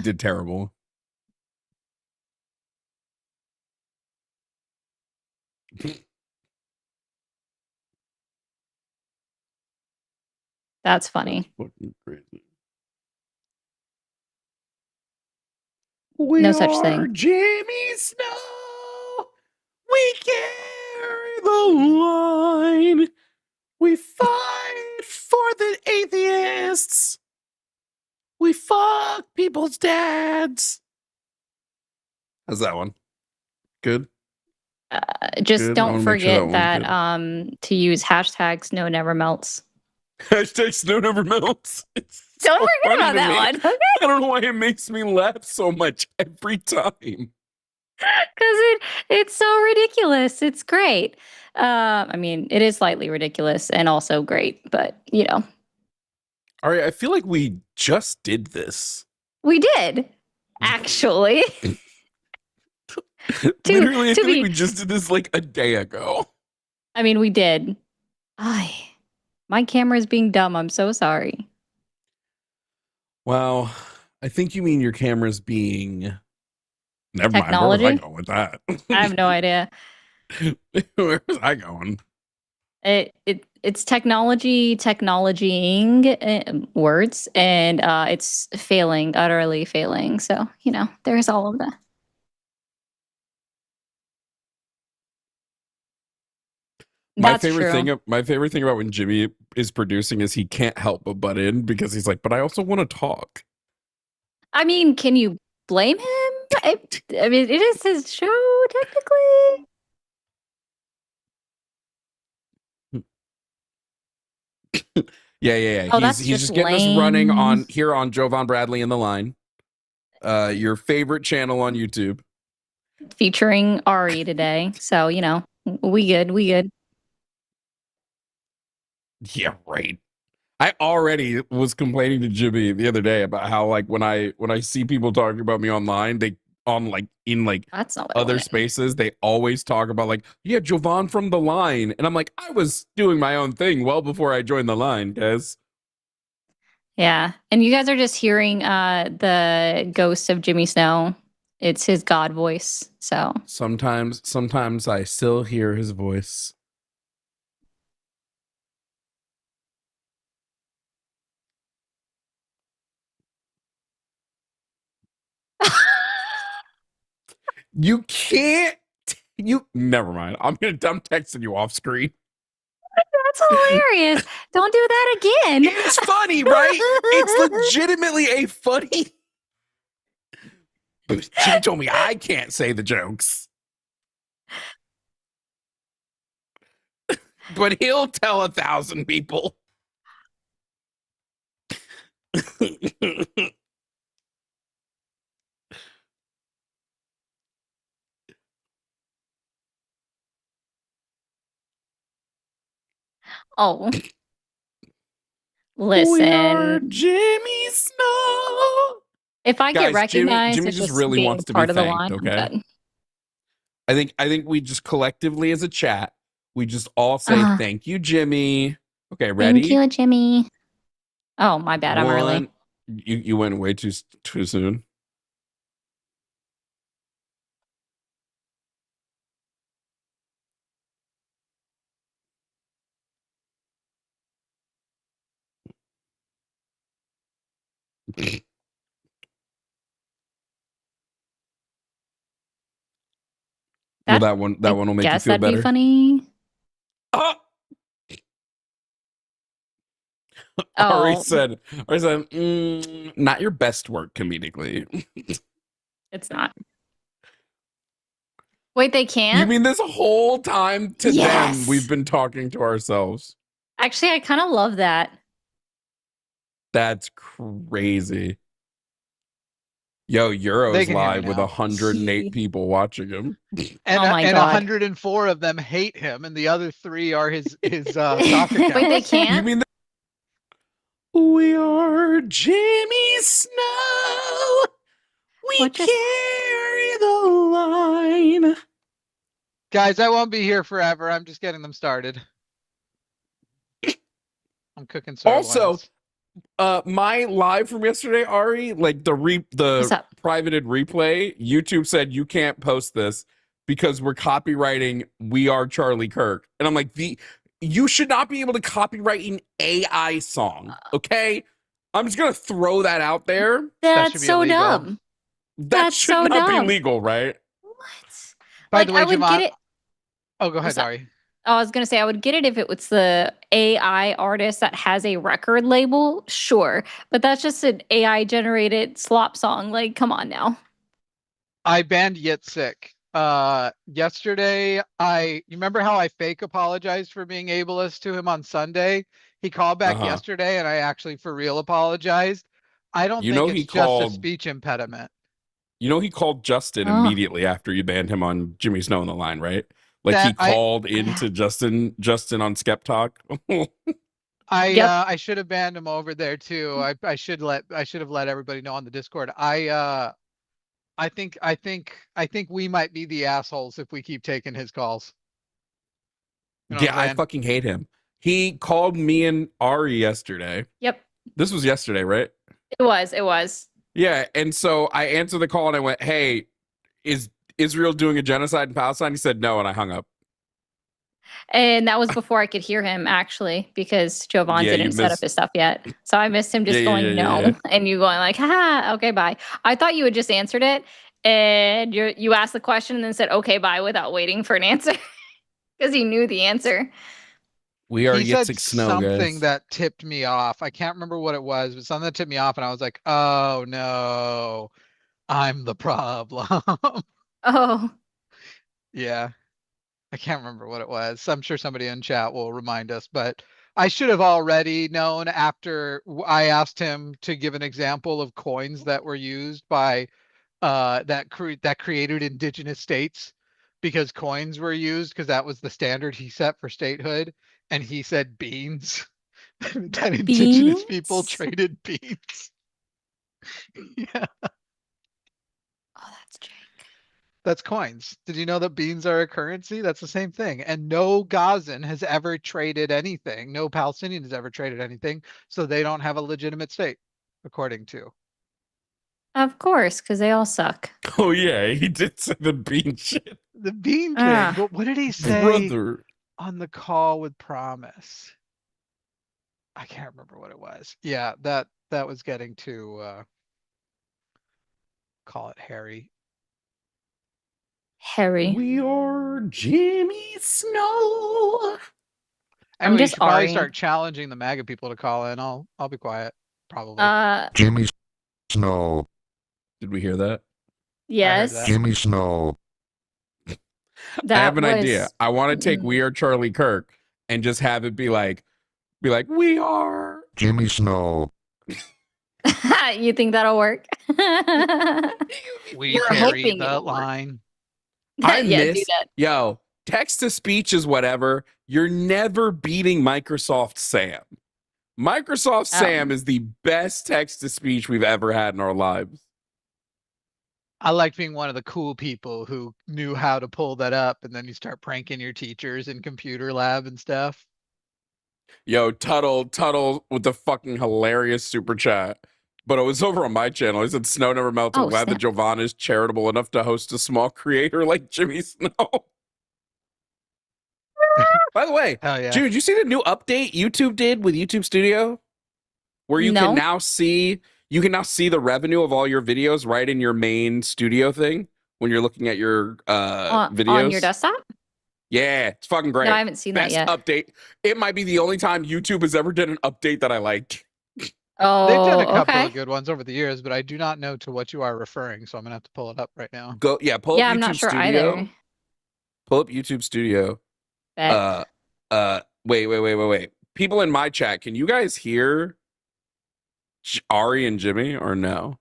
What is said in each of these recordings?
did terrible. That's funny. That's fucking crazy. No such thing. Jimmy Snow. We carry the line. We fight for the atheists. We fuck people's dads. How's that one? Good? Just Good? I don't wanna make sure that forget one's that to use hashtag snow never melts. Hashtag snow never melts. It's Don't so forget funny about to that me. one, okay? I don't know why it makes me laugh so much every time. Because it's so ridiculous. It's great. I mean, it is slightly ridiculous and also great, but you know, All right, I feel like we just did this. we did actually. Literally, I to feel like be, we just did this like a day ago. I mean, we did. My camera is being dumb. I'm so sorry. Well, I think you mean your camera's being. Never mind. Where was I Technology? going with that? I have no idea. Where was I going? It's technologying words, and it's failing, utterly failing. So you know, there's all of that. That's true. My favorite thing about when Jimmy is producing is he can't help but butt in because he's like, but I also want to talk. I mean, can you blame him? I mean, it is his show, technically. Yeah. Oh, He's that's just just getting us running lame. on here on Jovan Bradley in the Line. Your favorite channel on YouTube. Featuring Ari today. So, you know, we good. We good. Yeah, right. I already was complaining to Jimmy the other day about how like when I see people talking about me online, they on like in like That's not what I other wanted. spaces, they always talk about like, yeah, Jovan from the Line. And I'm like, I was doing my own thing well before I joined the Line, guys. Yeah. And you guys are just hearing the ghost of Jimmy Snow. It's his God voice. So Sometimes I still hear his voice. You can't. You never mind. I'm texting you off screen. That's hilarious. Don't do that again. It's funny, right? It's legitimately a funny. Jimmy told me I can't say the jokes, but he'll tell 1,000 people. Oh. We are Listen. Jimmy Snow. If I get Guys, recognized Jimmy as just just really being wants to be part of the thanked, line, I'm okay? good. I think we just collectively as a chat, we just all say thank you, Jimmy. Okay, ready? Thank you, Jimmy. Oh, my bad. I'm early. One. You went way too soon. Well, that one will make you Guess feel that'd better. be funny. Oh! Oh. Ari said, not your best work comedically. It's not. Wait, they can't? You mean this whole time to them we've been talking to ourselves? Actually, I kind of love that. That's crazy. Yo, Euro's live with 108 people watching him. And, oh my and God. 104 of them hate him, and the other 3 are his soccer accounts. Wait, they can't? You mean we are Jimmy Snow. We carry the line. Guys, I won't be here forever. I'm just getting them started. I'm cooking sirloins. Also, My live from yesterday, Ari, like the What's up? privated replay, YouTube said you can't post this because we're copywriting "We Are Charlie Kirk," and I'm like, you should not be able to copyright an AI song, okay? I'm just gonna throw that out there. That should That's be so illegal. dumb. That That's should so not be dumb. legal, right? What? By Like, the way, I would get Jovan. it. Oh, go ahead, What's up? Dari. I was gonna say I would get it if it was the AI artist that has a record label, sure. But that's just an AI generated slop song. Like, come on now. I banned Yet Sick. Yesterday, you remember how I fake apologized for being ableist to him on Sunday? He called back yesterday and I actually for real apologized. I don't You think know it's he just a called. speech impediment. You know he called Justin Oh. immediately after you banned him on Jimmy Snow on the Line, right? Like he That called into Justin on Skep Talk. Yep. I should have banned him over there too. I should have let everybody know on the Discord. I think we might be the assholes if we keep taking his calls. You know what Yeah, I'm I saying? fucking hate him. He called me and Ari yesterday. Yep. This was yesterday, right? It was. It was. Yeah, and so I answered the call and I went, "Hey, is Israel doing a genocide in Palestine?" He said no, and I hung up. And that was before I could hear him actually, because Jovan Yeah, you didn't set up missed. his stuff yet. So I missed him just going no, Yeah. and you going like, haha, okay, bye. I thought you had just answered it, and you asked the question and then said okay, bye, without waiting for an answer because you knew the answer. We are He said Yitzhak Snow, something guys. that tipped me off. I can't remember what it was, but something that tipped me off, and I was like, "Oh no, I'm the problem." Oh, Yeah, I can't remember what it was. I'm sure somebody in chat will remind us, but I should have already known after I asked him to give an example of coins that were used by that created indigenous states, because coins were used because that was the standard he set for statehood, and he said beans. That indigenous people beans. traded beans. Yeah, Oh, that's Jake. that's coins. Did you know that beans are a currency? That's the same thing. And no Gazan has ever traded anything. No Palestinian has ever traded anything. So they don't have a legitimate state, according to. Of course, because they all suck. Oh yeah, he did say the bean shit, The bean thing. Ah. But what did he say brother. on the call with Promise? I can't remember what it was. Yeah, that was getting to call it Harry. Harry. We are Jimmy Snow. Anyway, you just should probably Ari. start challenging the MAGA people to call in. I'll be quiet. Probably. Jimmy Snow. Did we hear that? Yes. that. Jimmy Snow. That I have an was, idea. I want to take "We Are Charlie Kirk" and just have it be like, "We are Jimmy Snow." You think that'll work? We We're carry hoping the it'll work. line. I Yeah, do miss that. yo text to speech is whatever. You're never beating Microsoft Sam. Microsoft Sam is the best text to speech we've ever had in our lives. I like being one of the cool people who knew how to pull that up, and then you start pranking your teachers in computer lab and stuff. Yo, Tuttle with the fucking hilarious super chat. But it was over on my channel. He said Snow never melted. Oh, Glad that snap. Jovan is charitable enough to host a small creator like Jimmy Snow. By the way, Hell yeah. Jimmy, did you see the new update YouTube did with YouTube Studio? Where you No. can now see the revenue of all your videos right in your main studio thing when you're looking at your videos. On your desktop? Yeah, it's fucking great. No, I haven't seen that Best yet. update. It might be the only time YouTube has ever done an update that I liked. Oh, They've done a couple okay. of good ones over the years, but I do not know to what you are referring, so I'm gonna have to pull it up right now. Pull Yeah, up YouTube I'm not sure Studio. either. Pull up YouTube Studio. Bet. Wait. People in my chat, can you guys hear Ari and Jimmy or no?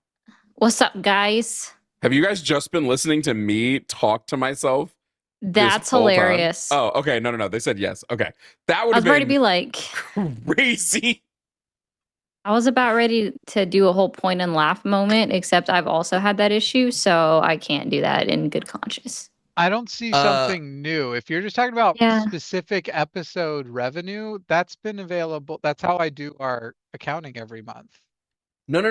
What's up, guys? Have you guys just been listening to me talk to myself? That's whole time? hilarious. Oh, okay. No. They said yes. Okay. That would I have was ready to been be like, crazy. I was about ready to do a whole point and laugh moment, except I've also had that issue, so I can't do that in good conscience. I don't see something new. If you're just talking about Yeah. specific episode revenue, that's been available. That's how I do our accounting every month. No.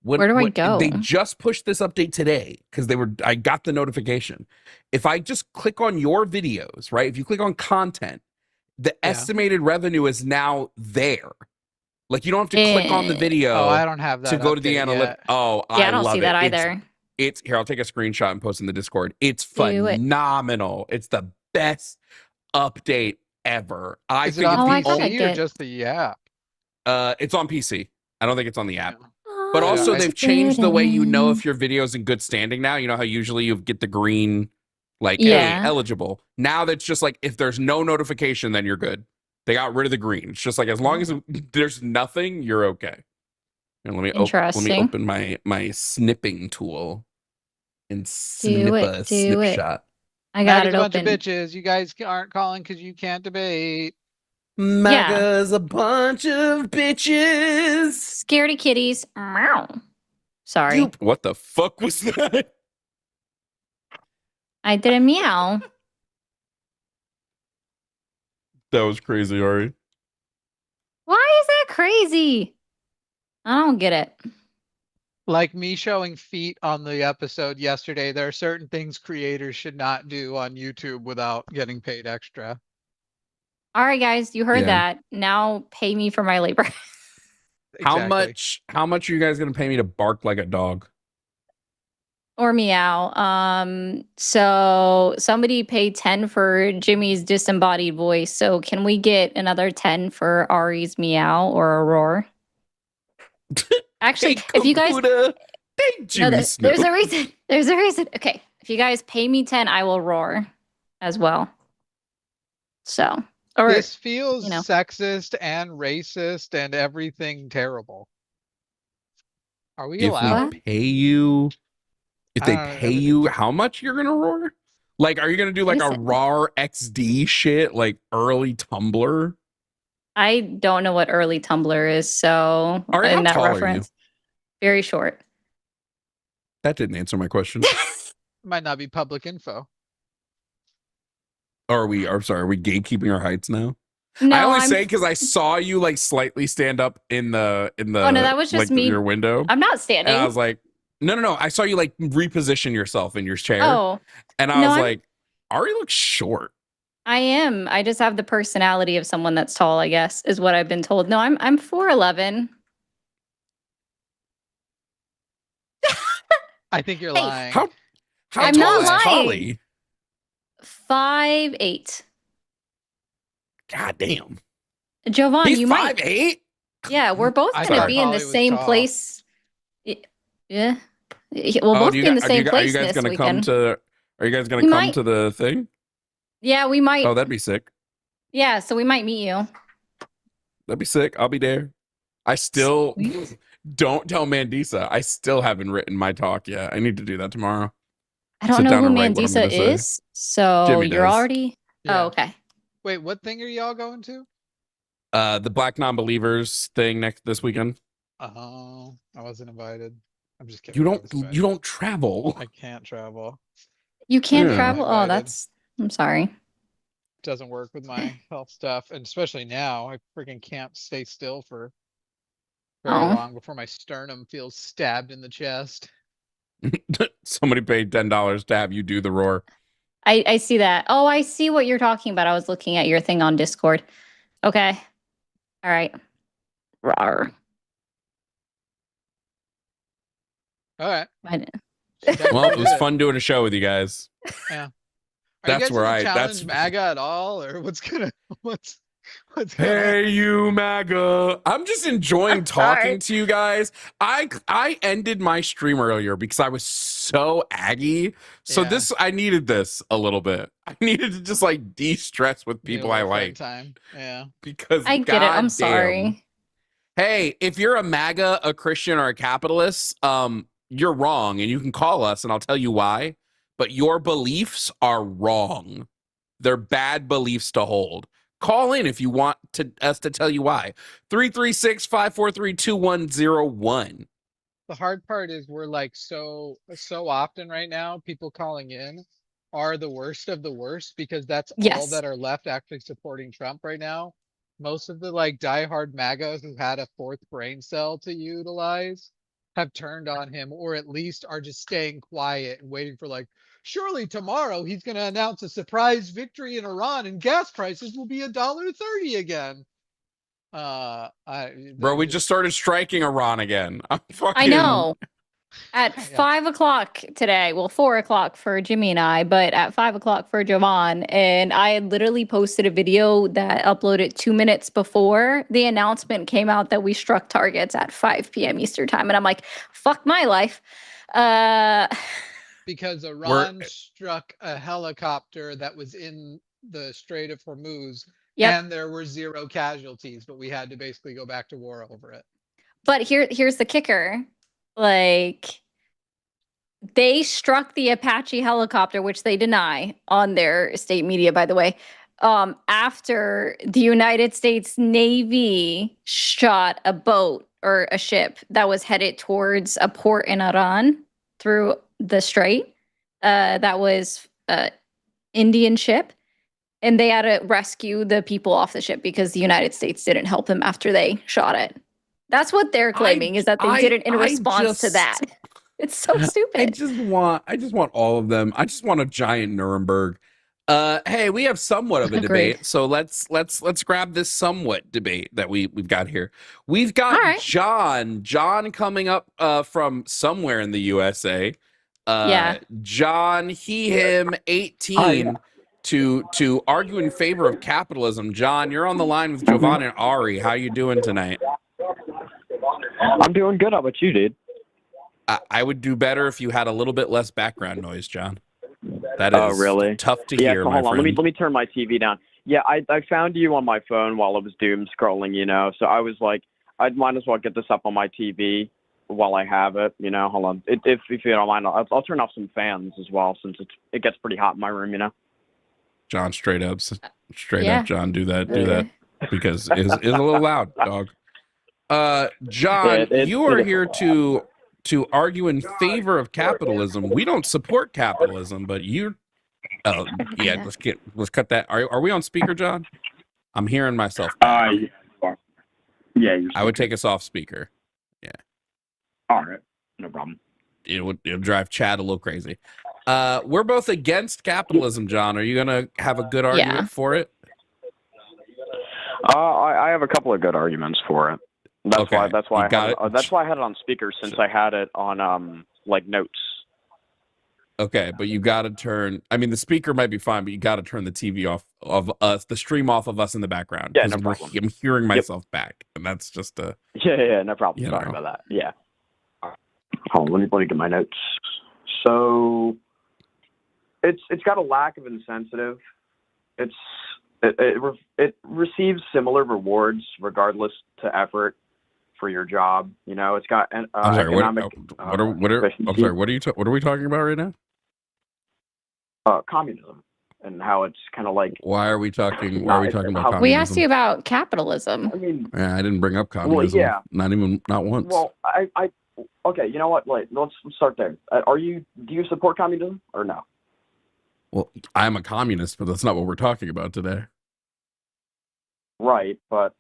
Where do I go? They just pushed this update today because I got the notification. If I just click on your videos, right? If you click on content, the Yeah. estimated revenue is now there. Like you don't have to click on the Eh, video Oh, I don't have that to go to the update analytics. yet. Oh, Yeah, I I don't love see that it. either. It's here. I'll take a screenshot and post in the Discord. It's Do it. phenomenal. It's the best update ever. I Is it think on Oh, I it's gotta PC or get- just the app? it's on PC. I don't think it's on the app. Yeah. But Yeah, also, I- they've changed the way you know if your video's in good standing now. You know how usually you get the green, like, hey, Yeah. eligible. Now that's just like, if there's no notification, then you're good. They got rid of the green. It's just like, as long as there's nothing, you're okay. And let me Interesting. open my snipping tool and snip it, a do snip it. shot. I got MAGA's it a bunch of open. bitches. You guys aren't calling because you can't debate. MAGA's a bunch of bitches. Scaredy kitties. Meow. Sorry. What the fuck was that? I did a meow. That was crazy, Ari. Why is that crazy? I don't get it. Like me showing feet on the episode yesterday, there are certain things creators should not do on YouTube without getting paid extra. All right, guys, you heard Yeah. that. Now pay me for my labor. Exactly. How much are you guys gonna pay me to bark like a dog? Or meow. So somebody paid 10 for Jimmy's disembodied voice. So can we get another 10 for Ari's meow or a roar? Actually, Hey, if you guys Kabuta. Hey, no, Jimmy there's Snoop. a reason. There's a reason. Okay. If you guys pay me 10, I will roar as well. So or This feels you know. sexist and racist and everything terrible. Are we If allowed? we pay you, if I they don't know, pay everything- you, how much you're gonna roar? Like, are you gonna do like a Listen. raw XD shit, like early Tumblr? I don't know what early Tumblr is, so Ari, how in that tall are you? reference, very short. That didn't answer my question. Might not be public info. Are we gatekeeping our heights now? No, I only I'm. say because I saw you like slightly stand up in the Oh no, that was just like, me. your window. I'm not And standing. I was like, no. I saw you like reposition yourself in your chair. Oh, And I no, was I'm- like, Ari looks short. I am. I just have the personality of someone that's tall, I guess, is what I've been told. No, I'm 4'11". I think you're Hey, lying. How I'm tall not is lying. Holly? 5'8". God damn. Jovan, He's you might. 5'8"? Yeah, we're both I gonna thought be in the Holly was same tall. place. Yeah, we'll both do you be in the guys- same are place you guys this gonna weekend. are you guys gonna We come might. to the thing? Yeah, we might. Oh, that'd be sick. Yeah, so we might meet you. That'd be sick. I'll be there. I still don't tell Mandisa. I still haven't written my talk yet. I need to do that tomorrow. I don't Sit know down who and write what I'm Mandisa gonna say. is, so Jimmy you're does. already. Yeah. Oh, okay. Wait, what thing are y'all going to? The Black Non-Believers thing this weekend. Oh, I wasn't invited. I'm just kidding. You I don't was invited. you don't travel. I can't travel. You can't Yeah. travel. Oh, Invited. that's. I'm sorry. Doesn't work with my health stuff, and especially now, I freaking can't stay still for very Oh. long before my sternum feels stabbed in the chest. Somebody paid $10 to have you do the roar. I see that. Oh, I see what you're talking about. I was looking at your thing on Discord. Okay. All right. Rawr. All right. I didn't- Well, it was fun doing a show with you guys. Are That's you guys where gonna I- challenge that's- MAGA at all, or what's going on? Hey, you MAGA. I'm just enjoying talking to you guys. I ended my stream earlier because I was so aggy. So Yeah. I needed this a little bit. I needed to just like de-stress with people I like. Time. Yeah. Because I get it. I'm goddamn. sorry. Hey, if you're a MAGA, a Christian, or a capitalist, you're wrong, and you can call us, and I'll tell you why. But your beliefs are wrong. They're bad beliefs to hold. Call in if you want us to tell you why. 336-543-2101. The hard part is we're like so often right now, people calling in are the worst of the worst because that's all Yes. that are left actually supporting Trump right now. most of the like diehard MAGAs who had a fourth brain cell to utilize have turned on him, or at least are just staying quiet and waiting for like, surely tomorrow he's going to announce a surprise victory in Iran and gas prices will be $1.30 again. Bro, we just started striking Iran again. I'm fucking. I know. At Yeah. 5 o'clock today, well, 4 o'clock for Jimmy and I, but at 5 o'clock for Jovan. And I had literally posted a video that uploaded 2 minutes before the announcement came out that we struck targets at 5 p.m. Eastern time. And I'm like, fuck my life. Because Iran struck a helicopter that was in the Strait of Hormuz, Yep. and there were 0 casualties, but we had to basically go back to war over it. But here's the kicker. Like, they struck the Apache helicopter, which they deny on their state media, by the way, after the United States Navy shot a boat or a ship that was headed towards a port in Iran through the strait. That was an Indian ship. And they had to rescue the people off the ship because the United States didn't help them after they shot it. That's what they're claiming, is that they did it in response to that. It's so stupid. I just want all of them. I just want a giant Nuremberg. Hey, we have somewhat of a debate, so let's grab this somewhat debate that we've got here. We've got John coming up from somewhere in the USA. John, he, him, 18 to argue in favor of capitalism. John, you're on the line with Jovan and Ari. How you doing tonight? I'm doing good. How about you, dude? I would do better if you had a little bit less background noise, John. That is really tough to hear, so my hold on. friend. Let me turn my TV down. Yeah, I found you on my phone while I was doom scrolling, you know. So I was like, I might as well get this up on my TV while I have it, you know. Hold on. If you don't mind, I'll turn off some fans as well, since it gets pretty hot in my room, you know. John, straight up, John, do that, because it's a little loud, dog. John, you are here to argue in favor of capitalism. We don't support capitalism, but you. Oh yeah, let's cut that. Are we on speaker, John? I'm hearing myself. Yeah, I would take us off speaker. Yeah. All right, no problem. It'll drive Chad a little crazy. We're both against capitalism, John. Are you gonna have a good argument for it? I have a couple of good arguments for it. That's why I had it on speaker, since I had it on like notes. Okay, but you got to turn. I mean, the speaker might be fine, but you got to turn the TV off of us, the stream off of us in the background. Yeah, no problem. I'm hearing myself back, and that's just a. Yeah, no problem. Sorry about that. Yeah. Hold on, let me get my notes. So, it's got a lack of incentive. It receives similar rewards regardless to effort for your job. You know, it's got I'm sorry. economic. I'm sorry. What are we talking about right now? Communism, and how it's kind of like. Why are we talking about communism? We asked you about capitalism. I mean, I didn't bring up communism. Well, yeah. Not once. Well, okay. You know what? Like, let's start there. Do you support communism or no? Well, I'm a communist, but that's not what we're talking about today. Right, but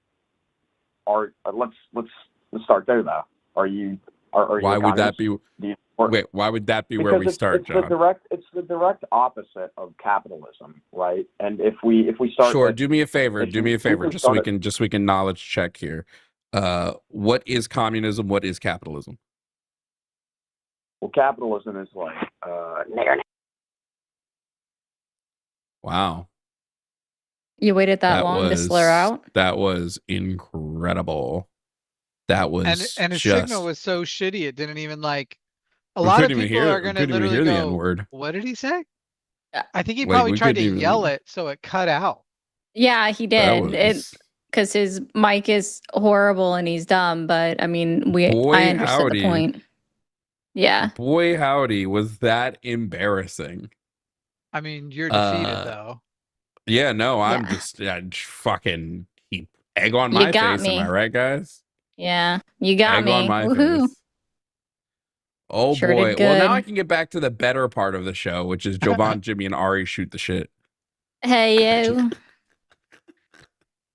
let's start there though. Are you? Why would that be? Wait, why would that be where we start, John? It's the direct opposite of capitalism, right? And if we start, sure. Do me a favor. Just so we can knowledge check here. What is communism? What is capitalism? Well, capitalism is like Wow. You waited that long to slur out? That was incredible. That was and his signal was so shitty it didn't even like. A lot of people are going to literally hear go, the N-word. What did he say? I think he probably tried to yell it so it cut out. Yeah, he did. Because his mic is horrible and he's dumb. But I mean, I understood the point. Yeah. Boy, howdy, was that embarrassing. I mean, you're defeated though. Yeah, no, I'm just fucking keep egg on my face. Am I right, guys? Yeah, you got me. On my face. Oh boy. Well, now I can get back to the better part of the show, which is Jovan, Jimmy, and Ari shoot the shit. Hey, you.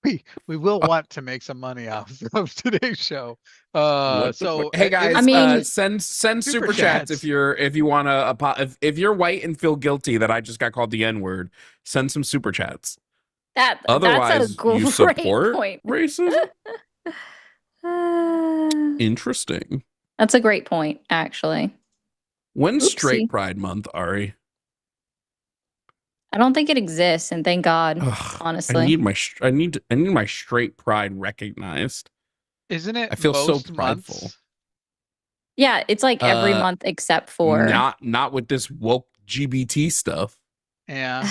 We will want to make some money off of today's show. What the So hey guys, I mean- send Super super chats chats. if you want to if you're white and feel guilty that I just got called the N word, send some super chats. That's Otherwise, a great you support point. racism. Uh, Interesting. that's a great point, actually. When's Oopsie. Straight Pride Month, Ari? I don't think it exists, and thank God. Ugh, honestly, I need my straight pride recognized. isn't it I feel so most prideful. months? yeah, it's like every Uh, month except for. Not with this woke GBT stuff. Yeah.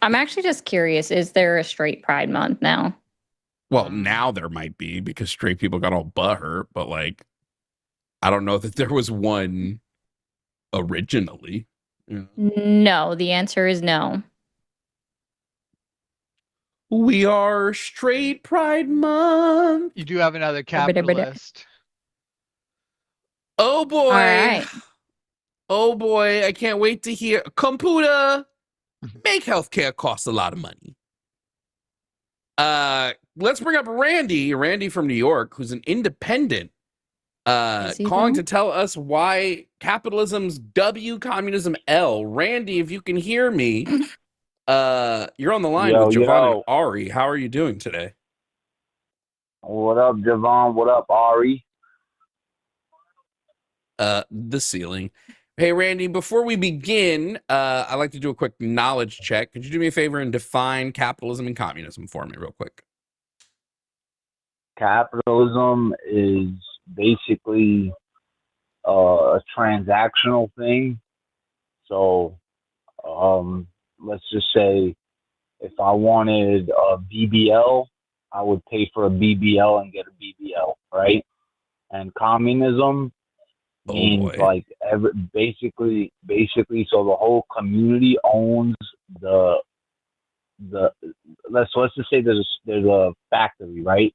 I'm actually just curious. Is there a straight Pride Month now? Well, Mm. now there might be because straight people got all butthurt, but like, I don't know that there was one originally. Yeah. No, the answer is no. We are Straight Pride Month. You do have another Bada, bada. capitalist. Oh boy. All right. Oh boy, I can't wait to hear. Computer, make healthcare cost a lot of money. Let's bring up Randy from New York, who's an independent, Is he calling though? to tell us why capitalism's W, communism L. Randy, if you can hear me, you're on the line Yo, with Jovan and yo. Ari. How are you doing today? What up, Jovan? What up, Ari? The ceiling. Hey, Randy, before we begin, I'd like to do a quick knowledge check. Could you do me a favor and define capitalism and communism for me real quick? Capitalism is basically a transactional thing. So, let's just say if I wanted a BBL, I would pay for a BBL and get a BBL, right? And communism Oh, means boy. like basically so the whole community owns the let's just say there's a factory, right?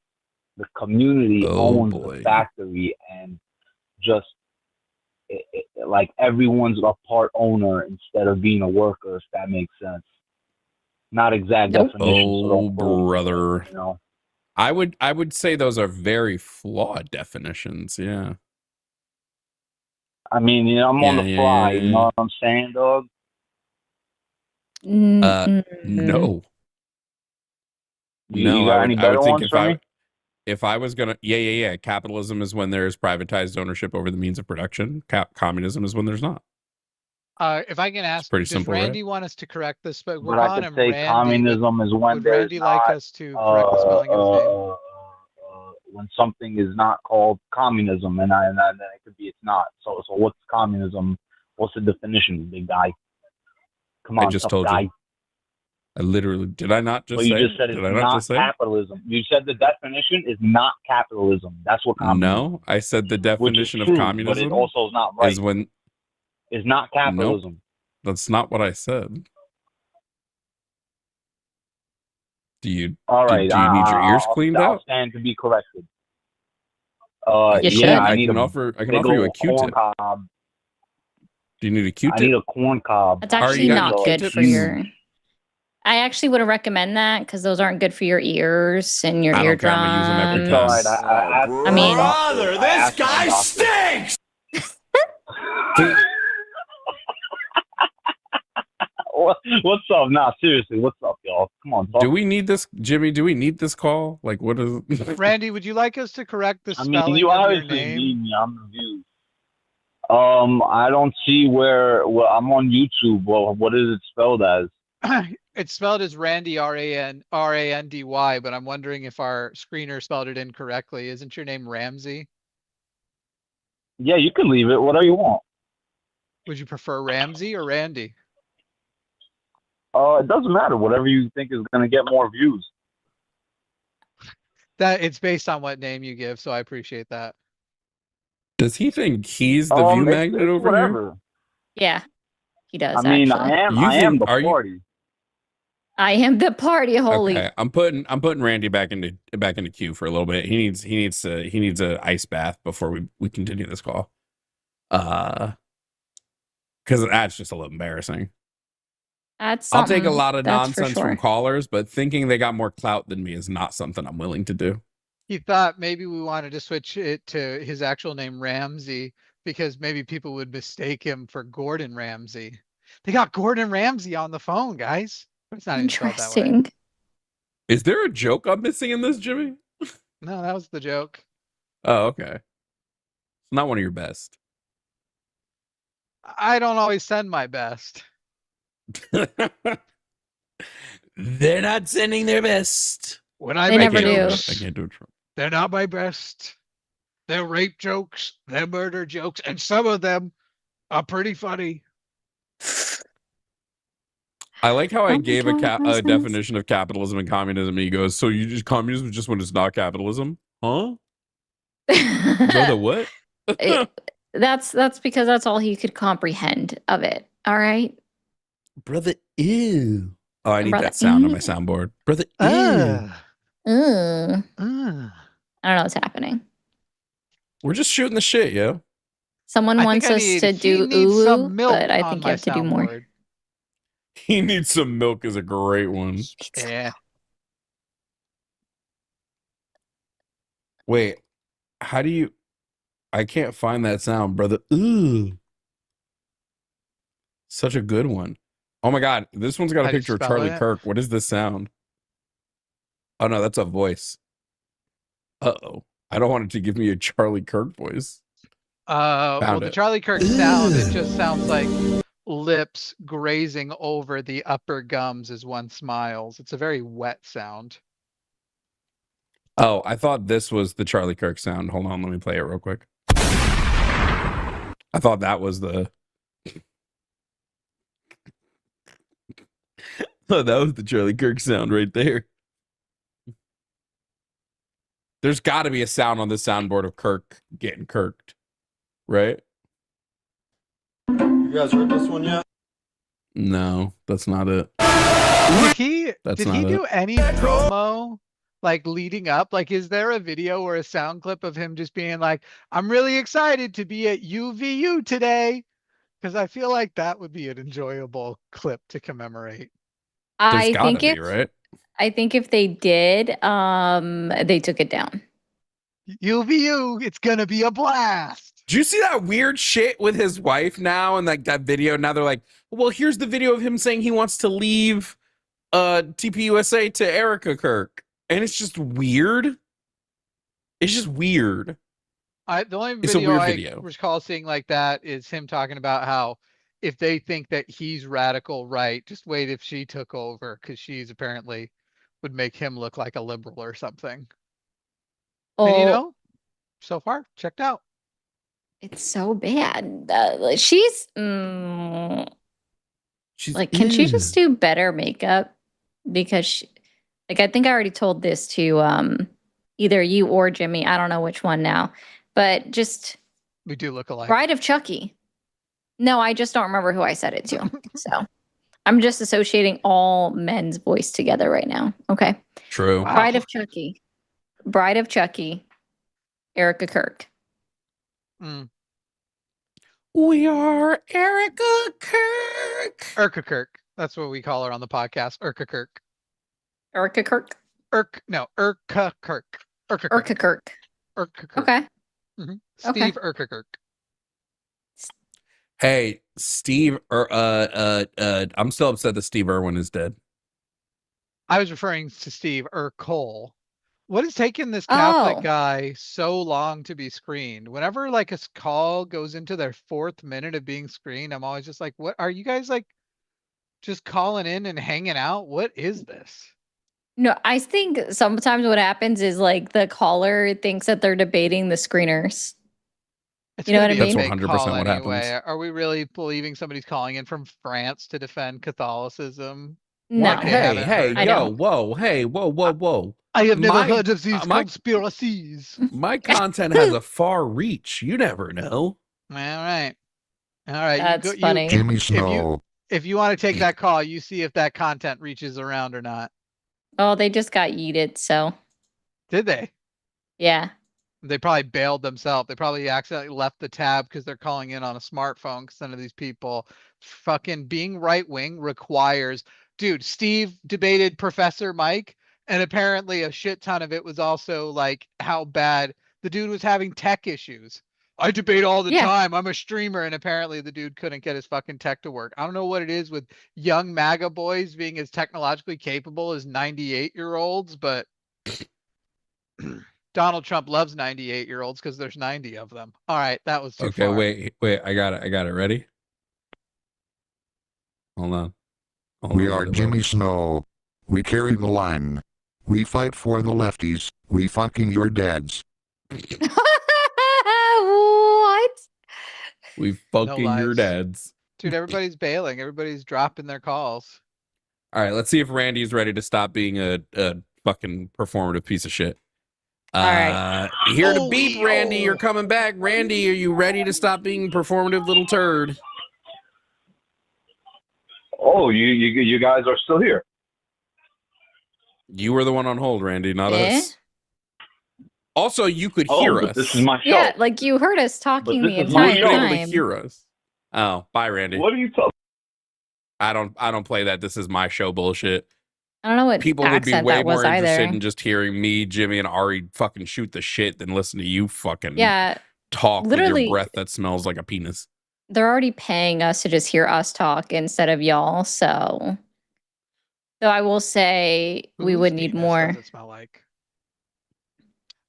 The community Oh, owns boy. the factory, and just like everyone's a part owner instead of being a worker, if that makes sense. Not exact Nope. definition, so Oh, don't quote me, brother. you know. I would say those are very flawed definitions. Yeah. I mean, you know, I'm on the fly. You know what I'm saying, dog? Mm-mm. No. You got any better ones for me? if I was gonna, yeah. Capitalism is when there's privatized ownership over the means of production. Communism is when there's not. If I can ask, pretty does simple, right? Randy want us to correct this? But we're But I calling could him say Randy. communism is when Would there's Randy not, like us to correct the spelling of his name? when something is not called communism, and then it could be it's not. So what's communism? What's the definition, big guy? Come on, I just tough told guy. you. I literally did. I not just But say? you just said it's Did I not not just say? capitalism. You said the definition is not capitalism. That's what communism. No, I said the Which is definition of true, but communism it also is not right. is when. It's not capitalism. That's not what I said. Do you? All right. Do you need your ears cleaned I'll out? stand to be corrected. You should. Yeah, I need can a offer big you a old Q-tip. corn cob. Do you need a I Q-tip? need a corn cob. That's Are actually you not got good Q-tips? for your. I actually wouldn't recommend that because those aren't good for your ears and your I don't care, I'm gonna use 'em every It's time. all right. I mean- brother, this guy stinks. What's up? Nah, seriously, what's up, y'all? Come on, talk. Do we need this, Jimmy? Do we need this call? Like, what is? Randy, would you like us to correct the I spelling mean, you of your obviously name? need me. I'm the view. I don't see where. Well, I'm on YouTube. Well, what is it spelled as? It's spelled as Randy, Randy, but I'm wondering if our screener spelled it incorrectly. Isn't your name Ramsey? Yeah, you can leave it. Whatever you want. Would you prefer Ramsey or Randy? It doesn't matter. Whatever you think is gonna get more views. That it's based on what name you give, so I appreciate that. Does he think he's the view magnet it's over whatever. Yeah, he does. I mean, actually. I am the party. I am the party. Holy. Okay, I'm putting Randy back into queue for a little bit. He needs a ice bath before we continue this call. Because that's just a little embarrassing. That's I'll take a something, lot of that's for nonsense from sure. callers, but thinking they got more clout than me is not something I'm willing to do. He thought maybe we wanted to switch it to his actual name, Ramsey, because maybe people would mistake him for Gordon Ramsay. They got Gordon Ramsay on the phone, guys. But it's not even spelled that way. Interesting. Is there a joke I'm missing in this, Jimmy? No, that was the joke. Oh, okay. It's not one of your best. I don't always send my best. They're not sending their best. When I They make never do. jokes, I can't do it. they're not my best. They're rape jokes, they're murder jokes, and some of them are pretty funny. I like how I Oh my gave God, a license. definition of capitalism and communism. And he goes, "So you just communism just when it's not capitalism, huh? Brother, what?" That's because that's all he could comprehend of it. All right. Brother, ew. Oh, I need Brother, that sound on my ew. soundboard. Brother, ew. Ugh. Uh. I don't know what's happening. We're just shooting the shit, yo. Someone I wants think I us need, to he do needs ooh, some milk but I on think you my have to do more. soundboard. He needs some milk is a great one. Yeah. Wait, how do you? I can't find that sound, brother. Ooh, such a good one. Oh my god, this one's got a How do you picture of spell Charlie it? Kirk. What is this sound? Oh no, that's a voice. Uh-oh. I don't want it to give me a Charlie Kirk voice. Well, Found the it. Charlie Kirk sound, it just sounds like lips grazing over the upper gums as one smiles. It's a very wet sound. Oh, I thought this was the Charlie Kirk sound. Hold on, let me play it real quick. I thought that was the Oh, that was the Charlie Kirk sound right there. There's got to be a sound on this soundboard of Kirk getting kirked, right? You guys heard this one yet? No, that's not it. Did he not do any promo like leading up? Like, is there a video or a sound clip of him just being like, I'm really excited to be at UVU today? Because I feel like that would be an enjoyable clip to commemorate. There's I gotta think be, if right? I think if they did, they took it down. UVU, it's gonna be a blast. Do you see that weird shit with his wife now and like that video? Now they're like, well, here's the video of him saying he wants to leave TPUSA to Erica Kirk. And it's just weird. It's just weird. The only It's a video weird I video. recall seeing like that is him talking about how if they think that he's radical right, just wait if she took over because she's apparently would make him look like a liberal or something. And you Oh, know, so far checked out. it's so bad. Like, she's She's like, can she just do better makeup? Because she, like, I think I already told this to either you or Jimmy. I don't know which one now, but just We do look alike. Bride of Chucky. No, I just don't remember who I said it to. So I'm just associating all men's voice together right now. Okay. True. Wow. Bride of Chucky. Bride of Chucky. Erica Kirk. Mm. We are Erica Kirk. Urka Kirk. That's what we call her on the podcast. Urka Kirk. Erica Kirk. Urka Kirk. Urka Kirk. Urka Kirk. Urka Kirk. Okay. Mhm. Okay. Steve Urka Kirk. Hey, Steve, I'm still upset that Steve Irwin is dead. I was referring to Steve Urkel. What has taken this Catholic Oh. guy so long to be screened? Whenever like a call goes into their 4th minute of being screened, I'm always just like, what are you guys like just calling in and hanging out? What is this? No, I think sometimes what happens is like the caller thinks that they're debating the screeners. It's You know gonna what I be a mean? fake That's 100% call what anyway. happens. Are we really believing somebody's calling in from France to defend Catholicism? No. Like they haven't heard I of know. it? whoa, hey, whoa. I have never My- heard of these my- conspiracies. My content has a far reach. You never know. All right. All right. That's funny. Jimmy Snow. If you want to take that call, you see if that content reaches around or not. Oh, they just got yeeted, so Did they? yeah. They probably bailed themselves. They probably accidentally left the tab because they're calling in on a smartphone. Because none of these people, fucking being right wing requires. Dude, Steve debated Professor Mike, and apparently a shit ton of it was also like how bad the dude was having tech issues. I debate all the Yeah. time. I'm a streamer, and apparently the dude couldn't get his fucking tech to work. I don't know what it is with young MAGA boys being as technologically capable as 98-year-olds, but Donald Trump loves 98-year-olds because there's 90 of them. All right, that was too Okay, far. wait. I got it. Ready? Hold on. We are Jimmy Snow. We carry the line. We fight for the lefties. We fucking your dads. What? We fucking your lies. dads. Dude, everybody's bailing. Everybody's dropping their calls. All right, let's see if Randy's ready to stop being a fucking performative piece of shit. All right. Here to beep, Holy- Randy. You're coming back. Randy, are you ready to stop being performative little turd? Oh, you guys are still here. You were the one on hold, Randy, not Eh? us. Also, you could Oh, hear but us. this is my show. Yeah, like you heard us talking But the this is You my would entire be show. able to time. hear us. Oh, bye, Randy. What are you talking? I don't play that. This is my show bullshit. I don't know what People would be accent way that was more interested either. in just hearing me, Jimmy, and Ari fucking shoot the shit than listen to you fucking Yeah, talk with literally- your breath that smells like a penis. they're already paying us to just hear us talk instead of y'all. So I will say we Whose would need penis more. Does it smell like?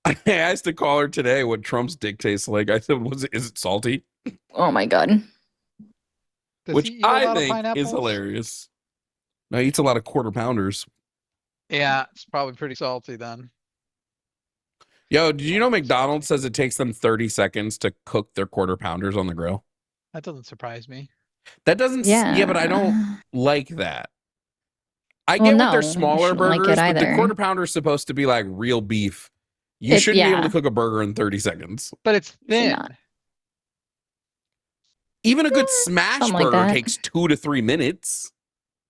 I asked a caller today what Trump's dick tastes like. I said, is it salty? Oh my god. Does Which he eat a I lot of think pineapples? is hilarious. No, he eats a lot of quarter pounders. Yeah, it's probably pretty salty then. Yo, did you know McDonald's says it takes them 30 seconds to cook their quarter pounders on the grill? That doesn't surprise me. That doesn't. Yeah, but I don't like that. I Well, get with their no, you smaller shouldn't like it burgers, but the either. quarter pounder is supposed to be like real beef. You It- shouldn't be able yeah. to cook a burger in 30 seconds. But it's Should thin. not. Even a good smash something like burger that. takes 2 to 3 minutes.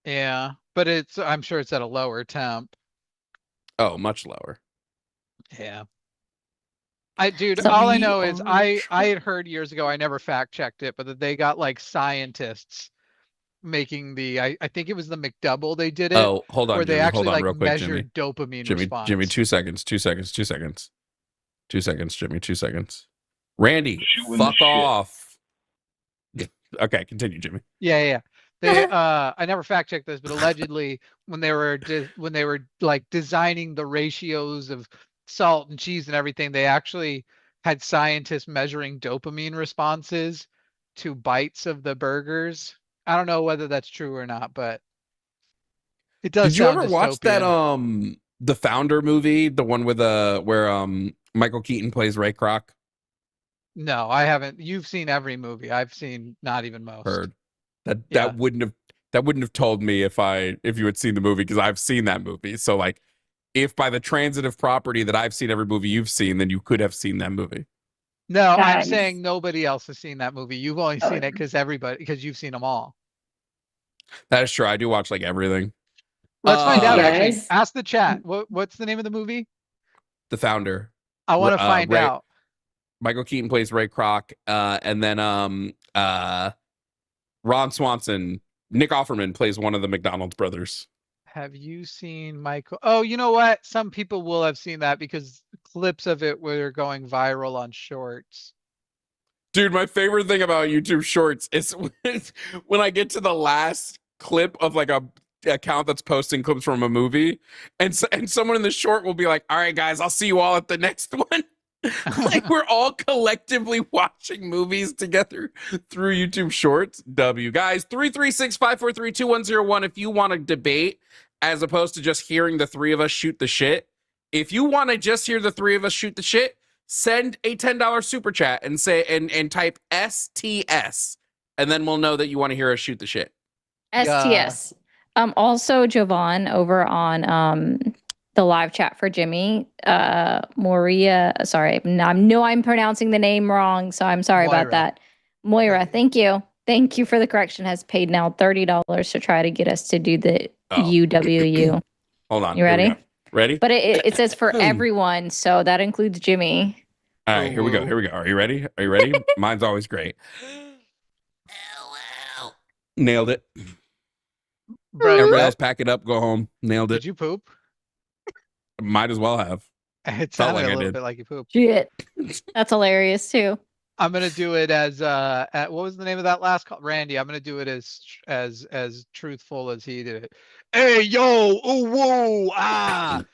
Yeah, but I'm sure it's at a lower temp. Oh, much lower. Yeah. Dude, So- all I We know is are I had heard years ago, I never fact checked it, but that they got like scientists making I think it was the McDouble they did it, Oh, hold on, where they Jimmy. actually Hold on like real quick, Jimmy. measured dopamine Jimmy, response. Jimmy, 2 seconds, 2 seconds, 2 seconds. 2 seconds, Jimmy, 2 seconds. Randy, Chewing fuck the shit. off. Okay, continue, Jimmy. Yeah. They I never fact checked this, but allegedly when they were like designing the ratios of salt and cheese and everything, they actually had scientists measuring dopamine responses to bites of the burgers. I don't know whether that's true or not, but it does. Did you sound ever watch that dystopian. the Founder movie, the one with where Michael Keaton plays Ray Kroc? No, I haven't. You've seen every movie. I've seen not even most. Heard. That Yeah. wouldn't have told me if you had seen the movie, because I've seen that movie. So like, if by the transitive property that I've seen every movie you've seen, then you could have seen that movie. No, I'm Guys. saying nobody else has seen that movie. You've only Oh, seen it because you've seen them all. That is true. I do watch like everything. Let's find out. Actually, Guys. ask the chat. What's the name of the movie? The Founder. I want to find Ray- out. Michael Keaton plays Ray Kroc, and then Ron Swanson, Nick Offerman plays one of the McDonald's brothers. Have you seen Michael? Oh, you know what? Some people will have seen that because clips of it were going viral on shorts. Dude, my favorite thing about YouTube Shorts is when I get to the last clip of like a account that's posting clips from a movie, and someone in the short will be like, "All right, guys, I'll see you all at the next one." Like we're all collectively watching movies together through YouTube Shorts. W guys, 336-543-2101 if you want to debate as opposed to just hearing the three of us shoot the shit. If you want to just hear the three of us shoot the shit, send a $10 super chat and say and type STS, and then we'll know that you want to hear us shoot the shit. STS. Also, Jovan over on the live chat for Jimmy. Moria, sorry, I know I'm pronouncing the name wrong, so I'm sorry Moira. about that. Moira, thank you. Thank you for the correction. Has paid now $30 to try to get us to do the UWU. Hold on. You here we ready? go. Ready? But it says for everyone, so that includes Jimmy. All right, here we go. Woo. Here we go. Are you ready? Are you ready? Mine's always great. Nailed it. Brett, Everybody Brett, else, pack it up, go home. Nailed did it. you poop? Might as well have. It Felt sounded like I a little did. bit like you pooped. Shit. That's hilarious too. I'm gonna do it as what was the name of that last call? Randy. I'm gonna do it as truthful as he did it. Hey yo, ooh woo, ah.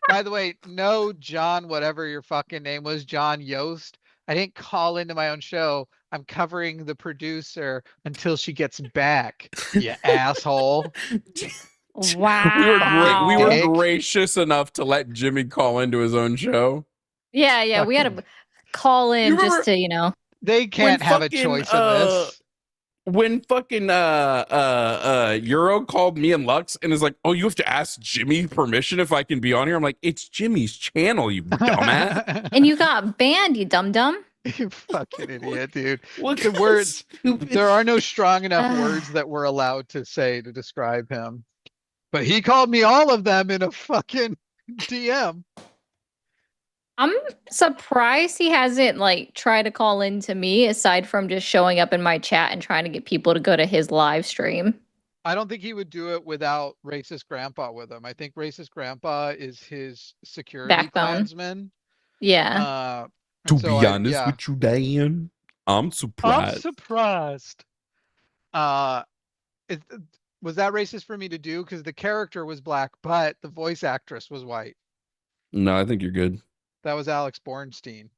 By the way, no John, whatever your fucking name was, John Yost. I didn't call into my own show. I'm covering the producer until she gets back. You asshole. Wow. We were Dick. gracious enough to let Jimmy call into his own show. Yeah, we had to call in remember- just to. They can't have a choice in this. When fucking Euro called me and Lux and is like, "Oh, you have to ask Jimmy permission if I can be on here." I'm like, "It's Jimmy's channel, you dumbass." And you got banned, you dum dum. You fucking idiot, dude. Look The how words, stupid. there are no strong enough words that we're allowed to say to describe him. But he called me all of them in a fucking DM. I'm surprised he hasn't tried to call in to me aside from just showing up in my chat and trying to get people to go to his live stream. I don't think he would do it without racist grandpa with him. I think racist grandpa is his security Backbone. clansman. Yeah. To So be honest with you, Dan, I'm surprised. I'm surprised. Was that racist for me to do? Because the character was black, but the voice actress was white. No, I think you're good. That was Alex Bornstein.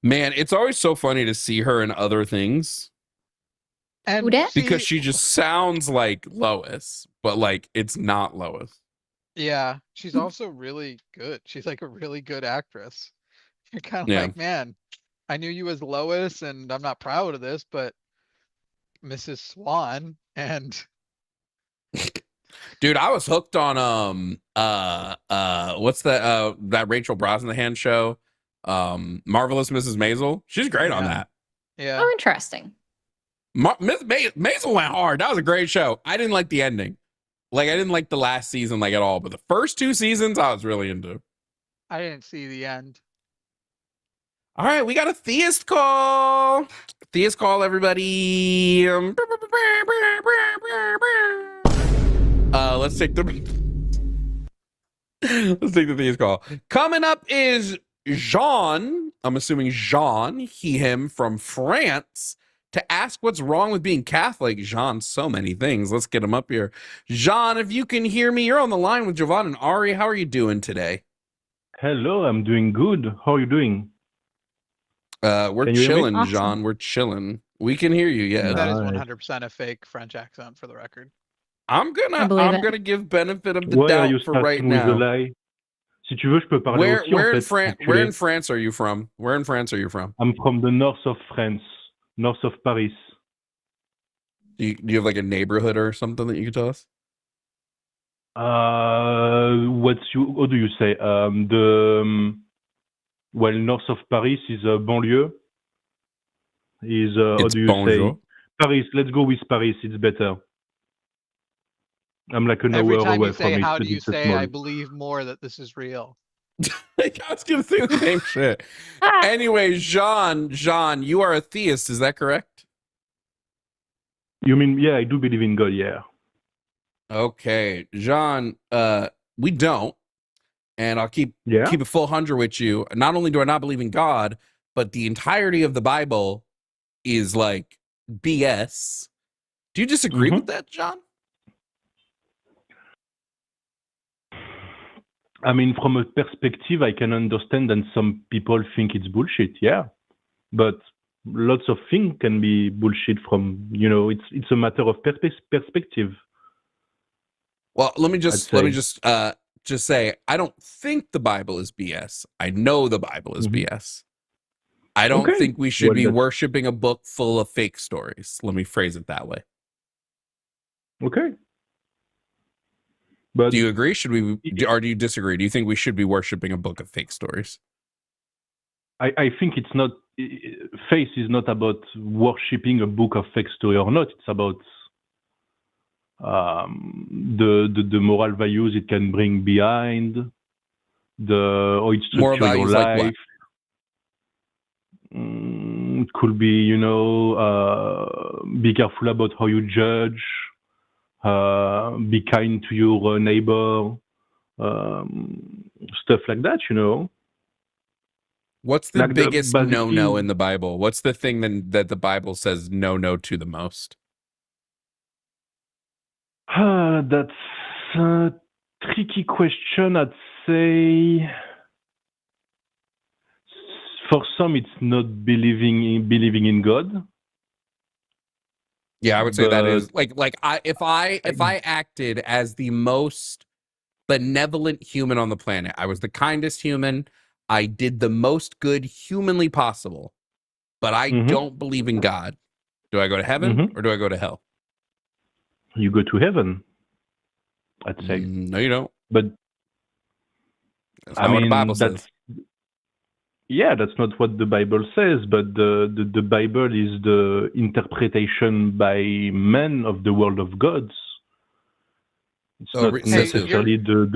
Man, it's always so funny to see her in other things And Who dat? because she just sounds like Lois, but it's not Lois. yeah, she's also really good. She's like a really good actress. You're kind of Yeah. like, man, I knew you as Lois, and I'm not proud of this, but Mrs. Swan and Dude, I was hooked on what's that Rachel Brosnahan show? Marvelous Mrs. Maisel. She's great on Yeah. that. yeah, Oh, interesting. Miss Maisel went hard. That was a great show. I didn't like the ending. I didn't like the last season at all, but the first 2 seasons I was really into. I didn't see the end. All right, we got a theist call. Theist call, everybody. Let's take the theist call. Coming up is Jean. I'm assuming Jean, he, him from France, to ask what's wrong with being Catholic. Jean, so many things. Let's get him up here. Jean, if you can hear me, you're on the line with Jovan and Ari. How are you doing today? Hello, I'm doing good. How are you doing? We're Can you hear me? chilling, Awesome. Jean. We're chilling. We can hear you. Yeah. That is Nice. 100% a fake French accent for the record. I'm I believe it. gonna give benefit of the Why are you doubt for right starting with the now. lie? Si tu veux, je peux parler Where aussi, en fait, where actually. in France are you from? Where in France are you from? I'm from the north of France, north of Paris. Do you have a neighborhood or something that you could tell us? What do you say? Well, north of Paris is banlieue. Is how It's do you bonjour. say? Paris. Let's go with Paris. It's better. I'm like an Every hour time away you say, from it. how but do you it's a say, small- I believe more that this is real. I was gonna say the same shit. Anyway, Jean, you are a theist, is that correct? You mean, yeah, I do believe in God, yeah. Okay, Jean, we don't, and I'll keep Yeah? it full 100 with you. Not only do I not believe in God, but the entirety of the Bible is BS. Do you disagree with that, John? I mean, from a perspective, I can understand that some people think it's bullshit, yeah. But lots of things can be bullshit from, it's a matter of perspective. Well, let me just say. just say I don't think the Bible is BS. I know the Bible is BS. I don't Okay. think we should Well, be that's- worshiping a book full of fake stories. Let me phrase it that way. Okay. But Do you agree? Should we, or do you disagree? Do you think we should be worshiping a book of fake stories? I think it's not, faith is not about worshipping a book of fake story or not. It's about the moral values it can bring behind, how it Moral structures your values like what? life. It could be, be careful about how you judge, be kind to your neighbor, stuff like that, What's the Like the biggest no basically, in the Bible? What's the thing that the Bible says no to the most? that's a tricky question. I'd say for some it's not believing in God. Yeah, I would say that But is if I acted as the most benevolent human on the planet, I was the kindest human, I did the most good humanly possible, but I don't believe in God. Do I go to heaven or do I go to hell? You go to heaven, I'd say. No, you don't. But That's not what the Bible says. That's not what the Bible says, but the Bible is the interpretation by men of the world of gods. It's not necessarily the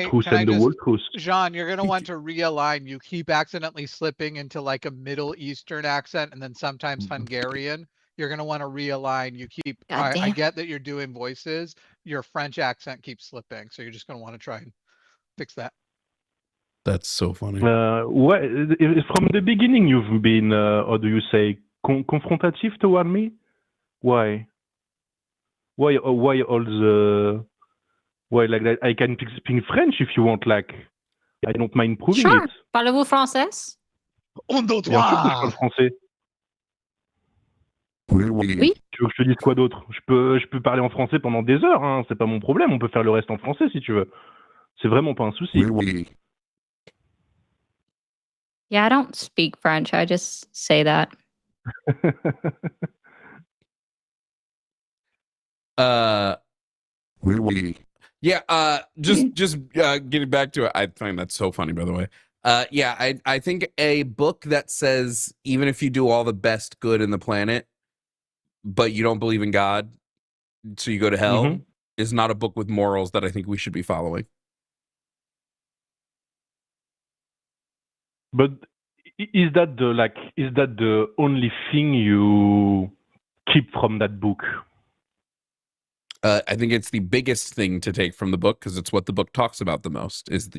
full truth and the whole truth. Jean, you're going to want to realign. You keep accidentally slipping into like a Middle Eastern accent and then sometimes Hungarian. You're going to want to realign. You keep, I get that you're doing voices. Your French accent keeps slipping. So you're just going to want to try and fix that. That's so funny. From the beginning, you've been, how do you say, confrontative toward me? Why? Why all the... Why, like that? I can speak French if you want, like, I don't mind proving Sure. it. Parlez-vous français? On doit Bien sûr que je parle français. Oui. Tu veux que je te dise quoi d'autre? Je peux parler en français pendant des heures, hein. C'est pas mon problème. On peut faire le reste en français si tu veux. C'est vraiment pas un souci. Yeah, I don't speak French. I just say that. Yeah, just getting back to it. I find that so funny, by the way. Yeah, I think a book that says even if you do all the best good in the planet, but you don't believe in God, so you go to hell, is not a book with morals that I think we should be following. But is that the only thing you keep from that book? I think it's the biggest thing to take from the book because it's what the book talks about the most is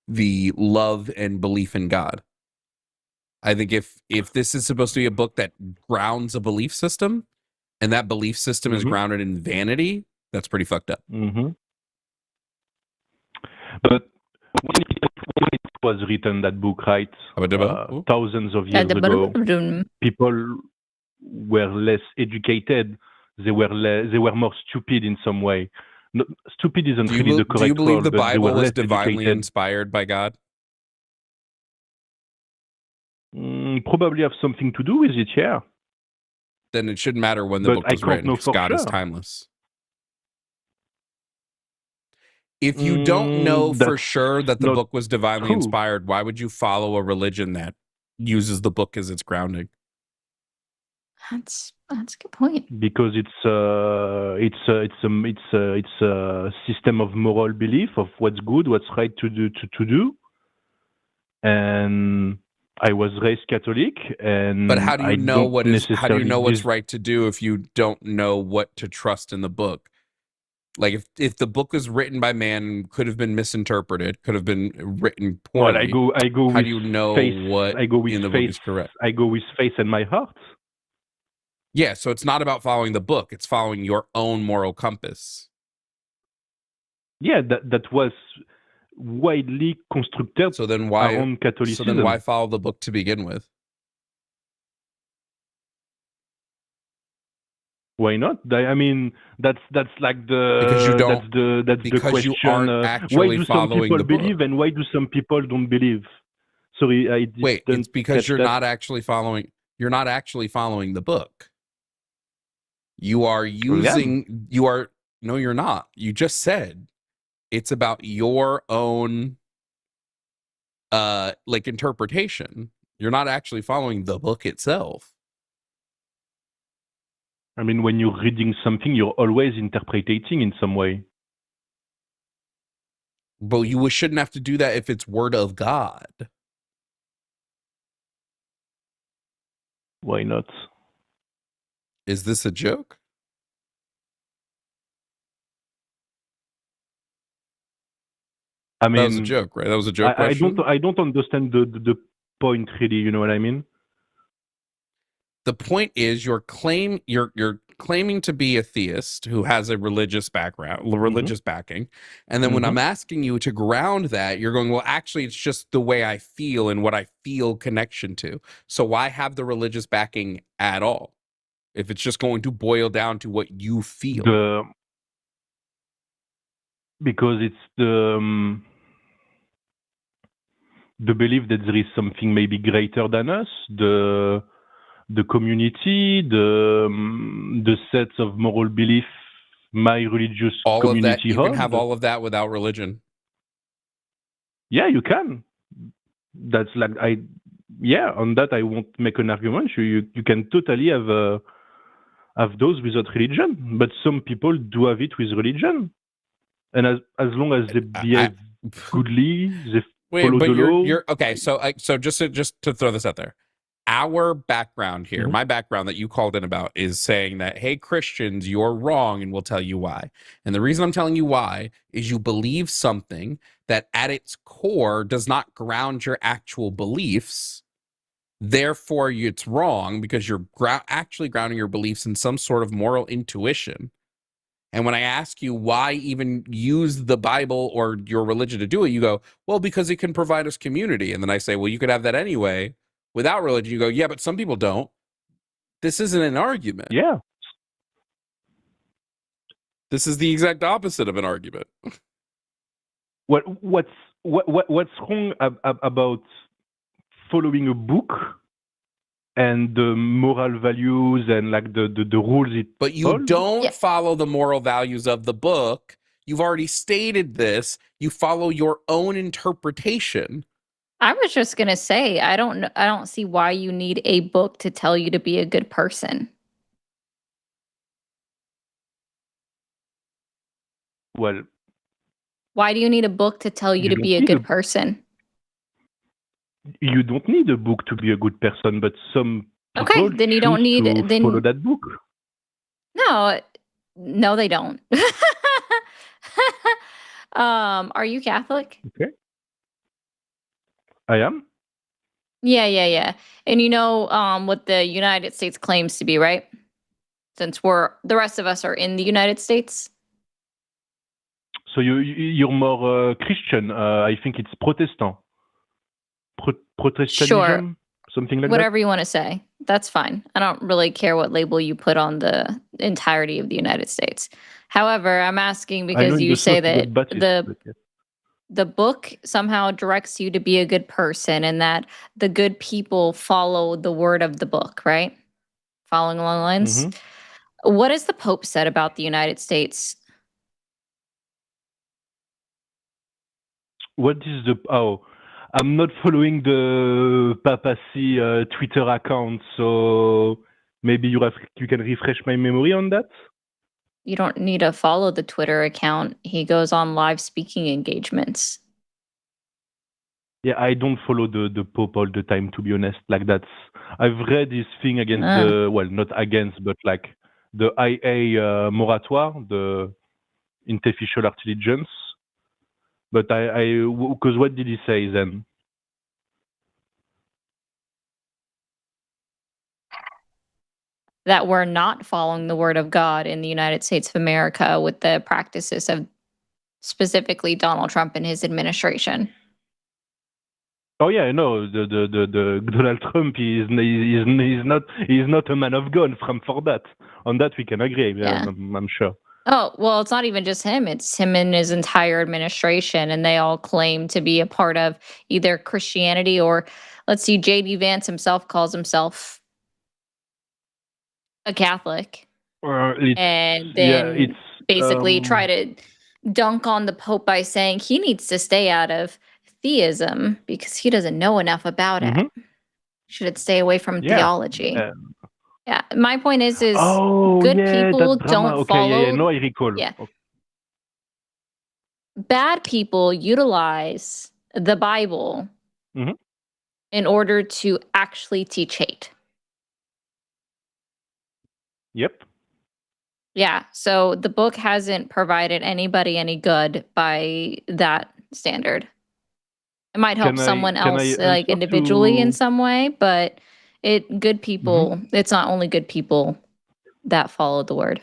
the love and belief in God. I think if this is supposed to be a book that grounds a belief system and that belief system is grounded in vanity, that's pretty fucked up. But when it was written, that book, right? Thousands of years ago, people were less educated. They were more stupid in some way. No, stupid isn't really the correct word. Do you believe the Bible was divinely educated. inspired by God? Probably have something to do with it, yeah. Then it shouldn't matter when the book was written because God is timeless. If you don't know for sure that the book was divinely inspired, why would you follow a religion that uses the book as its grounding? That's a good point. Because it's a system of moral belief of what's good, what's right to do. And I was raised Catholic, and but how do you know what's right to do if you don't know what to trust in the book? Like if the book was written by man, could have been misinterpreted, could have been written poorly. Well, I go how with do you know faith. what I go with in the faith. book is correct? I go with faith and my heart. Yeah, so it's not about following the book; it's following your own moral compass. Yeah, that was widely constructed around Catholicism. So then why follow the book to begin with? Why not? I mean, that's like the because you don't that's the question. You aren't actually why do some people the believe book. And why do some people don't believe? Sorry, I didn't. Wait, it's because you're not actually following. You're not actually following the book. You are using. You are no. You're not. You just said it's about your own, like interpretation. You're not actually following the book itself. I mean, when you're reading something, you're always interpreting in some way. But you shouldn't have to do that if it's word of God. Why not? Is this a joke? I That was a mean, joke, right? That was a joke I question. don't understand the point really. You know what I mean? The point is you're claiming to be a theist who has a religious background, religious backing. And then when I'm asking you to ground that, you're going, well, actually, it's just the way I feel and what I feel connection to. So why have the religious backing at all? If it's just going to boil down to what you feel. Because it's the belief that there is something maybe greater than us, the community, the sets of moral belief my religious All community of that, you can holds. have all of that without religion. Yeah, you can. That's like on that I won't make an argument. You can totally have those without religion, but some people do have it with religion, and as long as they behave goodly, they follow but the law. you're okay. So just to throw this out there, our background here, my background that you called in about is saying that, hey, Christians, you're wrong, and we'll tell you why. And the reason I'm telling you why is you believe something that at its core does not ground your actual beliefs. Therefore, it's wrong because you're actually grounding your beliefs in some sort of moral intuition. And when I ask you why even use the Bible or your religion to do it, you go, well, because it can provide us community. And then I say, well, you could have that anyway without religion. You go, yeah, but some people don't. This isn't an argument. Yeah. This is the exact opposite of an argument. What's wrong about following a book and the moral values and like the rules it But you don't follow the moral values of the book. You've already stated this. You follow your own interpretation. I was just gonna say, I don't see why you need a book to tell you to be a good person. Well, why do you need a book to tell you to be a good person? You don't need a book to be a good person, but some people then you don't need to follow that book. No, they don't. Are you Catholic? Okay. I am. Yeah. And you know what the United States claims to be, right? Since the rest of us are in the United States. So you're more Christian. I think it's Protestant. Protestantism? Sure. Something like Whatever you want to say. That's fine. I don't really care what label you put on the entirety of the United States. However, I'm asking because you say that the book somehow directs you to be a good person and that the good people follow the word of the book, right? Following along the lines. What has the Pope said about the United States? What is I'm not following the papacy Twitter account, so maybe you can refresh my memory on that? You don't need to follow the Twitter account. He goes on live speaking engagements. Yeah, I don't follow the Pope all the time, to be honest. Like I've read his thing against not against, but like the IA moratoire, the artificial intelligence. But because what did he say then? That we're not following the word of God in the United States of America with the practices of specifically Donald Trump and his administration. Oh yeah, no, the Donald Trump is not a man of God for that. On that we can agree. Yeah. I'm sure. Oh, well, it's not even just him. It's him and his entire administration. And they all claim to be a part of either Christianity or, let's see, J.D. Vance himself calls himself a Catholic. And then basically try to dunk on the Pope by saying he needs to stay out of theism because he doesn't know enough about it. Should stay away from theology. Yeah, my point is good people don't follow. No, I recall. Yeah. bad people utilize the Bible Mhm. in order to actually teach hate. Yep. Yeah, so the book hasn't provided anybody any good by that standard. It might help someone else, like individually in some way, but good people, it's not only good people that follow the word.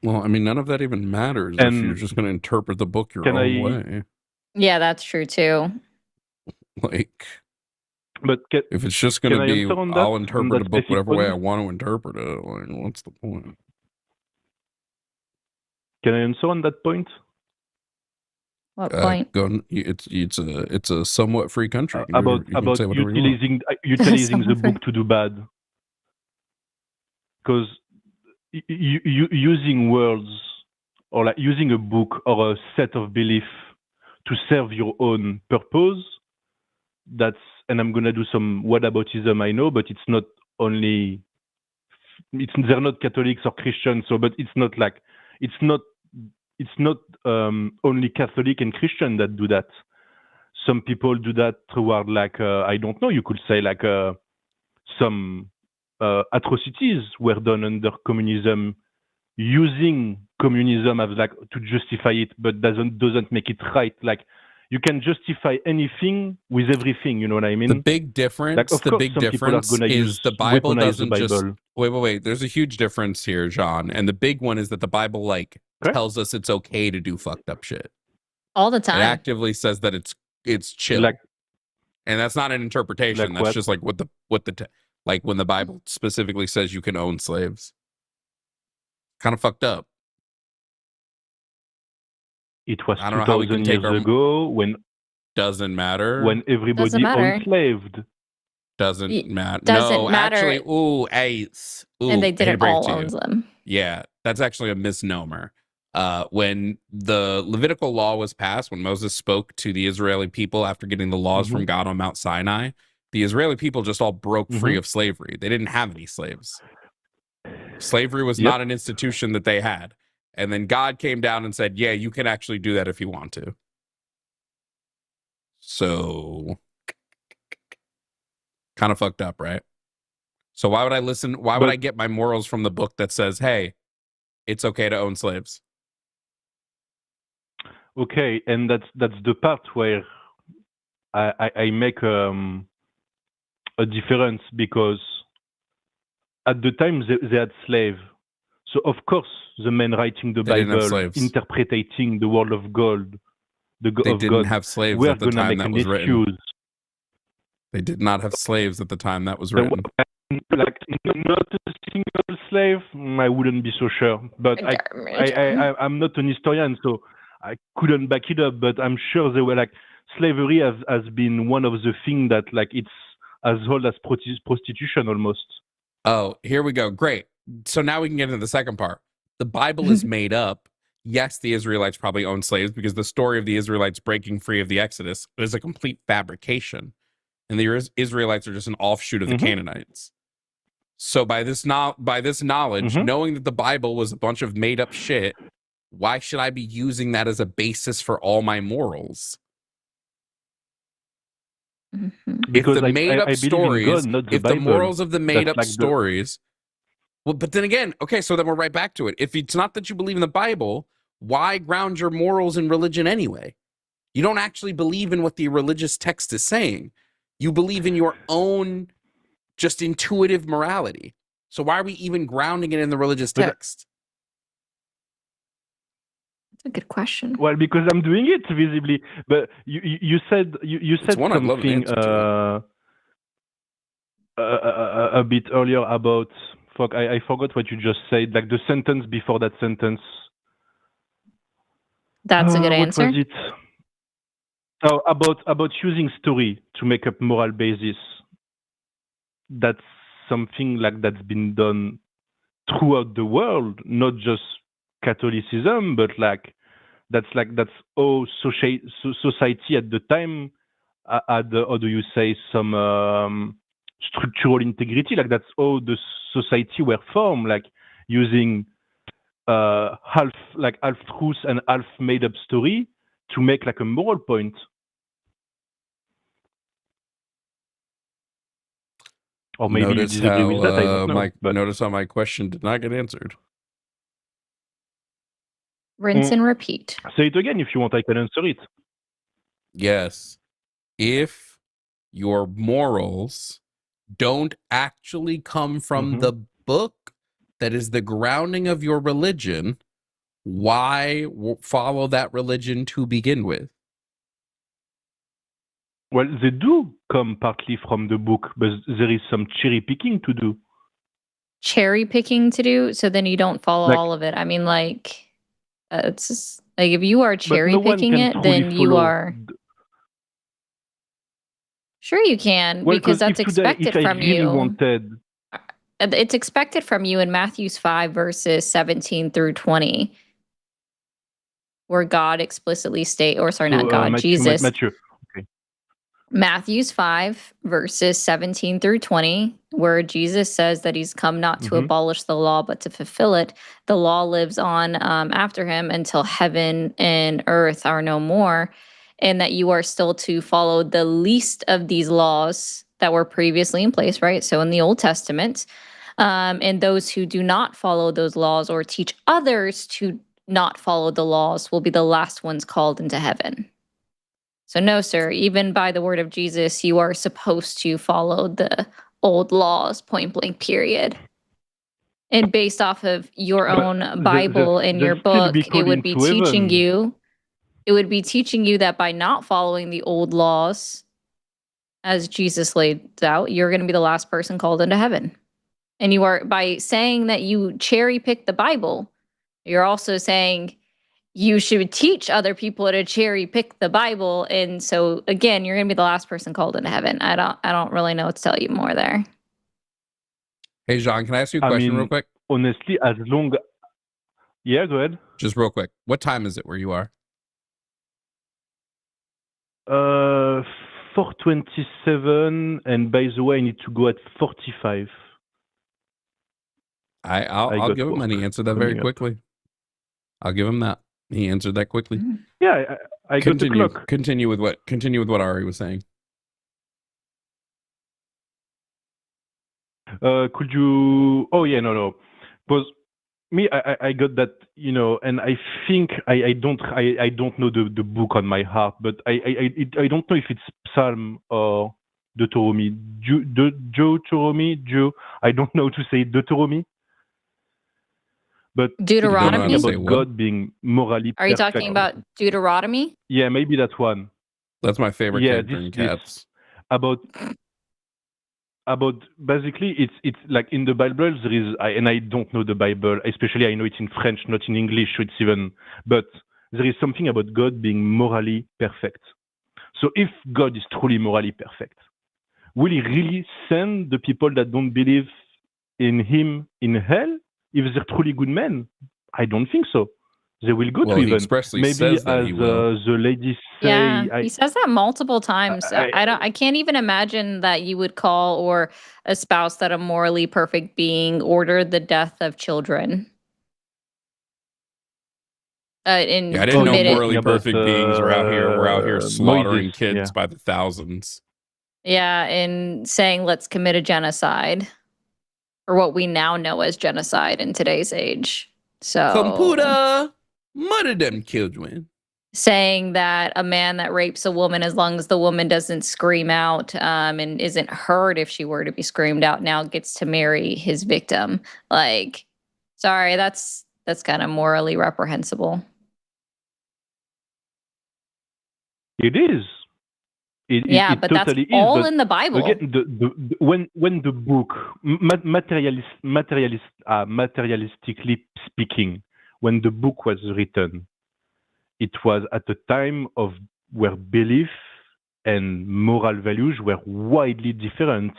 Well, I mean, none of that even matters if you're just going to interpret the book your own way. Yeah, that's true too. Like, but if it's just going to be, I'll interpret a book whatever way I point? want to interpret it. Like, what's the point? Can I answer on that point? What point? It's a somewhat free country. About utilizing the book to do bad. Because using words or like using a book or a set of belief to serve your own purpose, and I'm gonna do some whataboutism, I know, but it's not only they're not Catholics or Christians, so but it's not only Catholic and Christian that do that. Some people do that toward I don't know, you could say some atrocities were done under communism, using communism as to justify it, but doesn't make it right. Like, you can justify anything with everything, you know what I mean? The big difference, is the Bible doesn't just wait. There's a huge difference here, John, and the big one is that the Bible tells us it's okay to do fucked up shit all the time. It actively says that it's chill, and that's not an interpretation. That's just when the Bible specifically says you can own slaves. Kind of fucked up. It was 2,000 years ago when doesn't matter when everybody enslaved. Doesn't matter. Doesn't matter. Actually, and they didn't all own them. Yeah, that's actually a misnomer. When the Levitical law was passed, when Moses spoke to the Israeli people after getting the laws from God on Mount Sinai, the Israeli people just all broke free of slavery. They didn't have any slaves. Slavery was not an institution that they had. And then God came down and said, yeah, you can actually do that if you want to. So, kind of fucked up, right? So why would I listen? Why would I get my morals from the book that says, hey, it's okay to own slaves? Okay, and that's the part where I make a difference, because at the time they had slaves. So of course the men writing the Bible, interpreting the word of God, they didn't have slaves at the time that was written. They did not have slaves at the time that was written. Like, not a single slave, I wouldn't be so sure. But I'm not an historian, so I couldn't back it up. But I'm sure they were slavery has been one of the things that it's as old as prostitution almost. Oh, here we go. Great. So now we can get into the second part. The Bible is made up. Yes, the Israelites probably owned slaves, because the story of the Israelites breaking free of the Exodus is a complete fabrication. And the Israelites are just an offshoot of the Canaanites. So by this knowledge, knowing that the Bible was a bunch of made up shit, why should I be using that as a basis for all my morals? Because if the made up stories, if the morals of the made up stories, well, but then again, okay, so then we're right back to it. If it's not that you believe in the Bible, why ground your morals in religion anyway? You don't actually believe in what the religious text is saying. You believe in your own just intuitive morality. So why are we even grounding it in the religious text? That's a good question. Well, because I'm doing it visibly. But you said something a bit earlier about I forgot what you just said. Like the sentence before that sentence. That's a good answer. What was it? Oh, about using story to make up moral basis. That's something that's been done throughout the world, not just Catholicism, but that's how society at the time had, how do you say, some structural integrity. That's how the society were formed, using half truth and half made up story to make like a moral point. Or maybe you Notice disagree how with that, I don't know. But notice how my question did not get answered. Rinse and repeat. say it again if you want, I can answer it. Yes. If your morals don't actually come from the book that is the grounding of your religion, why follow that religion to begin with? Well, they do come partly from the book, but there is some cherry picking to do. Cherry picking to do, so then you don't follow Like- all of it. I mean, like, it's just, like, if you are But cherry no one picking can it, truly then you follow are. Sure, you can, Well, because 'cause that's if today, expected if I from really you. wanted, It's expected from you in Matthew's 5, verses 17 through 20, where God explicitly not God, Jesus. Matthew. Okay. Matthew's 5, verses 17 through 20, where Jesus says that he's come not to abolish the law, but to fulfill it. The law lives on after him until heaven and earth are no more, and that you are still to follow the least of these laws that were previously in place, right? So in the Old Testament, and those who do not follow those laws or teach others to not follow the laws will be the last ones called into heaven. So no, sir, even by the word of Jesus, you are supposed to follow the old laws, point blank, period. And based off of your own Bible and your book, it would be teaching you, that by not following the old laws, as Jesus laid out, you're going to be the last person called into heaven. And you are, by saying that you cherry pick the Bible, you're also saying you should teach other people to cherry pick the Bible. And so again, you're going to be the last person called into heaven. I don't really know what to tell you more there. Hey, Jean, can I ask you a question real quick? Honestly, as long... Yeah, go ahead. Just real quick. What time is it where you are? 4:27, and by the way, I need to go at 45. I'll give him that. He answered that very quickly. I'll give him that. He answered that quickly. Yeah, I got the clock. Continue with what Ari was saying. Could you? Oh yeah, no. Because me, I got that, and I think I don't know the book on my heart, but I don't know if it's Psalm or Deuteronomy. Deuteronomy. I don't know how to say Deuteronomy. But Deuteronomy? about God being morally perfect. Are you talking about Deuteronomy? Yeah, maybe that one. That's my favorite character in Cats. About basically, it's like in the Bible there is, and I don't know the Bible, especially I know it's in French, not in English, so it's even. But there is something about God being morally perfect. So if God is truly morally perfect, will He really send the people that don't believe in Him in hell? If they're truly good men, I don't think so. They will go to He heaven. expressly Maybe says that as he will. the ladies say. Yeah, he says that multiple times. I can't even imagine that you would call or espouse that a morally perfect being ordered the death of children. I didn't know morally perfect beings were out here. We're out here slaughtering kids by the thousands. Yeah, and saying let's commit a genocide. Or what we now know as genocide in today's age. So computer murder them children. Saying that a man that rapes a woman, as long as the woman doesn't scream out and isn't heard if she were to be screamed out, now gets to marry his victim. Like, sorry, that's kind of morally reprehensible. It is. It but totally that's all is, in the Bible. Again, when the book, materialistically speaking, when the book was written, it was at a time of where belief and moral values were widely different.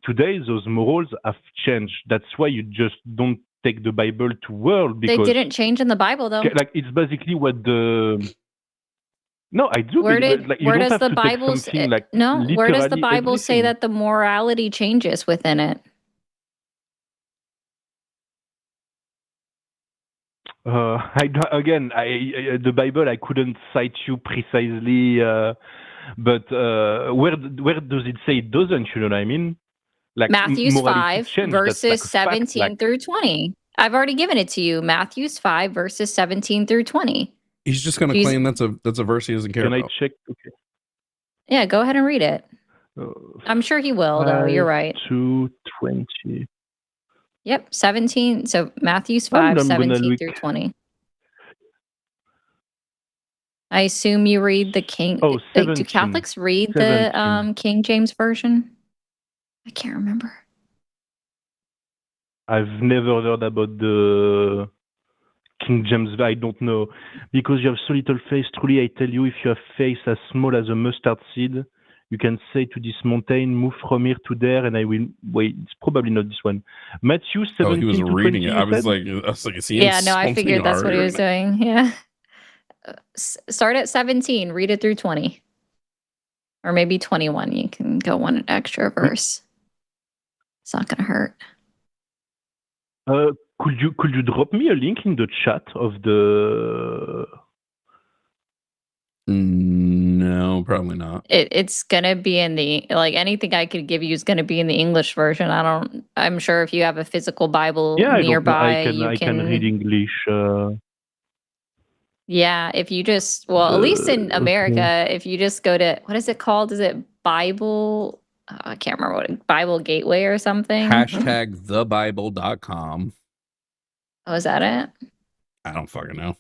Today, those morals have changed. That's why you just don't take the Bible to world, because they didn't change in the Bible, though. Like, it's basically what the... No, I do. Where does the Bible say that the morality changes within it? The Bible, I couldn't cite you precisely, but where does it say it doesn't? You know what I mean? Like Matthew's morality 5, change. That's like verses a fact. 17 Like through 20. I've already given it to you. Matthew's 5, verses 17 through 20. He's just going to Jesus- claim that's a verse he doesn't care can I about. check? Okay. Yeah, go ahead and read it. I'm sure he will, though. You're right. 5-20. Yep, 17. So Matthew's I'm 5, gonna 17 look. through 20. I assume you read the King. Oh, Do 17. Catholics read 17. the King James version? I can't remember. I've never heard about the King James. I don't know. Because you have so little faith, truly I tell you, if you have faith as small as a mustard seed, you can say to this mountain, move from here to there, and I will. Wait, it's probably not this one. Matthew 17 Oh, he was to reading 20, it. you I was said? like, is he Yeah, no, I insulting figured that's what he Ari was right now? doing. Yeah. Start at 17, read it through 20. Or maybe 21. You can go one extra verse. It's not going to hurt. Could you drop me a link in the chat of the? No, probably not. It's going to be in the, like, anything I could give you is going to be in the English version. I'm sure if you have a physical Bible Yeah, I don't know. nearby, I can read English. Yeah, if you just, well, at least in America, if you just go to, what is it called? Is it Bible? I can't remember what, Bible Gateway or something? Hashtag thebible.com. Oh, is that it? I don't fucking know.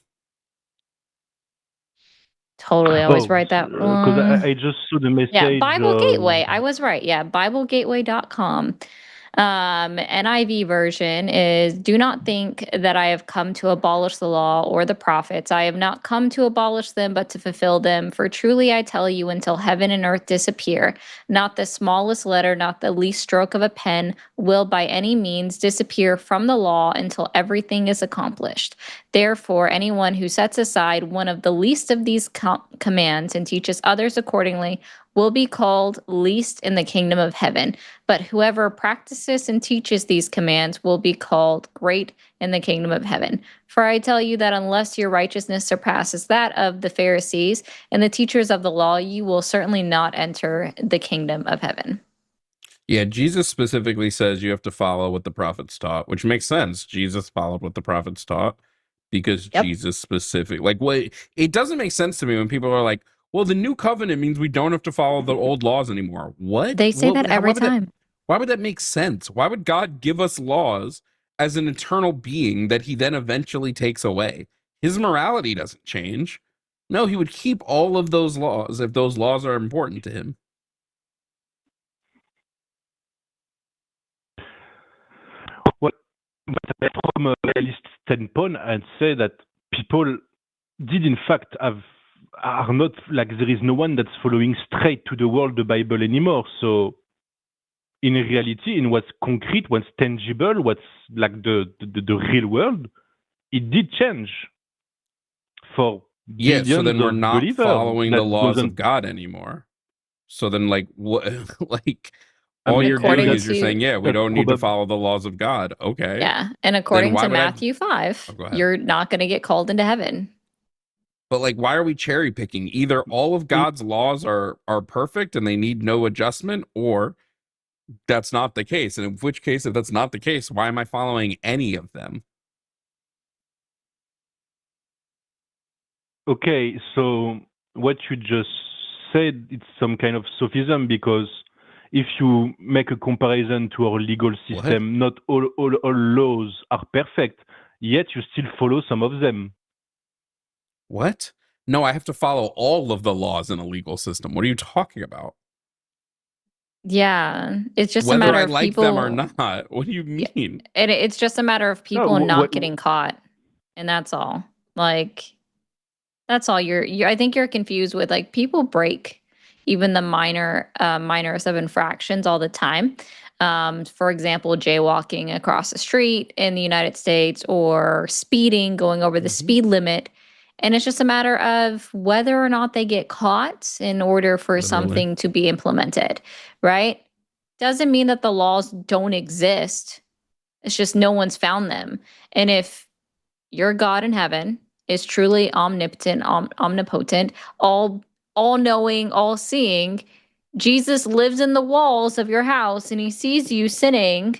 Totally always write that Because one. I just saw the message. Yeah, Bible Gateway. I was right. Yeah, BibleGateway.com. NIV version is, do not think that I have come to abolish the law or the prophets. I have not come to abolish them, but to fulfill them. For truly I tell you, until heaven and earth disappear, not the smallest letter, not the least stroke of a pen will by any means disappear from the law until everything is accomplished. Therefore, anyone who sets aside one of the least of these commands and teaches others accordingly will be called least in the kingdom of heaven. But whoever practices and teaches these commands will be called great in the kingdom of heaven. For I tell you that unless your righteousness surpasses that of the Pharisees and the teachers of the law, you will certainly not enter the kingdom of heaven. Yeah, Jesus specifically says you have to follow what the prophets taught, which makes sense. Jesus followed what the prophets taught because Jesus specific, like, what, it doesn't make sense to me when people are like, well, the new covenant means we don't have to follow the old laws anymore. What? They say that every time. Why would that make sense? Why would God give us laws as an eternal being that he then eventually takes away? His morality doesn't change. No, he would keep all of those laws if those laws are important to him. But from a realist standpoint, I'd say that people did in fact are not, like, there is no one that's following straight to the world, the Bible anymore. So in reality, in what's concrete, what's tangible, what's like the real world, it did change for Yeah, so then we're of not believers. following the That laws doesn't- of God anymore. So then, like, what? Like, I all mean, you're according doing is you're to- saying, yeah, we that's don't need to probably- follow the laws of God. Okay. Yeah, and according why to would I- Matthew 5, Oh, go ahead. you're not going to get called into heaven. But like, why are we cherry picking? Either all of God's laws are perfect and they need no adjustment, or that's not the case. And in which case, if that's not the case, why am I following any of them? Okay, so what you just said, it's some kind of sophism, because if you make a comparison to our legal system, not all laws are perfect, yet you still follow some of them. What? No, I have to follow all of the laws in a legal system. What are you talking about? Yeah, it's just Whether a matter I of like people, them or not. What do you mean? And it's just a matter of people No, not getting caught, and that's all. Like, that's all. I think you're confused with, like, people break even the minors of infractions all the time. For example, jaywalking across the street in the United States, or speeding, going over the speed limit. And it's just a matter of whether or not they get caught in order for Literally. something to be implemented, right? Doesn't mean that the laws don't exist. It's just no one's found them. And if your God in heaven is truly omnipotent, omnipotent, all-knowing, all-seeing. Jesus lives in the walls of your house and he sees you sinning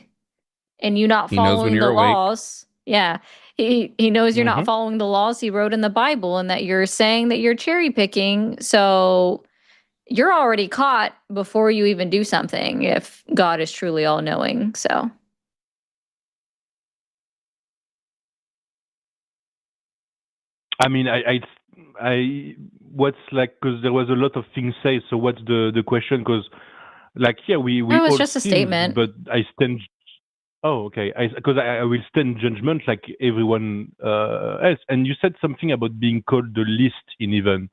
and you not He knows when following you're the awake. laws. Yeah. He knows you're not Mhm. following the laws he wrote in the Bible and that you're saying that you're cherry picking. So you're already caught before you even do something if God is truly all knowing. So I mean, what's like, because there was a lot of things said. So what's the question? Because like, yeah, we it was all just a sin, statement. but I stand. Oh, okay. Because I will stand judgment like everyone else. And you said something about being called the least in heaven.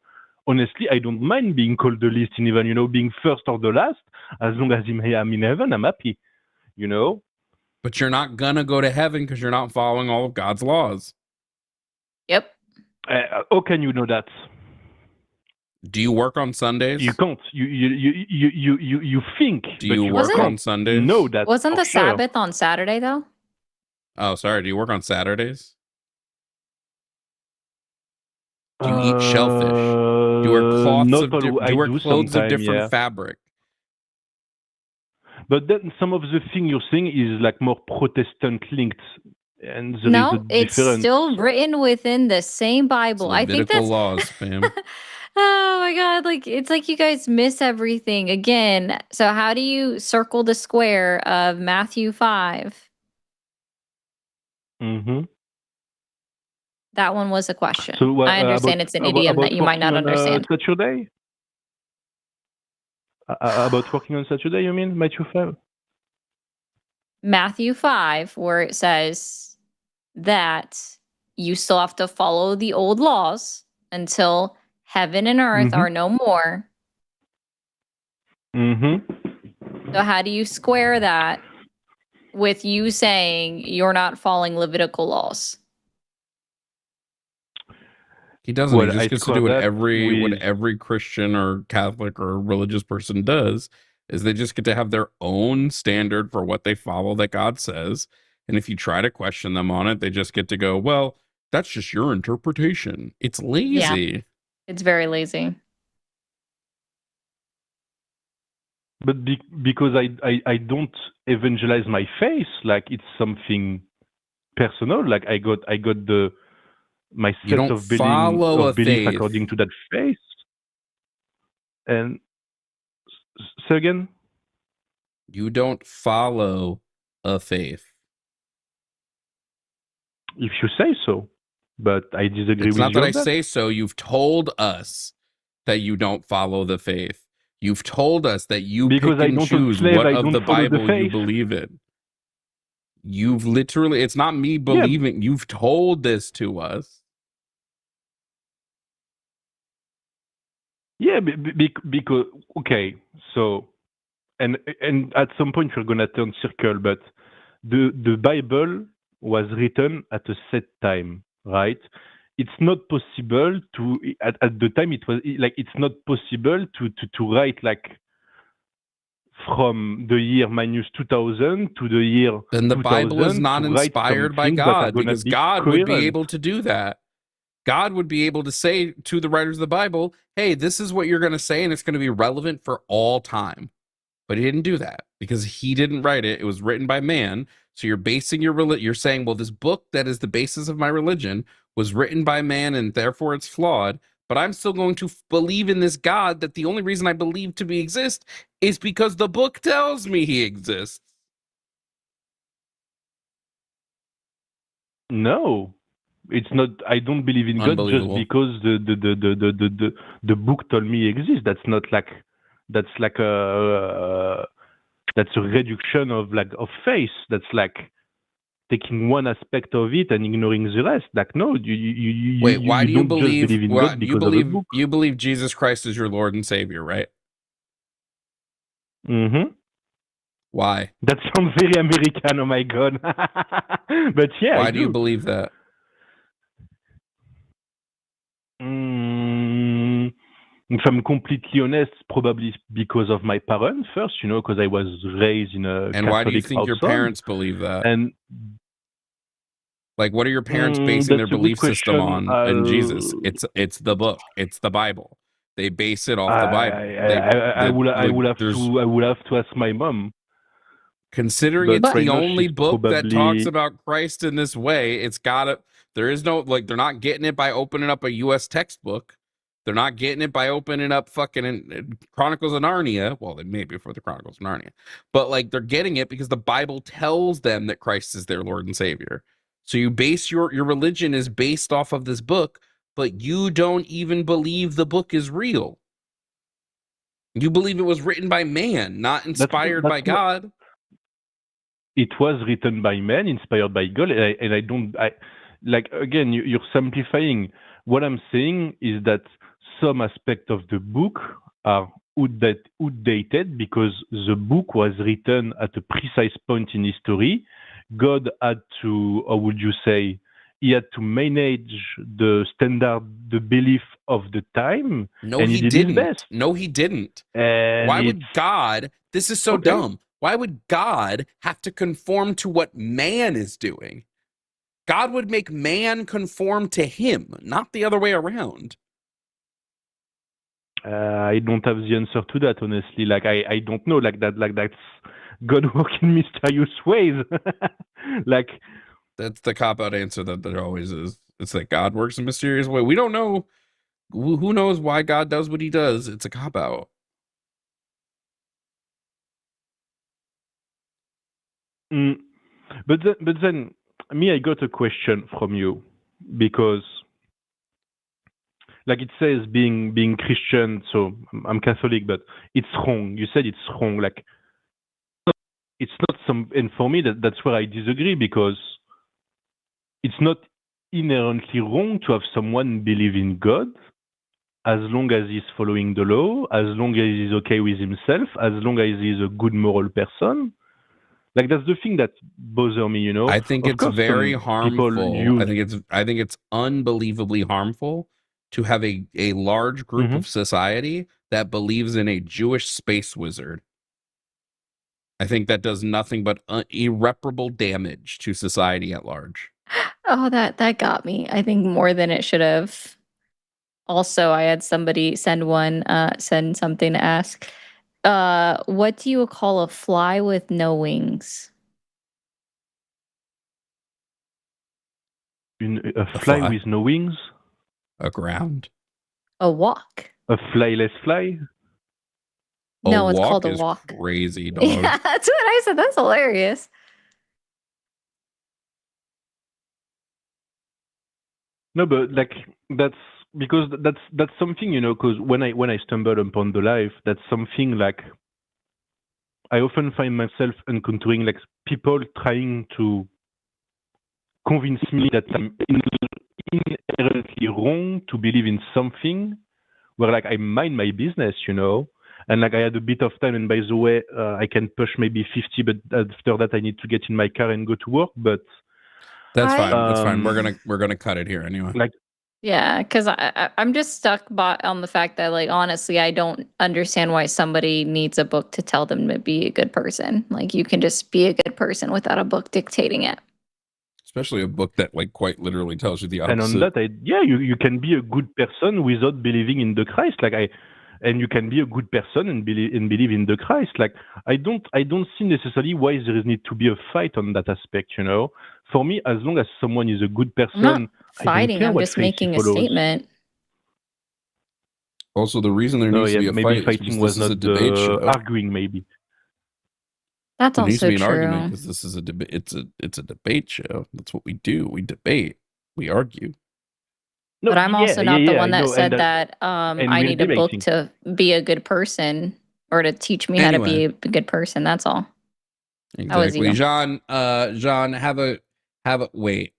Honestly, I don't mind being called the least in heaven. You know, being first or the last. As long as I'm in heaven, I'm happy. You know. But you're not gonna go to heaven because you're not following all of God's laws. Yep. How can you know that? Do you work on Sundays? You can't. You think, Do but you you work Wasn't- on Sundays? know that. Wasn't for the sure. Sabbath on Saturday though? Oh, sorry. Do you work on Saturdays? Do you eat shellfish? Do you wear cloths Not of all, do I you wear do clothes of sometime, different yeah. fabric? But then some of the thing you're saying is like more Protestant linked, and there is No, a it's difference. still written within the same It's Bible. I think Levitical that's laws, fam. Oh my God, like it's like you guys miss everything again. So how do you circle the square of Matthew 5? Mm-hmm. That one was a question. So I understand it's an idiom that you might not understand. Saturday? About working on Saturday, you mean, Matthew 5? Matthew 5, where it says that you still have to follow the old laws until heaven and earth Mhm. are no more. Mm-hmm. So how do you square that with you saying you're not following Levitical laws? He doesn't. Well, He just I gets to square do what that what with- every Christian or Catholic or religious person does. Is they just get to have their own standard for what they follow that God says, and if you try to question them on it, they just get to go, "Well, that's just your interpretation." It's lazy. It's very lazy. But because I don't evangelize my faith, like it's something personal. Like I got my You set don't of follow a belief faith. according to that faith. And say again? You don't follow a faith. If you say so, but I disagree It's with not you that on I that. say so. You've told us that you don't follow the faith. You've told us that you Because pick I and don't choose enslave, what I of don't the follow the Bible you faith. believe in. You've literally, it's not me believing, you've told this to us. Yeah, because okay, so and at some point we're gonna turn circle, but the Bible was written at a set time, right? It's not possible to at the time it was like it's not possible to write like from the year minus 2000 to the year Then the 2000 Bible is not to write inspired by something that are God, gonna because be God would be coherent. able to do that. God would be able to say to the writers of the Bible, hey, this is what you're going to say, and it's going to be relevant for all time. But he didn't do that because he didn't write it. It was written by man. So you're basing you're saying, well, this book that is the basis of my religion was written by man and therefore it's flawed. But I'm still going to believe in this God that the only reason I believe to be exist is because the book tells me he exists. No, it's not. I don't believe in God just Unbelievable. because the book told me he exists. That's not like that's like a that's a reduction of like of faith. That's like taking one aspect of it and ignoring the rest. Like no, Wait, why do you don't just believe? believe in Well, God because of a book. you believe Jesus Christ is your Lord and Savior, right? Mm-hmm. Why? That sounds very American. Oh my god! But yeah, Why I do you believe that? If I'm completely honest, probably because of my parents first, you know, because I was raised in a And Catholic why do you think your household. parents believe that? And Like, what are your parents basing their That's a good belief system question. on in Jesus? It's the book. It's the Bible. They base it off the Bible. I will have to ask my mom. Considering But it's right the now only she's book that talks probably about Christ in this way, it's gotta. There is no, like, they're not getting it by opening up a U.S. textbook. They're not getting it by opening up fucking Chronicles of Narnia. Well, they may be for the Chronicles of Narnia, but like they're getting it because the Bible tells them that Christ is their Lord and Savior. So you base your religion is based off of this book, but you don't even believe the book is real. You believe it was written by man, not inspired by God. It was written by men, inspired by God, and I don't. Like, again, you're simplifying. What I'm saying is that some aspect of the book are outdated because the book was written at a precise point in history. God had to, or would you say, he had to manage the standard, the belief of the time. No, and he did didn't. his best. No, he didn't. And why would God? This is so Okay. dumb. Why would God have to conform to what man is doing? God would make man conform to him, not the other way around. I don't have the answer to that, honestly. Like, I don't know. Like that's God working mysterious ways. Like, That's the cop-out answer that there always is. It's like God works in a mysterious way. We don't know. Who knows why God does what he does? It's a cop-out. But then, me, I got a question from you because, like, it says being Christian, so I'm Catholic, but it's wrong. You said it's wrong. Like, it's not some, and for me, that's where I disagree because it's not inherently wrong to have someone believe in God as long as he's following the law, as long as he's okay with himself, as long as he's a good moral person. Like, that's the thing that bothers me, you know. I think Of it's course, very some harmful. people use. I think it's unbelievably harmful to have a large group of society that believes in a Jewish space wizard. I think that does nothing but irreparable damage to society at large. Oh, that got me. I think more than it should have. Also, I had somebody send something to ask. What do you call a fly with no wings? A fly with no wings? A ground? A walk. A flyless fly? No, it's called a walk. Crazy, dog. Yeah, that's what I said. That's hilarious. No, but like that's because that's something, you know, because when I stumble upon the life, that's something like I often find myself encountering like people trying to convince me that I'm inherently wrong to believe in something where like I mind my business, you know, and like I had a bit of time, and by the way, I can push maybe 50, but after that I need to get in my car and go to work. But that's fine. That's fine. We're gonna cut it here anyway. Like, yeah, because I'm just stuck on the fact that, like, honestly, I don't understand why somebody needs a book to tell them to be a good person. Like, you can just be a good person without a book dictating it. Especially a book that like quite literally tells you the opposite. And on that, you can be a good person without believing in the Christ. And you can be a good person and believe in the Christ. Like, I don't see necessarily why there is need to be a fight on that aspect. You know, for me, as long as someone is a good person, I'm not fighting. I don't care I'm what just faith making he a follows. statement. Also, the reason there needs to be a maybe fight fighting is was this is a not debate show. arguing. Maybe that's there needs to also be an true. argument because this is a debate. It's a debate show. That's what we do. We debate. We argue. No, but I'm also not the one that said that I need a book debating. to be a good person or to teach me how to be a good person. That's all. Exactly. Jean, have a wait.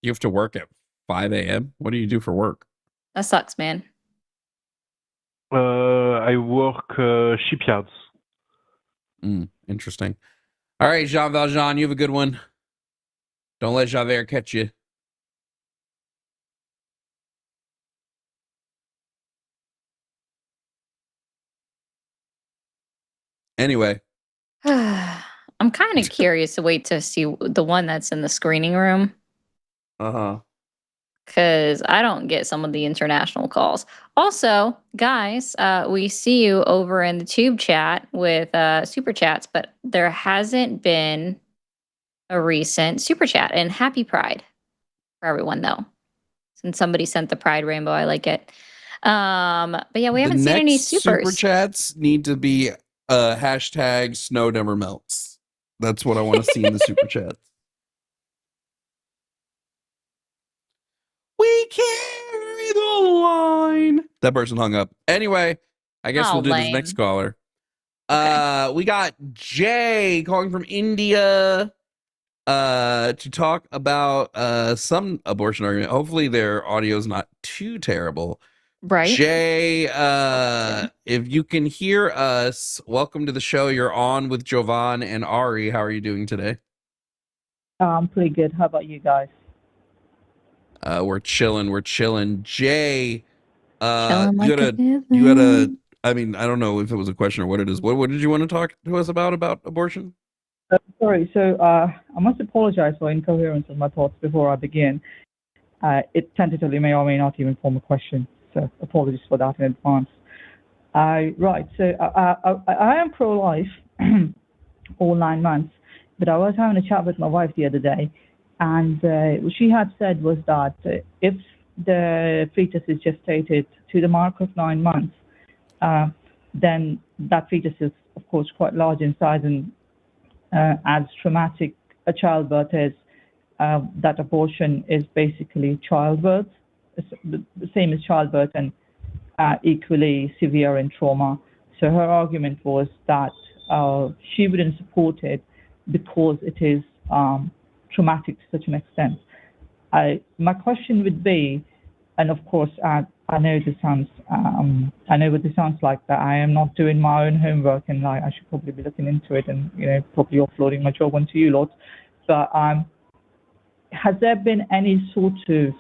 You have to work at 5 a.m. What do you do for work? That sucks, man. I work shipyards. Interesting. All right, Jean Valjean, you have a good one. Don't let Javert catch you. Anyway. I'm kind of curious to wait to see the one that's in the screening room. Uh-huh. Because I don't get some of the international calls. Also, guys, we see you over in the tube chat with super chats, but there hasn't been a recent super chat. And happy Pride for everyone, though. Since somebody sent the Pride rainbow, I like it. But yeah, we haven't seen any supers. Super chats need to be hashtag snow never melts. That's what I want to see in the super chats. We carry the line. That person hung up. Anyway, I guess we'll do this next caller. Okay. We got Jay calling from India to talk about some abortion argument. Hopefully their audio is not too terrible. Right. Jay, if you can hear us, welcome to the show. You're on with Jovan and Ari. How are you doing today? I'm pretty good. How about you guys? We're chilling. Jay, Chilling like you had a, I mean, I don't know if it was a question or what it is. What did you want to talk to us about abortion? Sorry, so I must apologize for incoherence of my thoughts before I begin. It tentatively may or may not even form a question, so apologies for that in advance. Right, so I am pro-life all 9 months, but I was having a chat with my wife the other day, and what she had said was that if the fetus is gestated to the mark of 9 months, then that fetus is, of course, quite large in size, and as traumatic a childbirth is, that abortion is basically childbirth, the same as childbirth, and equally severe in trauma. So her argument was that she wouldn't support it because it is traumatic to such an extent. My question would be, and of course, I know this sounds, I know what this sounds like, that I am not doing my own homework, and I should probably be looking into it, and probably offloading my job onto you lot. But has there been any sort of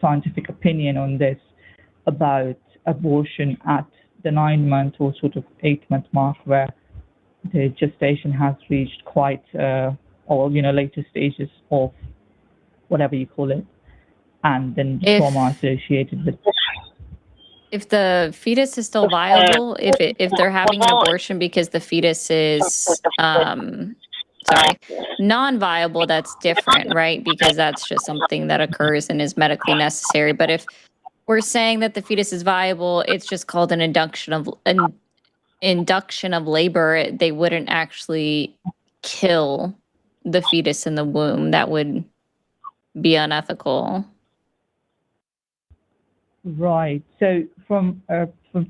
scientific opinion on this about abortion at the 9 month or sort of 8 month mark, where the gestation has reached quite or later stages of whatever you call it, and then the trauma associated with it? If the fetus is still viable, if they're having an abortion because the fetus is non-viable, that's different, right? Because that's just something that occurs and is medically necessary. But if we're saying that the fetus is viable, it's just called an induction of labor. They wouldn't actually kill the fetus in the womb. That would be unethical. Right. So from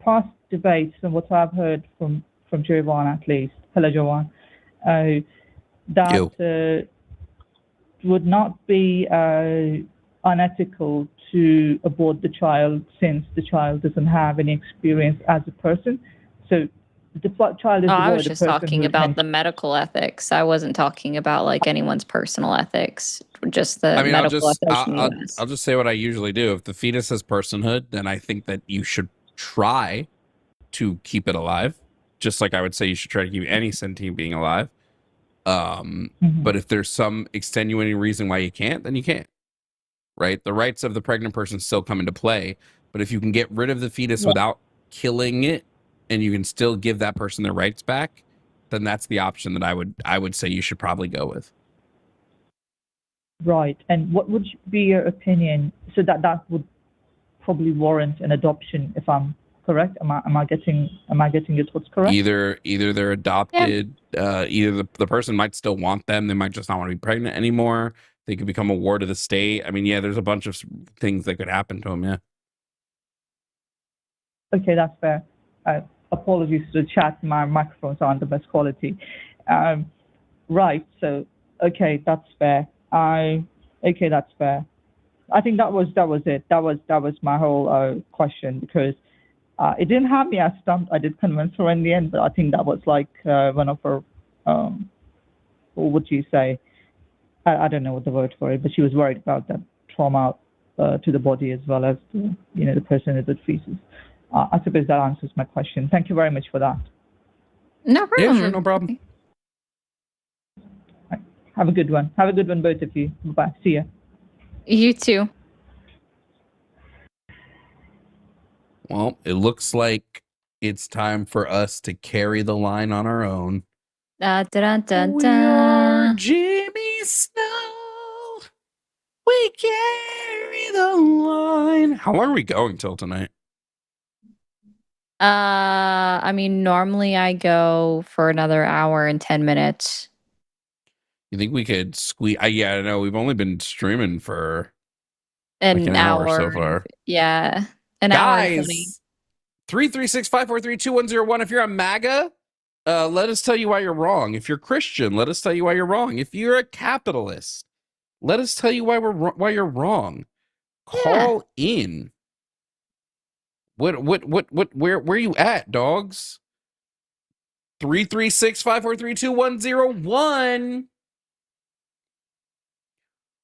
past debates and what I've heard from Jovan, at least, hello Jovan, that would not be unethical to abort the child, since the child doesn't have any experience as a person. So the child is I was just talking about the medical ethics. I wasn't talking about like anyone's personal ethics, just the medical ethics. I'll just say what I usually do. If the fetus has personhood, then I think that you should try to keep it alive, just like I would say you should try to keep any sentient being alive. But if there's some extenuating reason why you can't, then you can't. Right? The rights of the pregnant person still come into play. But if you can get rid of the fetus without killing it, and you can still give that person their rights back, then that's the option that I would say you should probably go with. Right. And what would be your opinion? So that would probably warrant an adoption, if I'm correct. Am I getting your thoughts correct? Either they're adopted, either the person might still want them, they might just not want to be pregnant anymore. They could become a ward of the state. I mean, yeah, there's a bunch of things that could happen to them. Yeah. Okay, that's fair. Apologies to the chat. My microphones aren't the best quality. Right. So, okay, that's fair. Okay, that's fair. I think that was it. That was my whole question, because it didn't have me as stumped. I did convince her in the end, but I think that was like one of her. What would you say? I don't know what the word for it, but she was worried about that trauma to the body as well as the person with the feces. I suppose that answers my question. Thank you very much for that. No problem. Yeah, sure, no problem. Have a good one. Have a good one, both of you. Bye. See ya. You too. Well, it looks like it's time for us to carry the line on our own. Da, da, da, We da. are Jimmy Snow. We carry the line. How long are we going till tonight? I mean, normally I go for another hour and 10 minutes. You think we could squeeze? Yeah, I know we've only been streaming for An like an hour so far. Yeah. An hour and 20. Guys, 336-543-2101. If you're a MAGA, let us tell you why you're wrong. If you're Christian, let us tell you why you're wrong. If you're a capitalist, let us tell you why you're wrong. Call in. Where you at, dogs? 336-543-2101.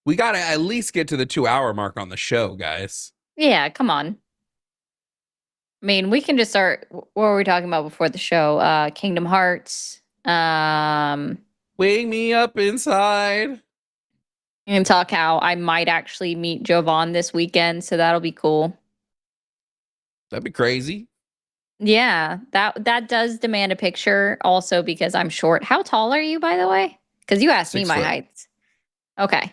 We gotta at least get to the 2-hour mark on the show, guys. Yeah, come on. I mean, we can just start. What were we talking about before the show? Kingdom Hearts. Wake me up inside. And talk how I might actually meet Jovan this weekend, so that'll be cool. That'd be crazy. Yeah, that does demand a picture also because I'm short. How tall are you, by the way? Because you asked me 6 my foot. height. Okay.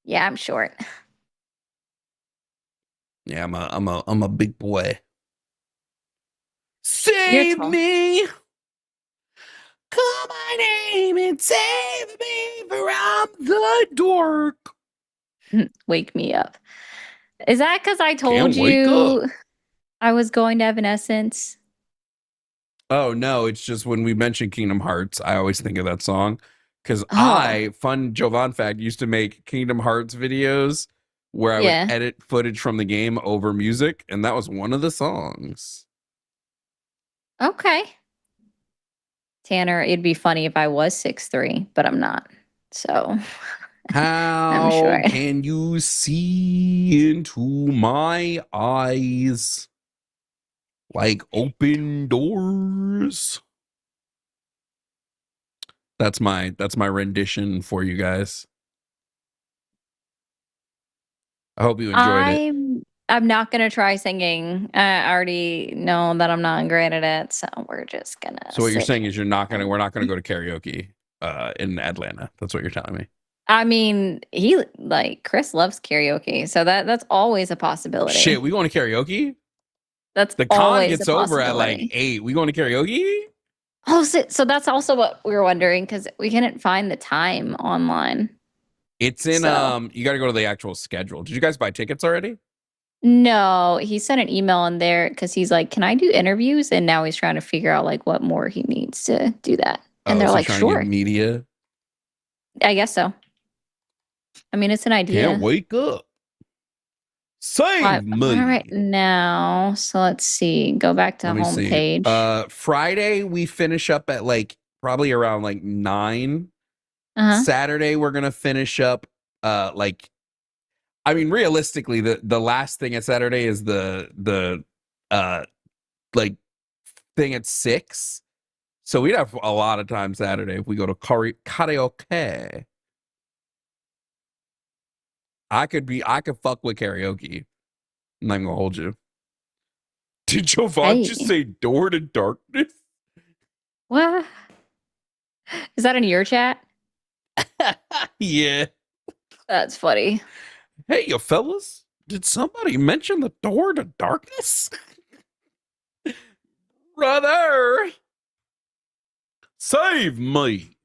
Yeah, I'm short. Yeah, I'm a big boy. You're Save tall. me. Call my name and save me from the dark. Wake me up. Is that because I told Can't wake you up. I was going to Evanescence? Oh no, it's just when we mention Kingdom Hearts, I always think of that song. Because Oh. fun Jovan fact, used to make Kingdom Hearts videos where I Yeah. would edit footage from the game over music, and that was one of the songs. Okay. Tanner, it'd be funny if I was 6'3", but I'm not. So How sure. can you see into my eyes like open doors? That's my rendition for you guys. I hope you enjoyed it. I'm not gonna try singing. I already know that I'm not great at it, so we're just gonna. So what you're sit saying here. is we're not gonna go to karaoke in Atlanta. That's what you're telling me. I mean, Chris loves karaoke, so that's always a possibility. Shit, we going to karaoke? That's The con always gets a over at like possibility. 8. We going to karaoke? Oh, so that's also what we were wondering because we couldn't find the time online. It's in So. you got to go to the actual schedule. Did you guys buy tickets already? No, he sent an email in there because he's like, "Can I do interviews?" And now he's trying to figure out like what more he needs to do that. And they're so like, trying to "Sure, get media. I guess so." I mean, it's an idea. Can't wake up. Save I'm me. on right now. So let's see. Go back to Let me see. homepage. Friday we finish up at like probably around like 9. Uh-huh. Saturday we're gonna finish up like, I mean, realistically, the last thing at Saturday is the like thing at 6. So we'd have a lot of time Saturday if we go to karaoke. I could fuck with karaoke. I'm not gonna hold you. Did Jovan just say door to darkness? What? Is that in your chat? Yeah. That's funny. Hey, you fellas. Did somebody mention the door to darkness? Brother. Save me.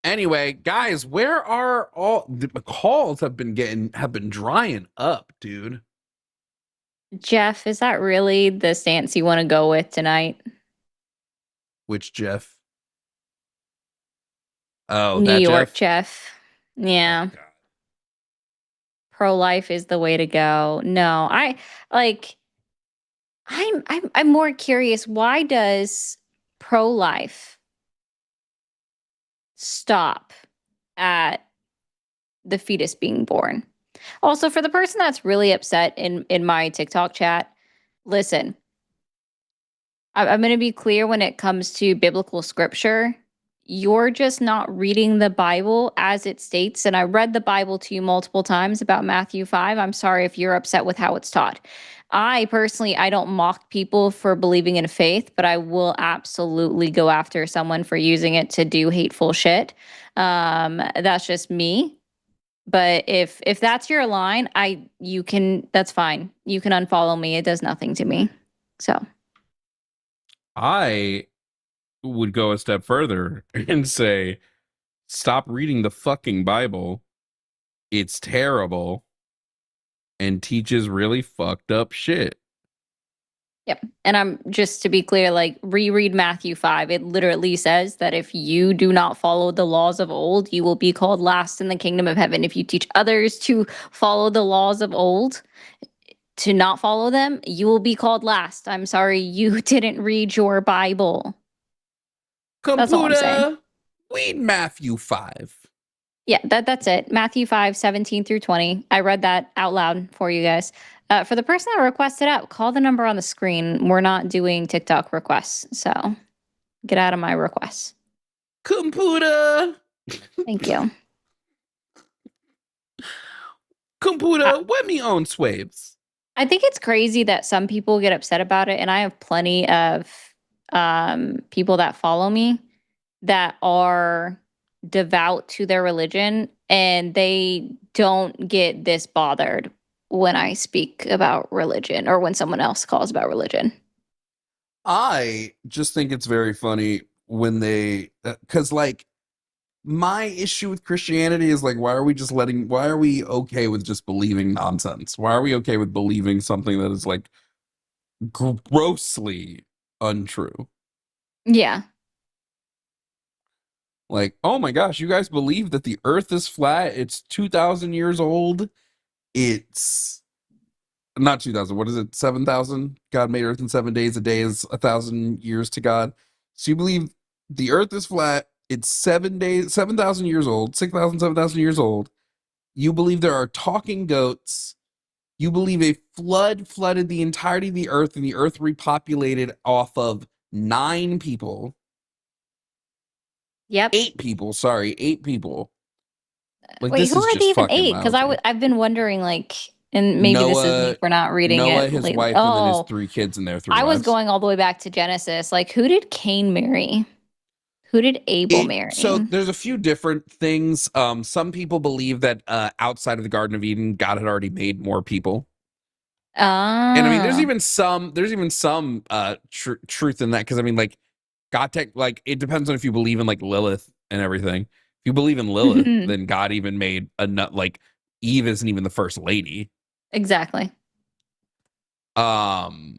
Anyway, guys, where are all the calls have been drying up, dude? Jeff, is that really the stance you want to go with tonight? Which Jeff? Oh, New that York Jeff? Yeah. Oh, Pro-life is the way to go. No, I'm more curious, why does pro-life stop at the fetus being born? Also, for the person that's really upset in my TikTok chat, listen. I'm going to be clear when it comes to biblical scripture. You're just not reading the Bible as it states. And I read the Bible to you multiple times about Matthew 5. I'm sorry if you're upset with how it's taught. I personally, I don't mock people for believing in faith, but I will absolutely go after someone for using it to do hateful shit. That's just me. But if that's your line, you can, that's fine. You can unfollow me. It does nothing to me. So I would go a step further and say, stop reading the fucking Bible. It's terrible and teaches really fucked up shit. yep. And I'm just to be clear, like reread Matthew 5. It literally says that if you do not follow the laws of old, you will be called last in the kingdom of heaven. If you teach others to follow the laws of old, to not follow them, you will be called last. I'm sorry, you didn't read your Bible. That's all I'm saying. Computer, read Matthew 5. Yeah, that's it. Matthew 5, 17 through 20. I read that out loud for you guys. For the person that requested out, call the number on the screen. We're not doing TikTok requests, so get out of my requests. Computer. Thank you. Computer, let me own swaves. I think it's crazy that some people get upset about it, and I have plenty of people that follow me that are devout to their religion, and they don't get this bothered when I speak about religion or when someone else calls about religion. I just think it's very funny when they, because like my issue with Christianity is like, why are we okay with just believing nonsense? Why are we okay with believing something that is like grossly untrue? Yeah. Like, oh my gosh, you guys believe that the earth is flat? It's 2,000 years old. It's not 2,000. What is it? 7,000? God made earth in 7 days. A day is 1,000 years to God. So you believe the earth is flat. It's 7 days, 7,000 years old, 6,000, 7,000 years old. You believe there are talking goats. You believe a flood flooded the entirety of the earth and the earth repopulated off of 9 people. Yep. 8 people. Sorry, 8 people. Like, Wait, this who is are just they even fucking 8? Because lousy. I've been wondering, like, and maybe this is me for not reading Noah, it. his lately. wife, and then his 3 kids and their 3 I was wives. going all the way back to Genesis. Like, who did Cain marry? Who did Abel marry? So there's a few different things. Some people believe that outside of the Garden of Eden, God had already made more people. And I mean, there's even some truth in that, because I mean, like, God it depends on if you believe in like Lilith and everything. If you believe in Lilith, then God even made like Eve isn't even the first lady. Exactly. But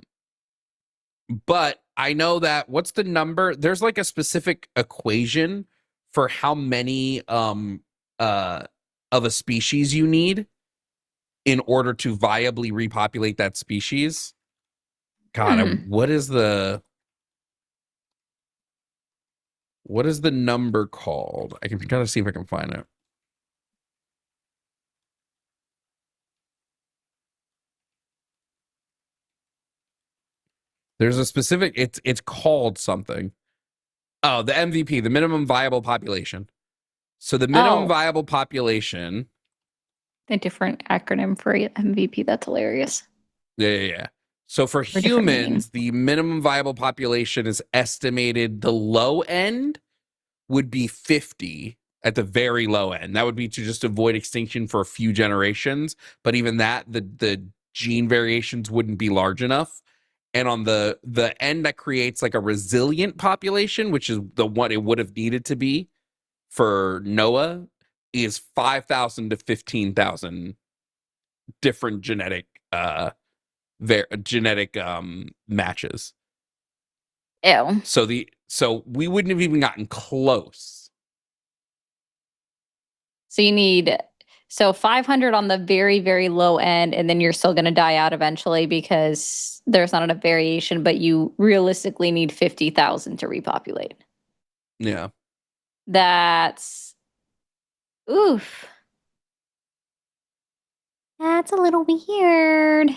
I know that what's the number? There's like a specific equation for how many of a species you need in order to viably repopulate that species. God, what is the number called? I can try to see if I can find it. There's a specific, it's called something. Oh, the MVP, the minimum viable population. So the minimum viable population. A different acronym for MVP. That's hilarious. Yeah. So for humans, the minimum viable population is estimated, the low end would be 50 at the very low end. That would be to just avoid extinction for a few generations. But even that, the gene variations wouldn't be large enough. And on the end that creates like a resilient population, which is the one it would have needed to be for Noah, is 5,000 to 15,000 different genetic matches. Ew. So we wouldn't have even gotten close. So you need 500 on the very, very low end, and then you're still going to die out eventually because there's not enough variation, but you realistically need 50,000 to repopulate. Yeah. That's oof. That's a little weird.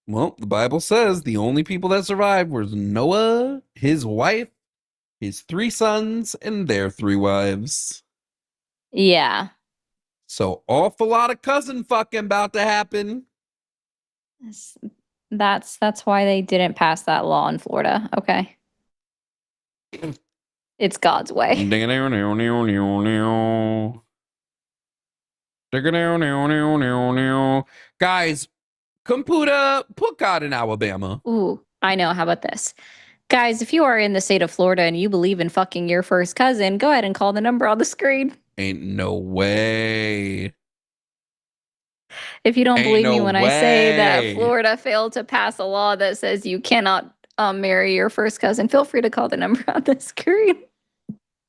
Well, the Bible says the only people that survived was Noah, his wife, his 3 sons, and their 3 wives. Yeah. So awful lot of cousin fucking about to happen. That's why they didn't pass that law in Florida. Okay. It's God's way. Guys, Computer, put God in Alabama. Ooh, I know. How about this? Guys, if you are in the state of Florida and you believe in fucking your first cousin, go ahead and call the number on the screen. Ain't no way. If you don't Ain't believe me no when I say that way. Florida failed to pass a law that says you cannot marry your first cousin, feel free to call the number on the screen.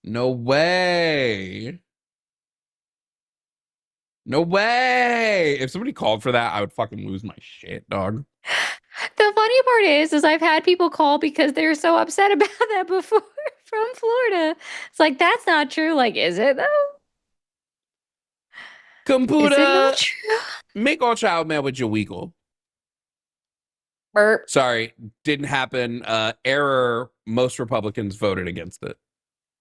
No way. No way. If somebody called for that, I would fucking lose my shit, dog. The funny part is I've had people call because they're so upset about that before from Florida. It's like, that's not true. Like, is it though? Computer, Is it not true? make all child mail with your weagle. Burp. Sorry, didn't happen. Error. Most Republicans voted against it.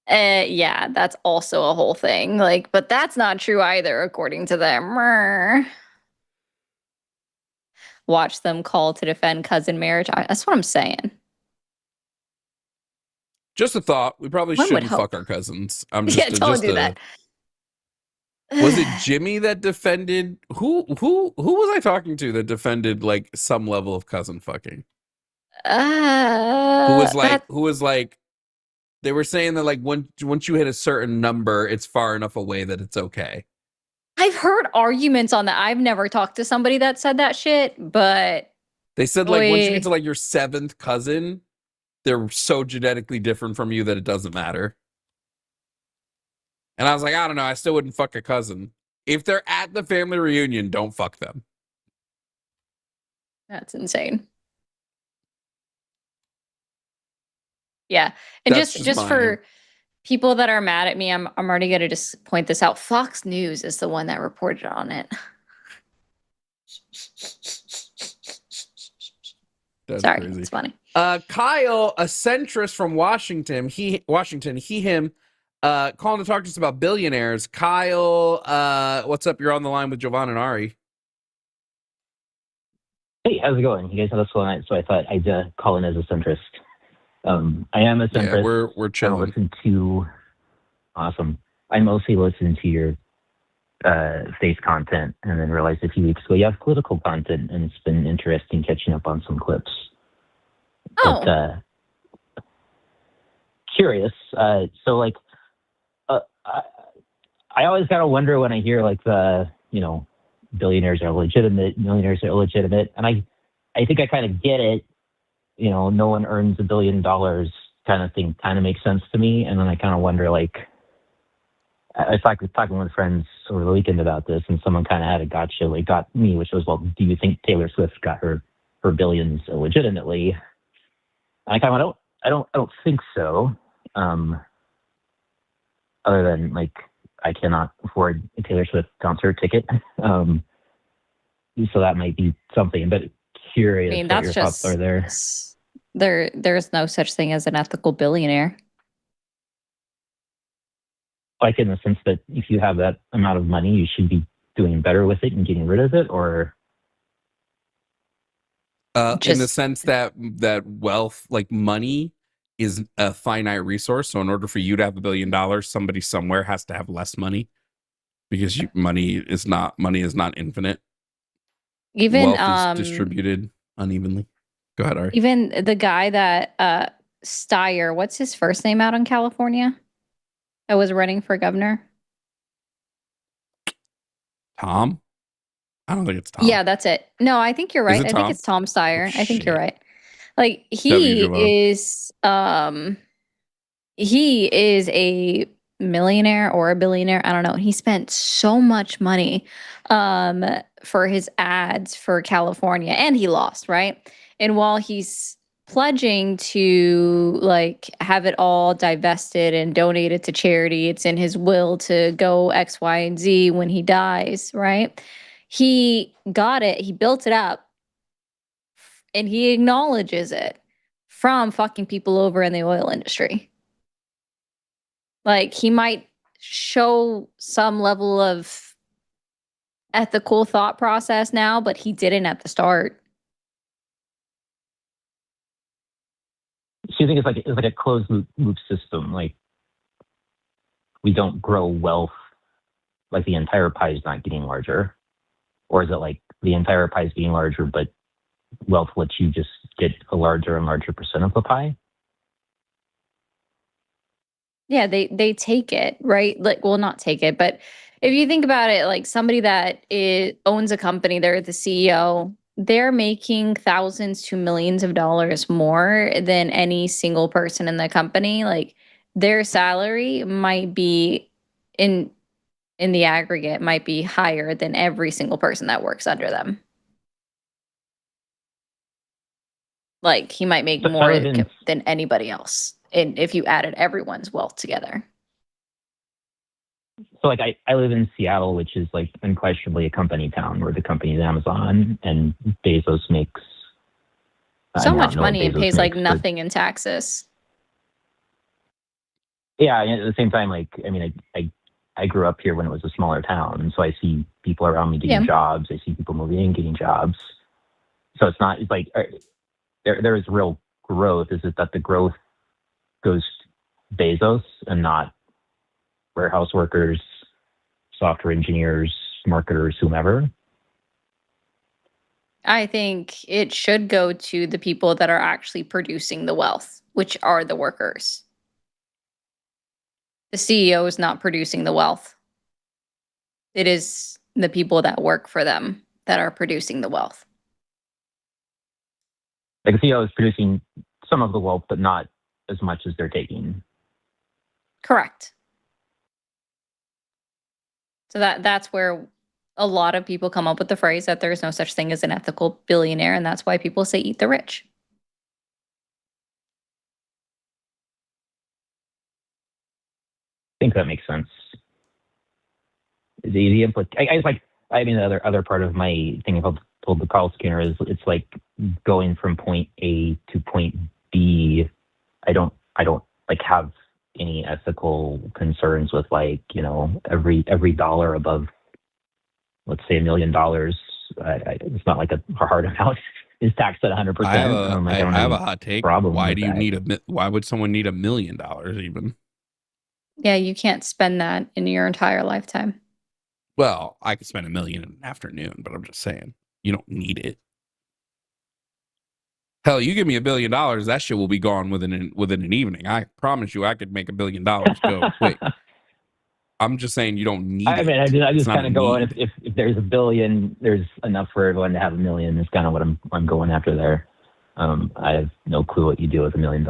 Yeah, that's also a whole thing. Like, but that's not true either, according to them. Watch them call to defend cousin marriage. That's what I'm saying. Just a thought. We probably One would shouldn't hope. fuck our cousins. I'm Yeah, don't do that. Was it Jimmy that defended? Who was I talking to that defended like some level of cousin fucking? Who was like? They were saying that like once you hit a certain number, it's far enough away that it's okay. I've heard arguments on that. I've never talked to somebody that said that shit, but They said like once you get to like your 7th cousin, they're so genetically different from you that it doesn't matter. And I was like, I don't know. I still wouldn't fuck a cousin. If they're at the family reunion, don't fuck them. That's insane. Yeah. And That's just just for people that are mad at me, I'm already gonna just point this out. Fox News is the one that reported on it. That's Sorry, crazy. it's funny. Kyle, a centrist from Washington, him, calling to talk to us about billionaires. Kyle, what's up? You're on the line with Jovan and Ari. Hey, how's it going? You guys had a slow night, so I thought I'd call in as a centrist. I am a centrist. Yeah, we're chilling. Awesome. I mostly listen to your faith content, and then realized a few weeks ago you have political content, and it's been interesting catching up on some clips. Oh. But, curious. So like, I always gotta wonder when I hear like the billionaires are legitimate, millionaires are illegitimate, and I think I kind of get it. No one earns $1 billion kind of thing kind of makes sense to me. And then I kind of wonder, like, if I was talking with friends over the weekend about this, and someone kind of had a gotcha, like got me, which was, well, do you think Taylor Swift got her billions illegitimately? And I kind of I don't think so. Other than like, I cannot afford a Taylor Swift concert ticket. So that might be something, but curious what your thoughts are there. There's no such thing as an ethical billionaire. Like in the sense that if you have that amount of money, you should be doing better with it and getting rid of it, or in the sense that wealth, like money, is a finite resource. So in order for you to have $1 billion, somebody somewhere has to have less money, because money is not infinite. Even wealth is distributed unevenly. Go ahead, Ari. Even the guy that Steyer, what's his first name out in California, that was running for governor? Tom? I don't think it's Tom. Yeah, that's it. No, I think you're right. I think it's Tom Steyer. I think you're right. Like he is a millionaire or a billionaire. I don't know. He spent so much money for his ads for California, and he lost, right? And while he's pledging to like have it all divested and donated to charity, it's in his will to go X, Y, and Z when he dies, right? He got it. He built it up and he acknowledges it from fucking people over in the oil industry. Like, he might show some level of ethical thought process now, but he didn't at the start. So you think it's like a closed loop system? Like, we don't grow wealth, like the entire pie is not getting larger, or is it like the entire pie is getting larger, but wealth lets you just get a larger and larger percent of the pie? Yeah, they take it, right? Like, well, not take it, but if you think about it, like somebody that owns a company, they're the CEO, they're making thousands to millions of dollars more than any single person in the company. Like, their salary might be in the aggregate might be higher than every single person that works under them. Like, he might make more than anybody else, and if you added everyone's wealth together. So like I live in Seattle, which is like unquestionably a company town where the company is Amazon, and Bezos makes so much money and pays like nothing in taxes. Yeah, and at the same time, like, I mean, I grew up here when it was a smaller town, so I see people around me getting jobs. I see people moving in, getting jobs. So it's like there is real growth. Is it that the growth goes to Bezos and not warehouse workers, software engineers, marketers, whomever? I think it should go to the people that are actually producing the wealth, which are the workers. The CEO is not producing the wealth. It is the people that work for them that are producing the wealth. Like, the CEO is producing some of the wealth, but not as much as they're taking. Correct. So that's where a lot of people come up with the phrase that there's no such thing as an ethical billionaire, and that's why people say eat the rich. I think that makes sense. The other part of my thing about the Carl Skinner is it's like going from point A to point B. I don't like have any ethical concerns with, like, you know, every dollar above, let's say, $1 million. It's not like a hard amount is taxed at 100%. I have a hot take. Why would someone need $1 million even? Yeah, you can't spend that in your entire lifetime. Well, I could spend $1 million in an afternoon, but I'm just saying, you don't need it. Hell, you give me $1 billion, that shit will be gone within an evening. I promise you, I could make $1 billion go quick. I'm just saying you don't need it. I mean, I just kind of go on. If there's $1 billion, there's enough for everyone to have $1 million. That's kind of what I'm going after there. I have no clue what you do with $1 million.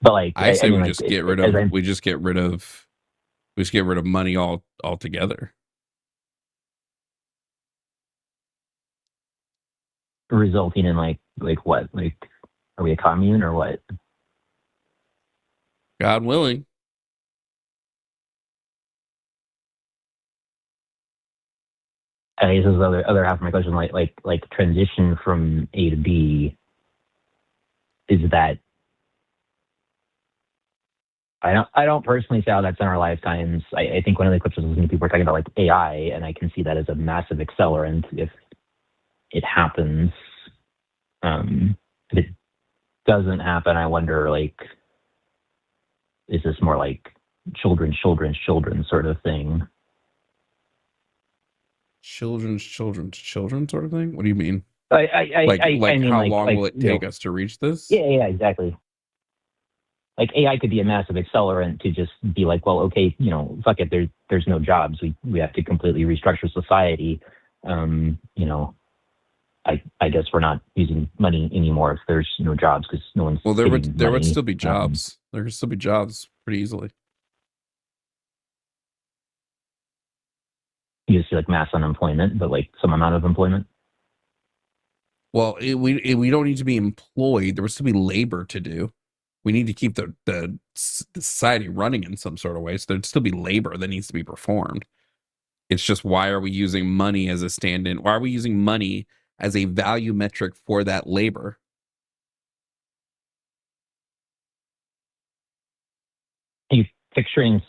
But like, I say we just get rid of money altogether. Resulting in like what? Like, are we a commune or what? God willing. I guess this is the other half of my question. Like transition from A to B. Is that? I don't personally see how that's in our lifetimes. I think one of the clips was listening to people were talking about like AI, and I can see that as a massive accelerant if it happens. If it doesn't happen, I wonder, like, is this more like children sort of thing? Children sort of thing? What do you mean? I mean, how long will it take us to reach this? Yeah, exactly. Like, AI could be a massive accelerant to just be like, well, okay, you know, fuck it. There's no jobs. We have to completely restructure society. You know, I guess we're not using money anymore if there's no jobs because no one's. Well, there would still be jobs. There could still be jobs pretty easily. You just see like mass unemployment, but like some amount of employment. Well, we don't need to be employed. There would still be labor to do. We need to keep the society running in some sort of way. So there'd still be labor that needs to be performed. It's just, why are we using money as a stand-in? Why are we using money as a value metric for that labor. Are you picturing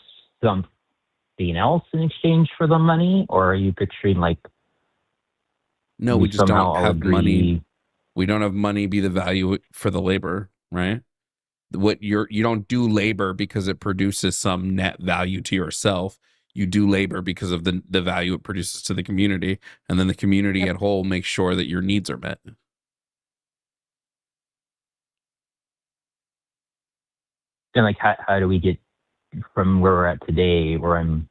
something else in exchange for the money, or are you picturing like No, we just somehow don't all have money. agree? We don't have money be the value for the labor, right? You don't do labor because it produces some net value to yourself. You do labor because of the value it produces to the community, and then the community at whole makes sure that your needs are met. And like, how do we get from where we're at today, where I'm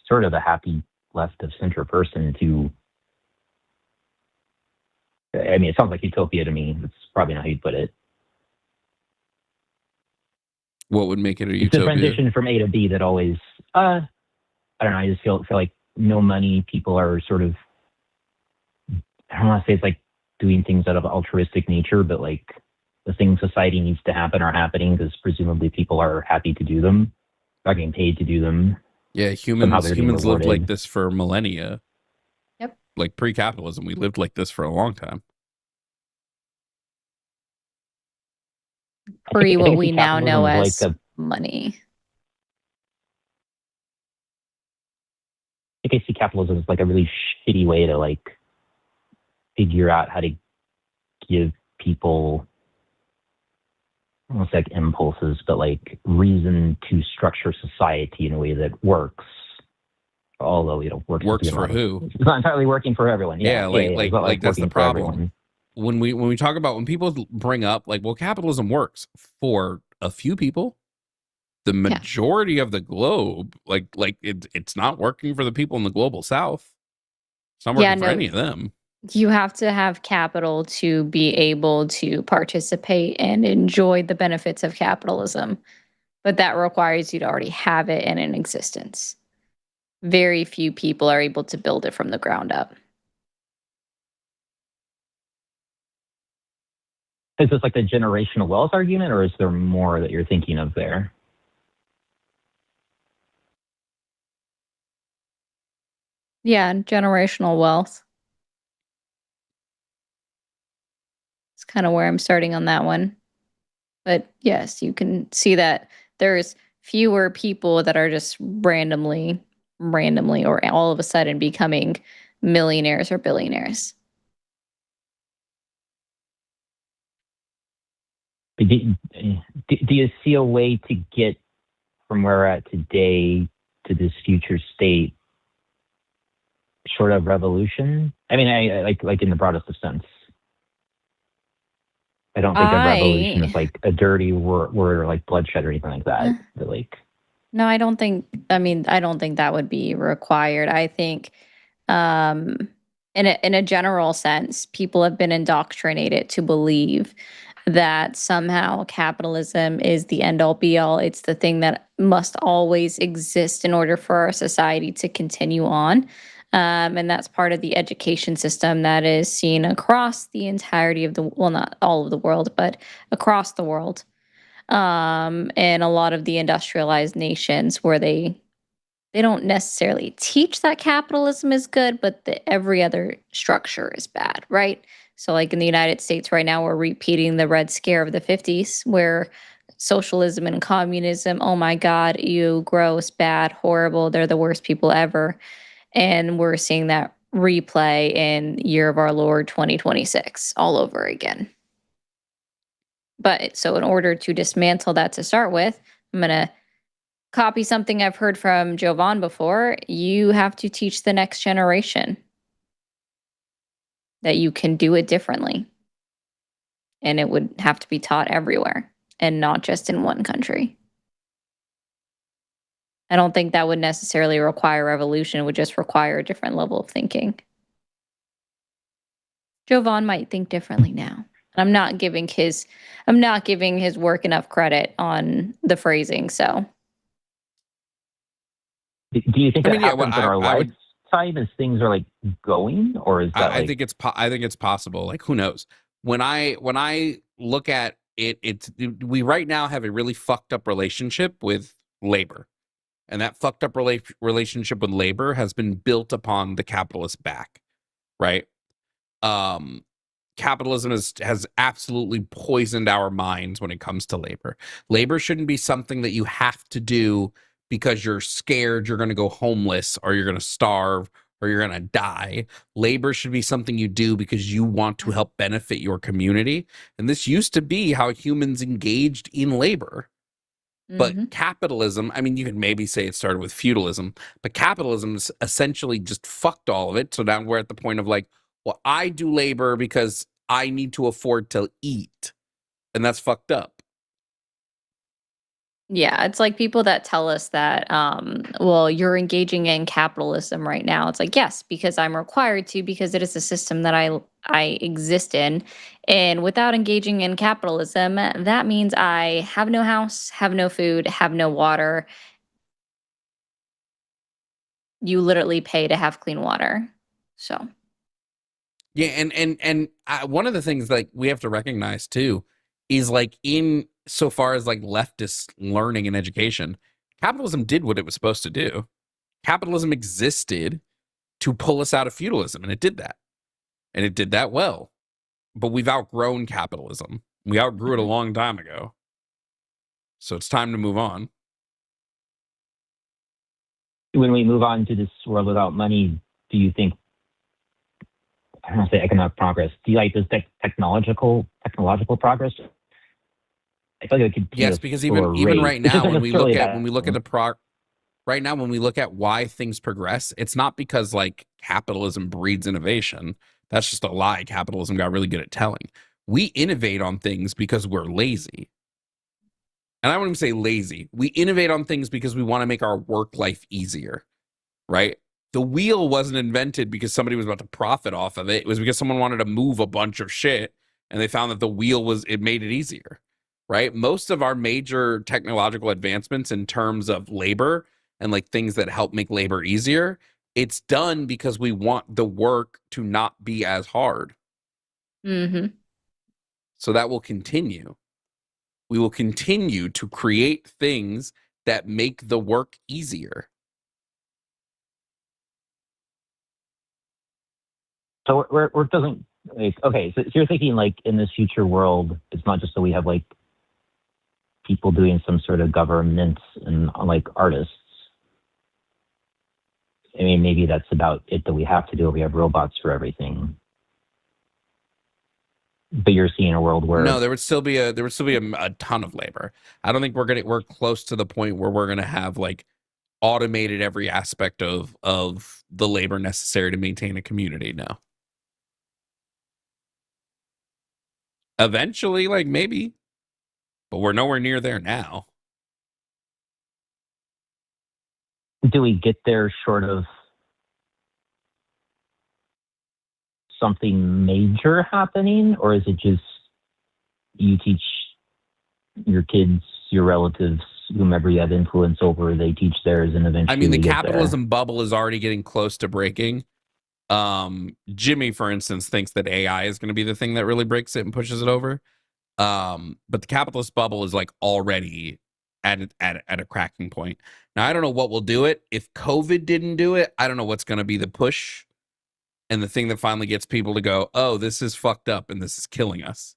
sort of a happy left of center person, to, I mean, it sounds like utopia to me. That's probably not how you'd put it. What would make it a It's utopia? the transition from A to B that always, I don't know, I just feel like no money, people are sort of, I don't want to say it's like doing things out of altruistic nature, but like the things society needs to happen are happening because presumably people are happy to do them, not getting paid to do them. Yeah, Somehow they're being humans lived like rewarded. this for millennia. Yep. Like pre-capitalism, we lived like this for a long time. Pre I what think we now know capitalism as is like money. I think I see capitalism as like a really shitty way to like figure out how to give people almost like impulses, but like reason to structure society in a way that works. Although, you know, Works for who? It's not entirely working for everyone. Yeah, it's not like that's the working for problem. everyone. When we talk about, when people bring up like, well, capitalism works for a few people, the majority of the globe, like it's not working for the people in the global south. It's not working for any of them. You have to have capital to be able to participate and enjoy the benefits of capitalism. But that requires you to already have it in existence. Very few people are able to build it from the ground up. Is this like the generational wealth argument, or is there more that you're thinking of there? Yeah, generational wealth. It's kind of where I'm starting on that one. But yes, you can see that there's fewer people that are just randomly or all of a sudden becoming millionaires or billionaires. Do you see a way to get from where we're at today to this future state short of revolution? I mean, I like in the broadest of sense. I don't think of revolution as like a dirty word like bloodshed or anything like that. But like, no, I don't think. I mean, I don't think that would be required. I think, in a general sense, people have been indoctrinated to believe that somehow capitalism is the end all be all. It's the thing that must always exist in order for our society to continue on. And that's part of the education system that is seen across the entirety of the, well, not all of the world, but across the world. And a lot of the industrialized nations where they don't necessarily teach that capitalism is good, but every other structure is bad, right? So like in the United States right now, we're repeating the Red Scare of the 50s where socialism and communism, oh my God, you gross, bad, horrible, they're the worst people ever. And we're seeing that replay in Year of Our Lord 2026 all over again. But so in order to dismantle that to start with, I'm going to copy something I've heard from Jovan before. You have to teach the next generation that you can do it differently. And it would have to be taught everywhere and not just in one country. I don't think that would necessarily require revolution. It would just require a different level of thinking. Jovan might think differently now. I'm not giving his work enough credit on the phrasing, so. do you think that happens in our lifetime as things are like going, or is that I think it's possible. Like, who knows? When I look at it, we right now have a really fucked up relationship with labor. And that fucked up relationship with labor has been built upon the capitalist back, right? capitalism has absolutely poisoned our minds when it comes to labor. Labor shouldn't be something that you have to do because you're scared you're going to go homeless or you're going to starve or you're going to die. Labor should be something you do because you want to help benefit your community. And this used to be how humans engaged in labor. But capitalism, I mean, you could maybe say it started with feudalism, but capitalism essentially just fucked all of it. So now we're at the point of like, well, I do labor because I need to afford to eat. And that's fucked up. Yeah, it's like people that tell us that, well, you're engaging in capitalism right now. It's like, yes, because I'm required to, because it is a system that I exist in. And without engaging in capitalism, that means I have no house, have no food, have no water. You literally pay to have clean water. So Yeah, and one of the things like we have to recognize too is like in so far as like leftist learning and education, capitalism did what it was supposed to do. Capitalism existed to pull us out of feudalism, and it did that. And it did that well. But we've outgrown capitalism. We outgrew it a long time ago. So it's time to move on. When we move on to this world without money, do you think, I don't want to say economic progress, do you like this technological progress? I feel like it could Yes, because even right now when we look at right now when we look at why things progress, it's not because like capitalism breeds innovation. That's just a lie capitalism got really good at telling. We innovate on things because we're lazy. And I wouldn't even say lazy. We innovate on things because we want to make our work life easier, right? The wheel wasn't invented because somebody was about to profit off of it. It was because someone wanted to move a bunch of shit and they found that the wheel it made it easier, right? Most of our major technological advancements in terms of labor and like things that help make labor easier, it's done because we want the work to not be as hard. So that will continue. We will continue to create things that make the work easier. So work doesn't, like, okay, so you're thinking like in this future world, it's not just that we have like people doing some sort of governance and like artists. I mean, maybe that's about it that we have to do. We have robots for everything. But you're seeing a world where no, there would still be a ton of labor. I don't think we're close to the point where we're gonna have like automated every aspect of the labor necessary to maintain a community. No. Eventually, like maybe, but we're nowhere near there now. do we get there short of something major happening, or is it just you teach your kids, your relatives, whomever you have influence over, they teach theirs, and eventually I mean, the we get capitalism bubble is already getting close to breaking. Jimmy, for instance, thinks that AI is going to be the thing that really breaks it and pushes it over. But the capitalist bubble is like already at a cracking point. Now, I don't know what will do it. If COVID didn't do it, I don't know what's going to be the push and the thing that finally gets people to go, oh, this is fucked up and this is killing us.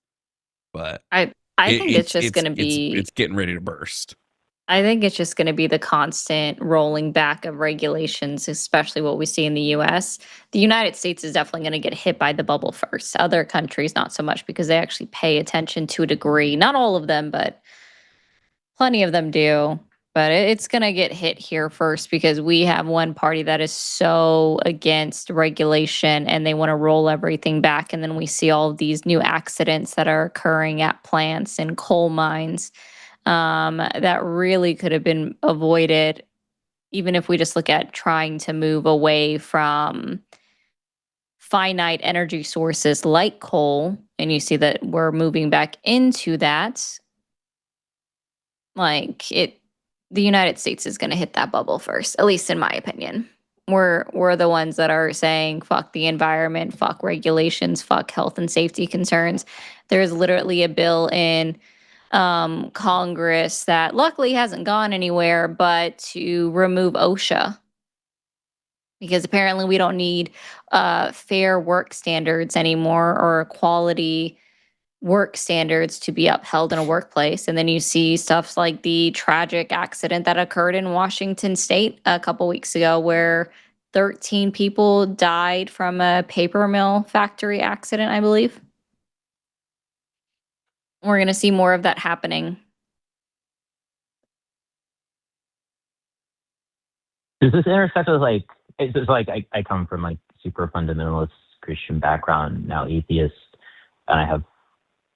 But I think it's just going to be, it's getting ready to burst. I think it's just going to be the constant rolling back of regulations, especially what we see in the US. The United States is definitely going to get hit by the bubble first. Other countries, not so much, because they actually pay attention to a degree. Not all of them, but plenty of them do. But it's going to get hit here first because we have one party that is so against regulation and they want to roll everything back. And then we see all of these new accidents that are occurring at plants and coal mines. That really could have been avoided, even if we just look at trying to move away from finite energy sources like coal, and you see that we're moving back into that. The United States is going to hit that bubble first, at least in my opinion. We're the ones that are saying fuck the environment, fuck regulations, fuck health and safety concerns. There's literally a bill in Congress that luckily hasn't gone anywhere, but to remove OSHA. because apparently we don't need fair work standards anymore or quality work standards to be upheld in a workplace. And then you see stuff like the tragic accident that occurred in Washington State a couple weeks ago, where 13 people died from a paper mill factory accident, I believe. We're going to see more of that happening. Does this intersect with like, it's just like I come from like super fundamentalist Christian background, now atheist, and I have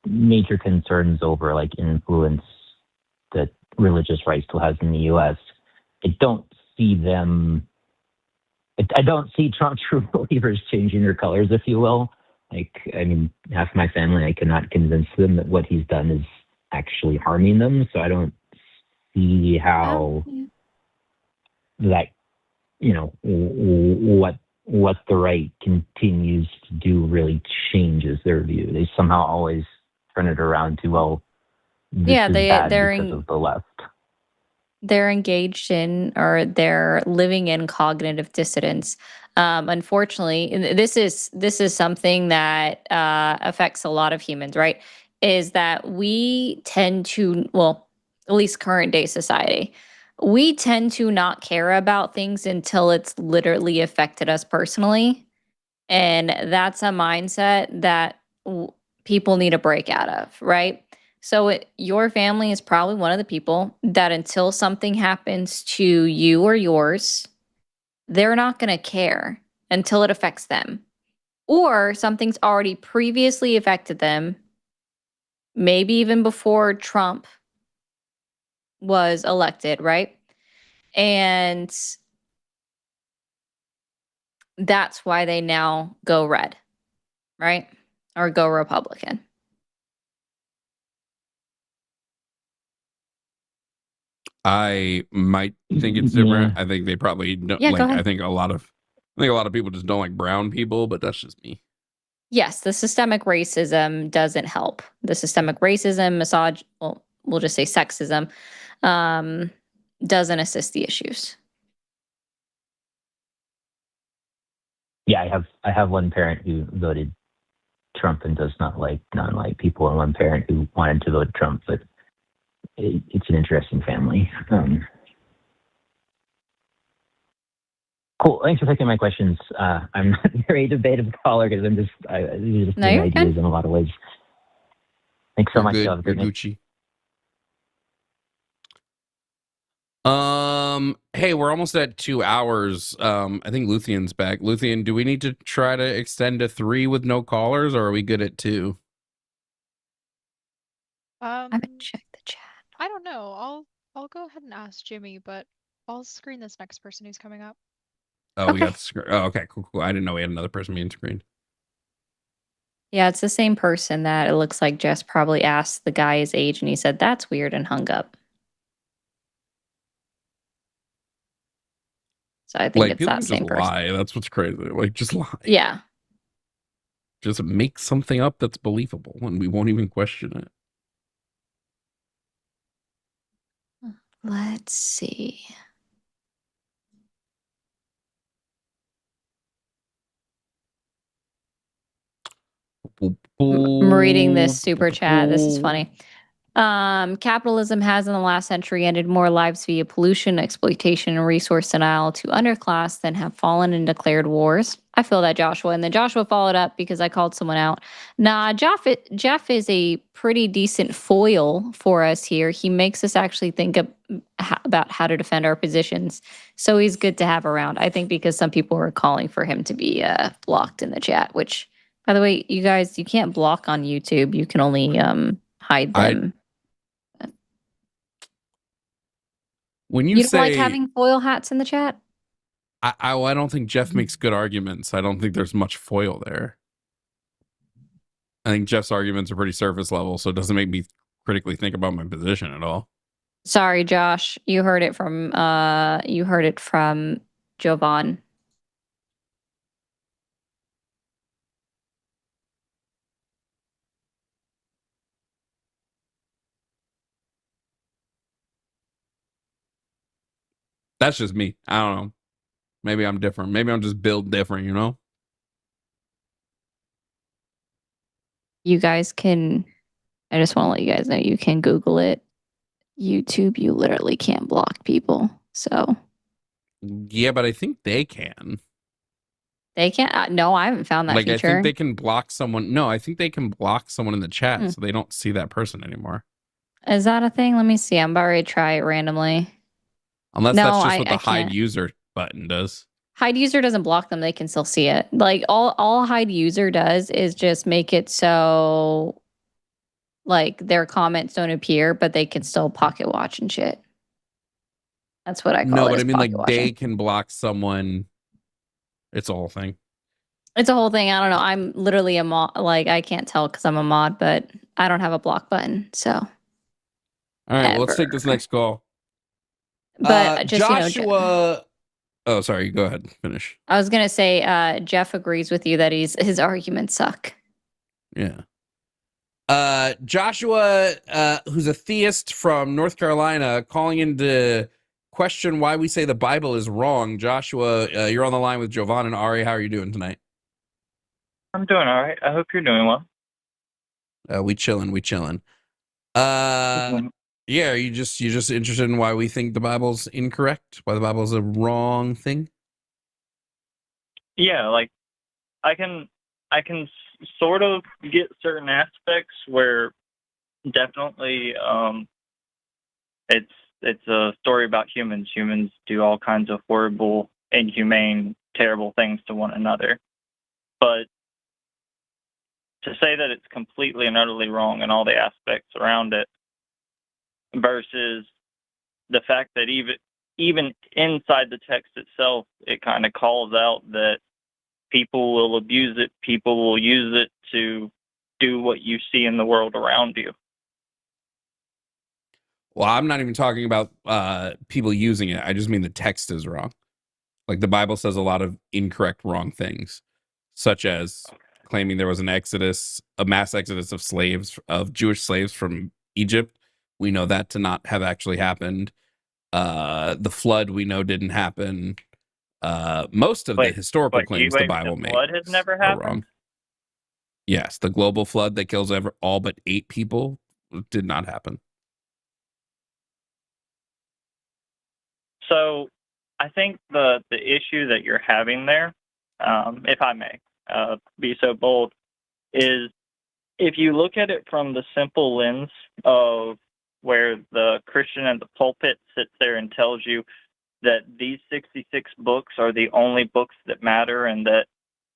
major concerns over like influence that religious right still has in the U.S. I don't see Trump true believers changing their colors, if you will. Like, I mean, half my family, I cannot convince them that what he's done is actually harming them. So I don't see how that, you know, what the right continues to do really changes their view. They somehow always turn it around to, well, this is bad because of the left. They're engaged in, or they're living in cognitive dissonance. Unfortunately, this is something that affects a lot of humans, right? Is that we tend to, well, at least current day society, we tend to not care about things until it's literally affected us personally. And that's a mindset that people need a break out of, right? So your family is probably one of the people that until something happens to you or yours, they're not going to care until it affects them. Or something's already previously affected them, maybe even before Trump was elected, right? And that's why they now go red, right? Or go Republican. I might think it's different. I think they probably don't Yeah, go like. ahead. I think a lot of people just don't like brown people, but that's just me. Yes, the systemic racism doesn't help. The systemic racism, well, we'll just say sexism, doesn't assist the issues. Yeah, I have one parent who voted Trump and does not like non-white people, and one parent who wanted to vote Trump, but it's an interesting family. Cool. Thanks for taking my questions. I'm not a very debative caller because these are just No, new you're ideas good. in a lot of ways. Thanks so You're much. good. Have a You're great night. Gucci. Hey, we're almost at 2 hours. I think Luthien's back. Luthien, do we need to try to extend to 3 with no callers, or are we good at 2? I haven't checked the chat. I don't know. I'll go ahead and ask Jimmy, but I'll screen this next person who's coming up. Oh, we got the screen. Oh, okay, cool. I didn't know we had another person being screened. Yeah, it's the same person that it looks like Jess probably asked the guy his age, and he said, "That's weird," and hung up. So I think Like, it's people that can same just person. lie. That's what's crazy. Like, just lie. Yeah. Just make something up that's believable, and we won't even question it. Let's see. I'm reading this super chat. This is funny. Capitalism has in the last century ended more lives via pollution, exploitation, and resource denial to underclass than have fallen and declared wars. I feel that, Joshua. And then Joshua followed up because I called someone out. Nah, Jeff is a pretty decent foil for us here. He makes us actually think about how to defend our positions. So he's good to have around. I think because some people were calling for him to be blocked in the chat, which, by the way, you guys, you can't block on YouTube. You can only hide them. When You you don't like say, having foil hats in the chat? I don't think Jeff makes good arguments. I don't think there's much foil there. I think Jeff's arguments are pretty surface level, so it doesn't make me critically think about my position at all. Sorry, Josh. You heard it from Jovan. That's just me. I don't know. Maybe I'm different. Maybe I'm just built different, you know? You guys can, I just want to let you guys know, you can Google it. YouTube, you literally can't block people. So Yeah, but I think they can. they can't. No, I haven't found that Like, feature. I think they can block someone. No, I think they can block someone in the chat so they don't see that person anymore. Is that a thing? Let me see. I'm about ready to try it randomly. Unless No, that's just what I the hide can't. user button does. Hide user doesn't block them. They can still see it. Like all hide user does is just make it so like their comments don't appear, but they can still pocket watch and shit. That's what I call No, it. but Is I mean, like, pocket they watching. can block someone. It's a whole thing. It's a whole thing. I don't know. I'm literally a mod. Like I can't tell because I'm a mod, but I don't have a block button. So. All right, well, let's take this next call. But just Joshua. Oh, sorry. Go ahead. Finish. I was gonna say, Jeff agrees with you that his arguments suck. Yeah. Joshua, who's a theist from North Carolina, calling in to question why we say the Bible is wrong. Joshua, you're on the line with Jovan and Ari. How are you doing tonight? I'm doing all right. I hope you're doing well. We chilling. Yeah, are you just interested in why we think the Bible's incorrect? Why the Bible's a wrong thing? Yeah, like I can sort of get certain aspects where definitely it's a story about humans. Humans do all kinds of horrible, inhumane, terrible things to one another. But to say that it's completely and utterly wrong in all the aspects around it versus the fact that even inside the text itself, it kind of calls out that people will abuse it, people will use it to do what you see in the world around you. Well, I'm not even talking about people using it. I just mean the text is wrong. Like the Bible says a lot of incorrect, wrong things, such as claiming there was an exodus, a mass exodus of Jewish slaves from Egypt. We know that to not have actually happened. The flood we know didn't happen. Most of the historical claims the Bible made flood has never happened? wrong. Yes, the global flood that kills all but 8 people did not happen. So I think the issue that you're having there, if I may be so bold, is if you look at it from the simple lens of where the Christian at the pulpit sits there and tells you that these 66 books are the only books that matter and that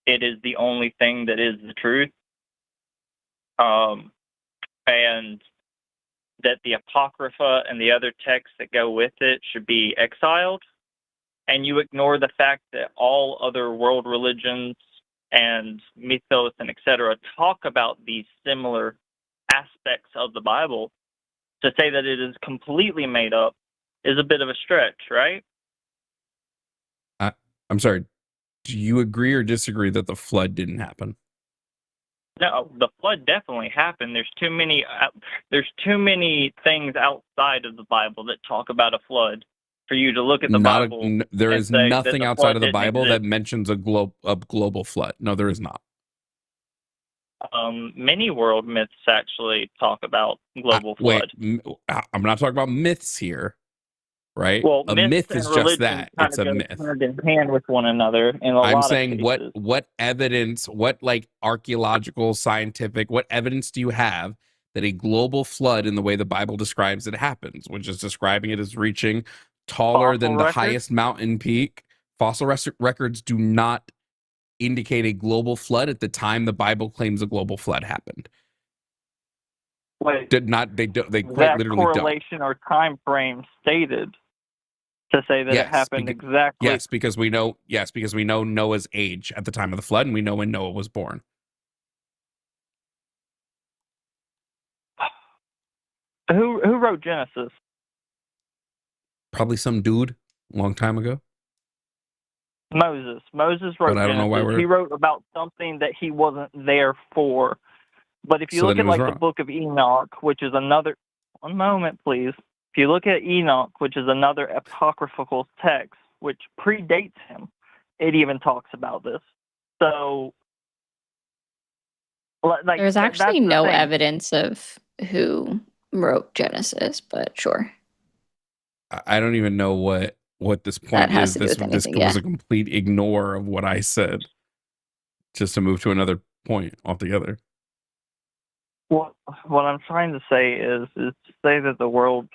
it is the only thing that is the truth, and that the Apocrypha and the other texts that go with it should be exiled, and you ignore the fact that all other world religions and mythos and etc. talk about these similar aspects of the Bible, to say that it is completely made up is a bit of a stretch, right? I'm sorry. Do you agree or disagree that the flood didn't happen? No, the flood definitely happened. There's too many things outside of the Bible that talk about a flood for you to look at the Bible. There and is say that nothing the outside flood of the didn't Bible exist. that mentions a global flood. No, there is not. Many world myths actually talk about global flood. Wait, I'm not talking about myths here, right? Well, a myths myth and is just religion that. kind It's of a go myth. hand in hand with one another in a I'm lot saying of cases. what evidence, what like archaeological, scientific, what evidence do you have that a global flood in the way the Bible describes it happens, which is describing it as reaching taller Fossil than the records? highest mountain peak? Fossil records do not indicate a global flood at the time the Bible claims a global flood happened. Wait, Did not they quite that literally don't. correlation or time frame stated to say that it happened exactly. Yes, because we know Noah's age at the time of the flood, and we know when Noah was born. Who wrote Genesis? Probably some dude a long time ago. Moses. Moses wrote But I don't know why Genesis. He wrote about something that he wasn't there for. But if you So look then at he was like the wrong. book of Enoch, which is another, one moment please. If you look at Enoch, which is another apocryphal text, which predates him, it even talks about this. So, like, There's actually that's the no thing. evidence of who wrote Genesis, but sure. I don't even know what this That point has is. to do This with this anything, was yeah. a complete ignore of what I said, just to move to another point altogether. What I'm trying to say is to say that the world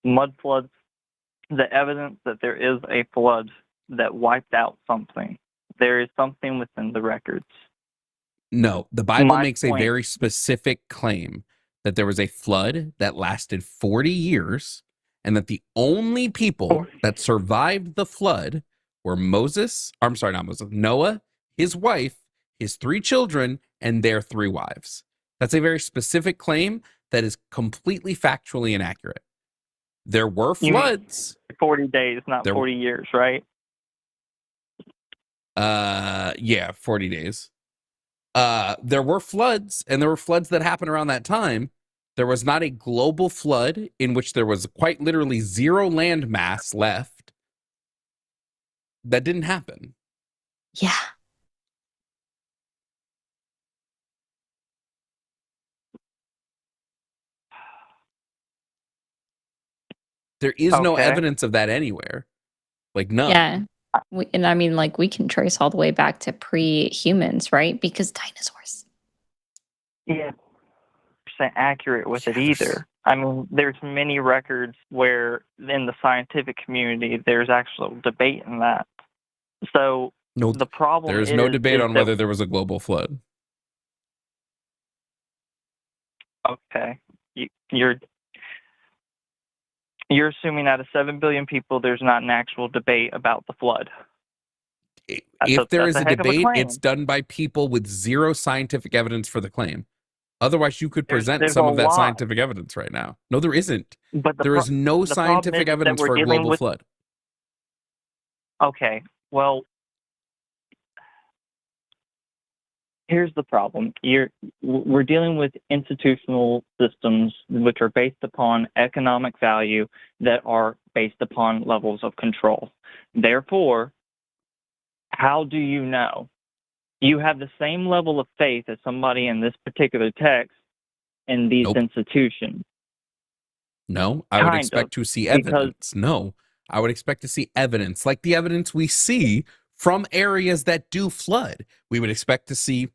mud floods, the evidence that there is a flood that wiped out something. There is something within the records. No, the Bible My makes a point- very specific claim that there was a flood that lasted 40 years and that the only people that survived the flood were Noah, his wife, his 3 children, and their 3 wives. That's a very specific claim that is completely factually inaccurate. There were You mean floods. 40 days, not There- 40 years, right? Yeah, 40 days. There were floods, and there were floods that happened around that time. There was not a global flood in which there was quite literally zero land mass left. That didn't happen. Yeah. There is no Okay. evidence of that anywhere. Like, none. Yeah. And I mean, like, we can trace all the way back to pre-humans, right? Because dinosaurs. Yeah, percent accurate with it either. I mean, there's many records where in the scientific community there's actual debate in that. So No, the problem there is no debate is on that- whether there was a global flood. Okay, you're assuming out of 7 billion people, there's not an actual debate about the flood. If there is that's a a heck of a debate, claim. it's done by people with zero scientific evidence for the claim. Otherwise, you could present there's some a of that lot. scientific evidence right now. No, there isn't. But There is no the problem scientific is that evidence we're for a dealing global with- flood. Okay, well, here's the problem. We're dealing with institutional systems which are based upon economic value that are based upon levels of control. Therefore, how do you know? You have the same level of faith as somebody in this particular text in these institutions. No, I would Kind expect of, to see because- evidence. No, I would expect to see evidence, like the evidence we see from areas that do flood. We would expect to see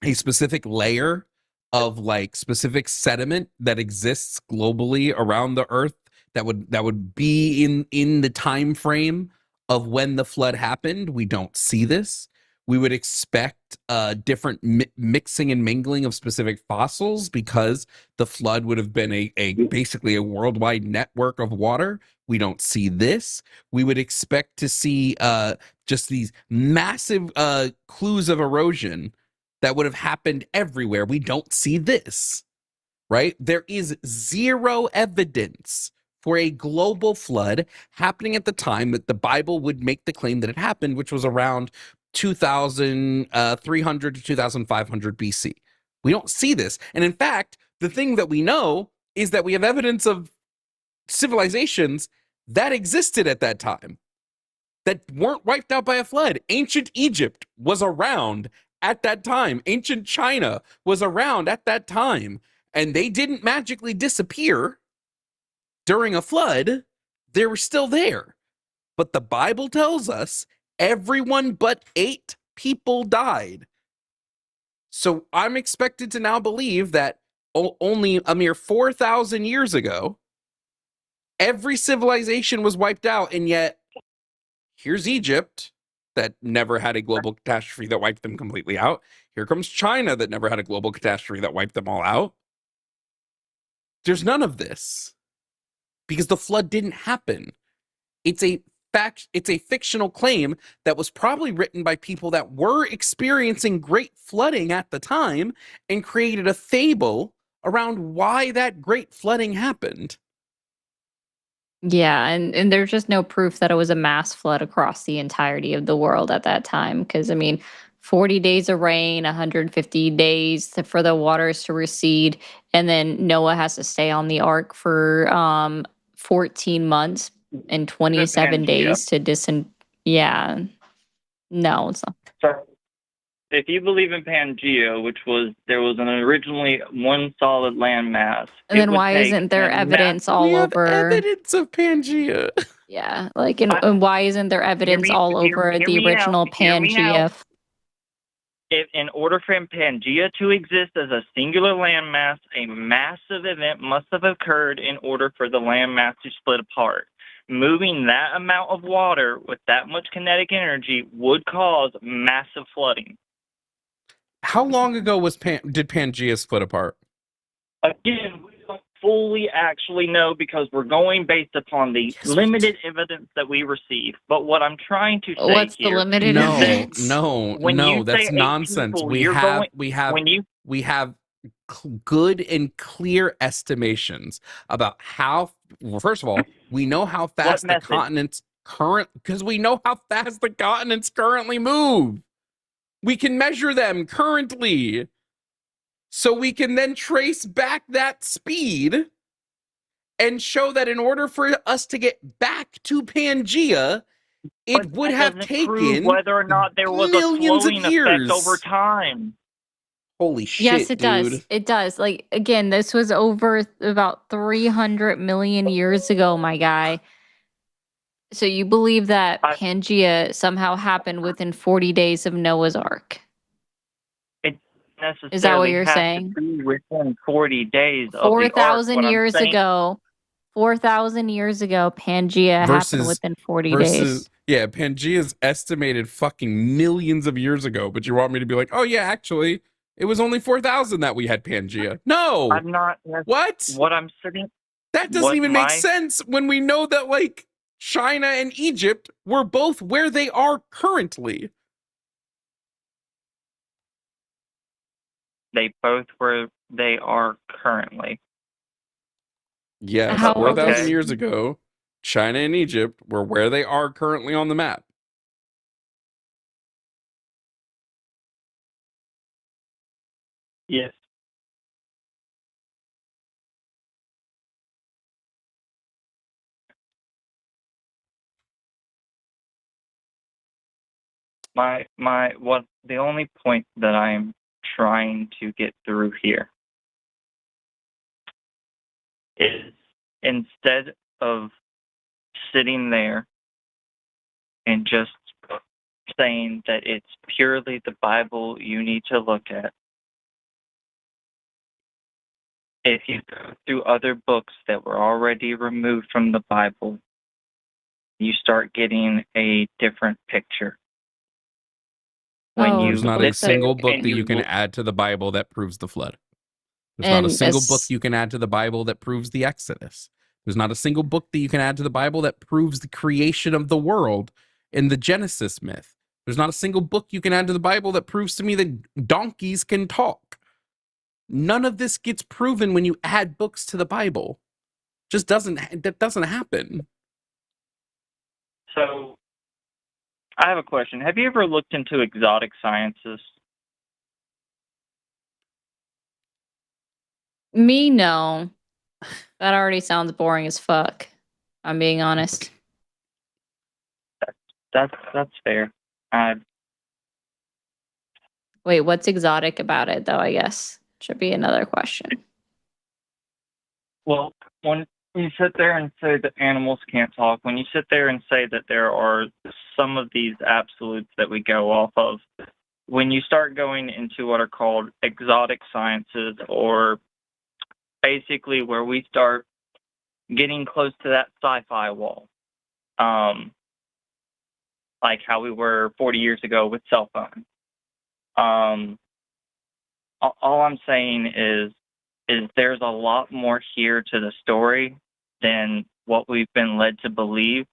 a specific layer of like specific sediment that exists globally around the earth that would be in the time frame of when the flood happened. We don't see this. We would expect different mixing and mingling of specific fossils because the flood would have been a basically a worldwide network of water. We don't see this. We would expect to see just these massive clues of erosion that would have happened everywhere. We don't see this, right? There is zero evidence for a global flood happening at the time that the Bible would make the claim that it happened, which was around 2,300 to 2,500 BC. We don't see this. And in fact, the thing that we know is that we have evidence of civilizations that existed at that time that weren't wiped out by a flood. Ancient Egypt was around at that time. Ancient China was around at that time. And they didn't magically disappear during a flood. They were still there. But the Bible tells us everyone but 8 people died. So I'm expected to now believe that only a mere 4,000 years ago, every civilization was wiped out. And yet, here's Egypt that never had a global catastrophe that wiped them completely out. Here comes China that never had a global catastrophe that wiped them all out. There's none of this because the flood didn't happen. It's a fictional claim that was probably written by people that were experiencing great flooding at the time and created a fable around why that great flooding happened. Yeah, and there's just no proof that it was a mass flood across the entirety of the world at that time. Because, I mean, 40 days of rain, 150 days for the waters to recede, and then Noah has to stay on the ark for 14 months and 27 Pangea. days to Yeah. No, it's not. So, if you believe in Pangea, there was an originally one solid landmass. And then why isn't there evidence all over? Evidence of Pangea. Yeah, like, and why isn't there evidence all over the original Pangea? If in order for Pangea to exist as a singular landmass, a massive event must have occurred in order for the landmass to split apart. Moving that amount of water with that much kinetic energy would cause massive flooding. How long ago did Pangea split apart? Again, we don't fully actually know because we're going based upon the limited evidence that we receive. But what I'm trying to say What's the here limited evidence? No, that's nonsense. We have good and clear estimations about how. Well, first of all, we know how fast the continents currently move. We can measure them currently. So we can then trace back that speed and show that in order for us to get back to Pangea, it would have taken whether or not there was millions a of flowing years effect over time. Holy shit, yes, it dude. does. It does. Like, again, this was over about 300 million years ago, my guy. So you believe that Pangea somehow happened within 40 days of Noah's Ark? Is that what you're saying? Within 40 days of 4,000 years ago. 4,000 years ago, Pangea happened within 40 days. Yeah, Pangea's estimated fucking millions of years ago, but you want me to be like, oh yeah, actually, it was only 4,000 that we had Pangea. No! I'm not. What? What I'm sitting. That doesn't even make sense when we know that, like, China and Egypt were both where they are currently. They both where they are currently. Yes, 4,000 years ago, China and Egypt were where they are currently on the map. Yes. The only point that I'm trying to get through here is instead of sitting there and just saying that it's purely the Bible you need to look at, if you go through other books that were already removed from the Bible, you start getting a different picture. There's not a single book that you can add to the Bible that proves the flood. There's not a single book you can add to the Bible that proves the Exodus. There's not a single book that you can add to the Bible that proves the creation of the world in the Genesis myth. There's not a single book you can add to the Bible that proves to me that donkeys can talk. None of this gets proven when you add books to the Bible. That doesn't happen. So, I have a question. Have you ever looked into exotic sciences? Me, no. That already sounds boring as fuck. I'm being honest. That's fair. Wait, what's exotic about it, though? I guess should be another question. Well, when you sit there and say that animals can't talk, when you sit there and say that there are some of these absolutes that we go off of, when you start going into what are called exotic sciences, or basically where we start getting close to that sci-fi wall, like how we were 40 years ago with cell phones. All I'm saying is there's a lot more here to the story than what we've been led to believe,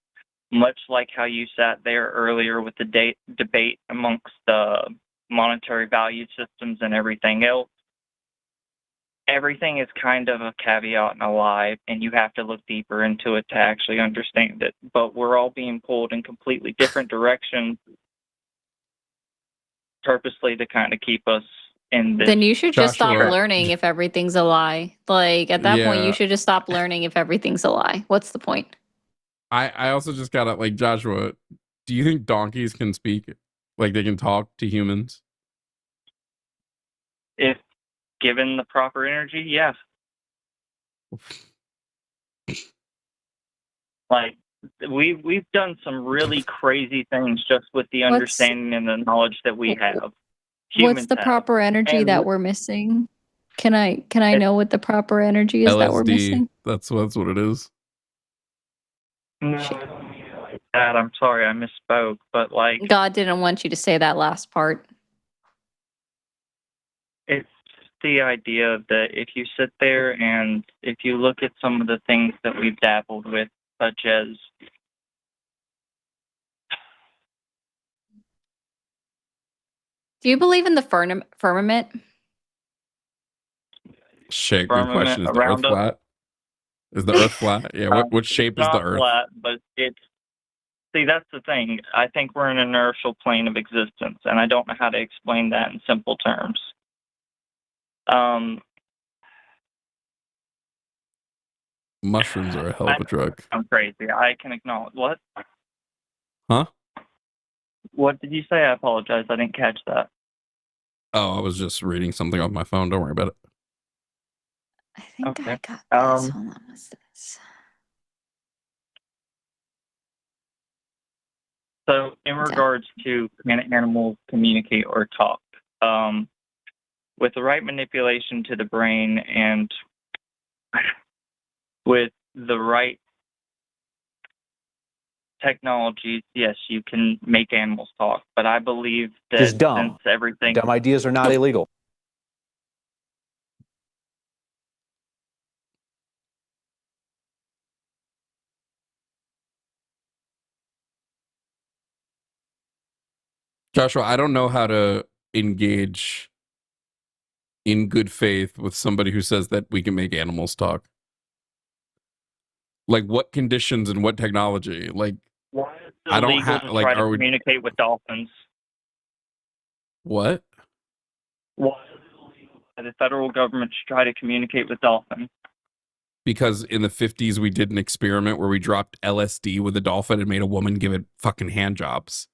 much like how you sat there earlier with the debate amongst the monetary value systems and everything else. Everything is kind of a caveat and a lie, and you have to look deeper into it to actually understand it. But we're all being pulled in completely different directions purposely to kind of keep us in this. Then you should just stop learning if everything's a lie. Like, at that point, you should just stop learning if everything's a lie. What's the point? I also just gotta, like, Joshua, Do you think donkeys can speak? Like they can talk to humans? If given the proper energy, yes. Like we've done some really crazy things just with the understanding and the knowledge that we have. What's the have. proper energy And that we're missing? Can I know what the proper energy is that we're LSD. missing? That's what it is. No, I don't mean it like that. I'm sorry, I misspoke. But like, God didn't want you to say that last part. it's the idea that if you sit there and if you look at some of the things that we've dabbled with, such as Do you believe in the firmament? Shit, good question. Is the Earth around us. flat? Is the Earth flat? Yeah. What shape is the not Earth? flat, but it's. See, that's the thing. I think we're in an inertial plane of existence, and I don't know how to explain that in simple terms. Mushrooms are a hell of a drug. I'm crazy. I can acknowledge. What? Huh? What did you say? I apologize. I didn't catch that. Oh, I was just reading something off my phone. Don't worry about it. I think Okay. I got this. Hold on, what's this? So, in regards to can animals communicate or talk, with the right manipulation to the brain and with the right technologies, yes, you can make animals talk. But I believe that Just dumb. since everything, Dumb ideas are not illegal. Joshua, I don't know how to engage in good faith with somebody who says that we can make animals talk. Like what conditions and what technology? Like why is it I don't illegal have to like try to are we communicate with dolphins? what? Why is it illegal by the federal government to try to communicate with dolphins? Because in the 50s we did an experiment where we dropped LSD with a dolphin and made a woman give it fucking hand jobs.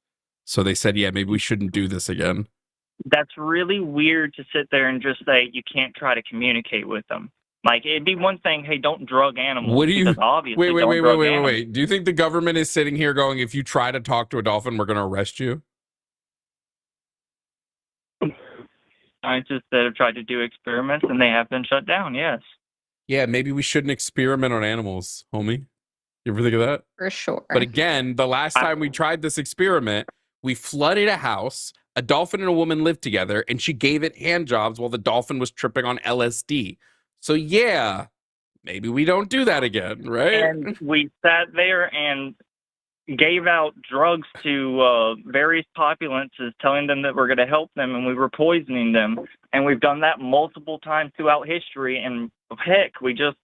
So they said, yeah, maybe we shouldn't do this again. That's really weird to sit there and just say you can't try to communicate with them. Like it'd be one thing, hey, don't drug animals. What do you because obviously wait. Do you think the government is sitting here going, if you try to talk to a dolphin, we're gonna arrest you? Scientists that have tried to do experiments and they have been shut down, yes. Yeah, maybe we shouldn't experiment on animals, homie. You ever think of that? For sure. But again, the last time we tried this experiment, we flooded a house, a dolphin and a woman lived together, and she gave it hand jobs while the dolphin was tripping on LSD. So yeah, maybe we don't do that again, right? And we sat there and gave out drugs to various populaces, telling them that we're going to help them, and we were poisoning them. And we've done that multiple times throughout history. And heck, we just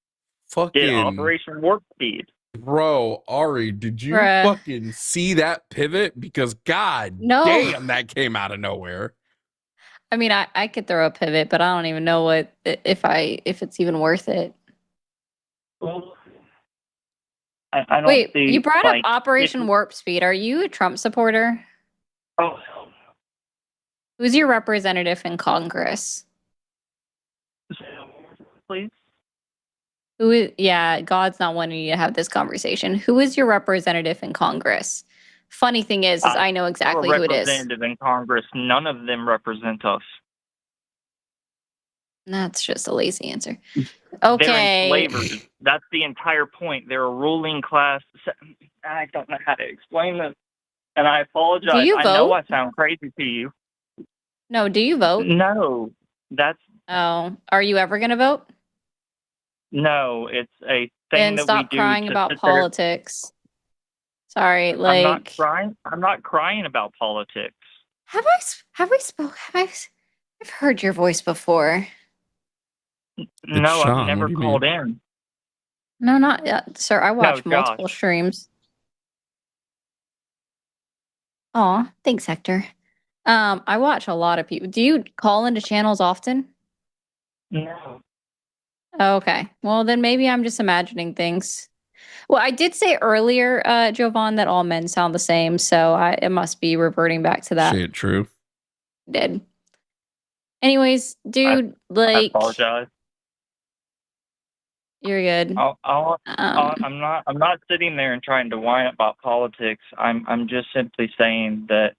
did Operation Warp Speed. Bro, Ari, did you fucking see that pivot? Because God damn, that came out of nowhere. I mean, I could throw a pivot, but I don't even know if it's even worth it. Well, I don't Wait, see, you brought like, up Operation Warp Speed. Are you a Trump supporter? Oh, hell no. Who's your representative in Congress? Please? Who is? Yeah, God's not wanting you to have this conversation. Who is your representative in Congress? Funny thing is I know exactly who it is. Representative in Congress. None of them represent us. That's just a lazy answer. They're Okay. enslavers. That's the entire point. They're a ruling class. I don't know how to explain this. And I apologize. Do you I know vote? I sound crazy to you. No, do you vote? No. That's Oh, are you ever going to vote? no, it's a thing Then that stop we do crying to about sit there. politics. Sorry, I'm not like crying. I'm not crying about politics. I've heard your voice before. No, Sean, I've what never do you called mean? in. No, not yet, sir. I watch Josh. multiple streams. Aw, thanks, Hector. I watch a lot of people. Do you call into channels often? No. Okay. Well, then maybe I'm just imagining things. Well, I did say earlier, Jovan, that all men sound the same, so it must be reverting back to that. Shit, true. Did. Anyways, dude, I like, apologize. you're good. I'm not sitting there and trying to whine about politics. I'm just simply saying that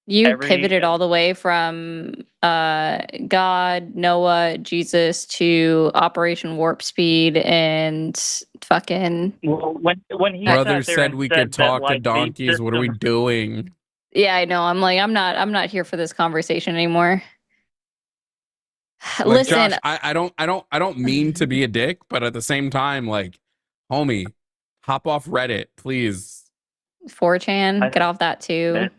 You pivoted all the way from God, Noah, Jesus to Operation Warp Speed and fucking. Well, when he Brother sat there said and we said could that, talk to like, these donkeys. What are we systems- doing? Yeah, I know. I'm like, I'm not here for this conversation anymore. Like, Listen, Josh, I don't mean to be a dick, but at the same time, like, homie, hop off Reddit, please. 4chan, get off that too.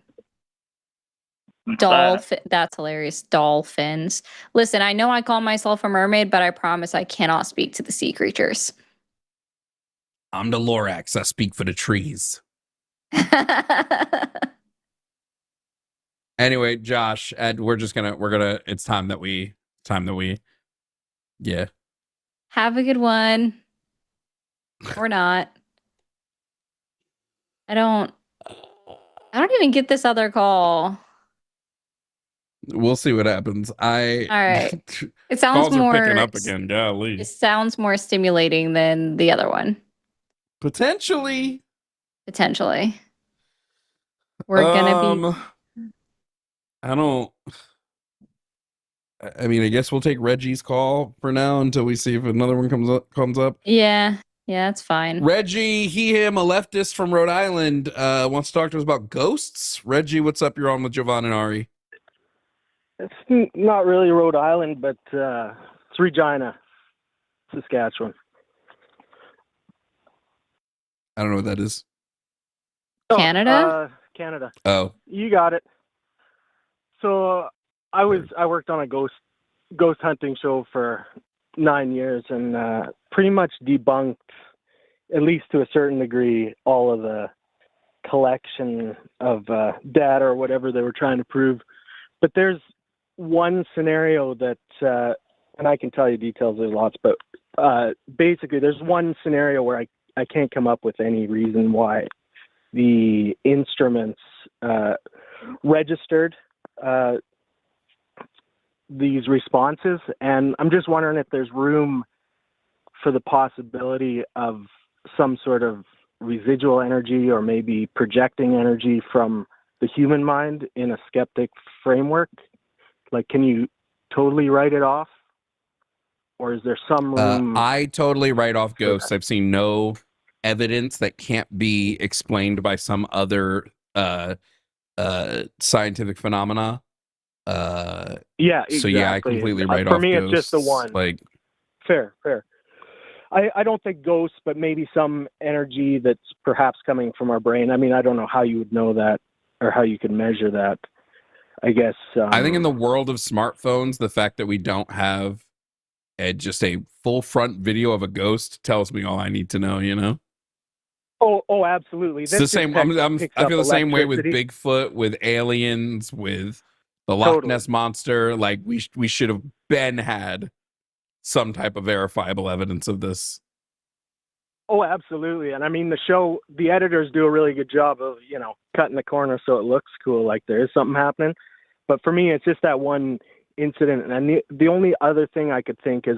Dolphin, that's hilarious. Dolphins. Listen, I know I call myself a mermaid, but I promise I cannot speak to the sea creatures. I'm the Lorax. I speak for the trees. Anyway, Josh, Ed, we're gonna. It's time that we. Yeah. Have a good one. Or not. I don't even get this other call. We'll see what happens. All right. It sounds calls more are picking up again. Golly. It sounds more stimulating than the other one. Potentially. We're gonna be. I mean, I guess we'll take Reggie's call for now until we see if another one comes up. Yeah, that's fine. Reggie, him, a leftist from Rhode Island, wants to talk to us about ghosts. Reggie, what's up? You're on with Jovan and Ari. It's not really Rhode Island, but it's Regina, Saskatchewan. I don't know what that is. Canada? Canada. Oh. You got it. So I worked on a ghost hunting show for 9 years and pretty much debunked, at least to a certain degree, all of the collection of data or whatever they were trying to prove. But there's one scenario that, and I can tell you details, there's lots, but basically there's one scenario where I can't come up with any reason why the instruments registered these responses. And I'm just wondering if there's room for the possibility of some sort of residual energy or maybe projecting energy from the human mind in a skeptic framework. Like, can you totally write it off? Or is there some room? I totally write off ghosts. I've seen no evidence that can't be explained by some other scientific phenomena. Yeah, exactly. So yeah, I completely write off For me, ghosts. it's just the one. Like, fair. I don't think ghosts, but maybe some energy that's perhaps coming from our brain. I mean, I don't know how you would know that or how you could measure that. I guess. I think in the world of smartphones, the fact that we don't have just a full front video of a ghost tells me all I need to know, you know? Oh, absolutely. It's the same. I feel the same way with Bigfoot, with aliens, with the Loch Ness Monster. Like, we should have had some type of verifiable evidence of this. Oh, absolutely. And I mean, the editors do a really good job of, cutting the corner so it looks cool, like there is something happening. But for me, it's just that one incident. And the only other thing I could think is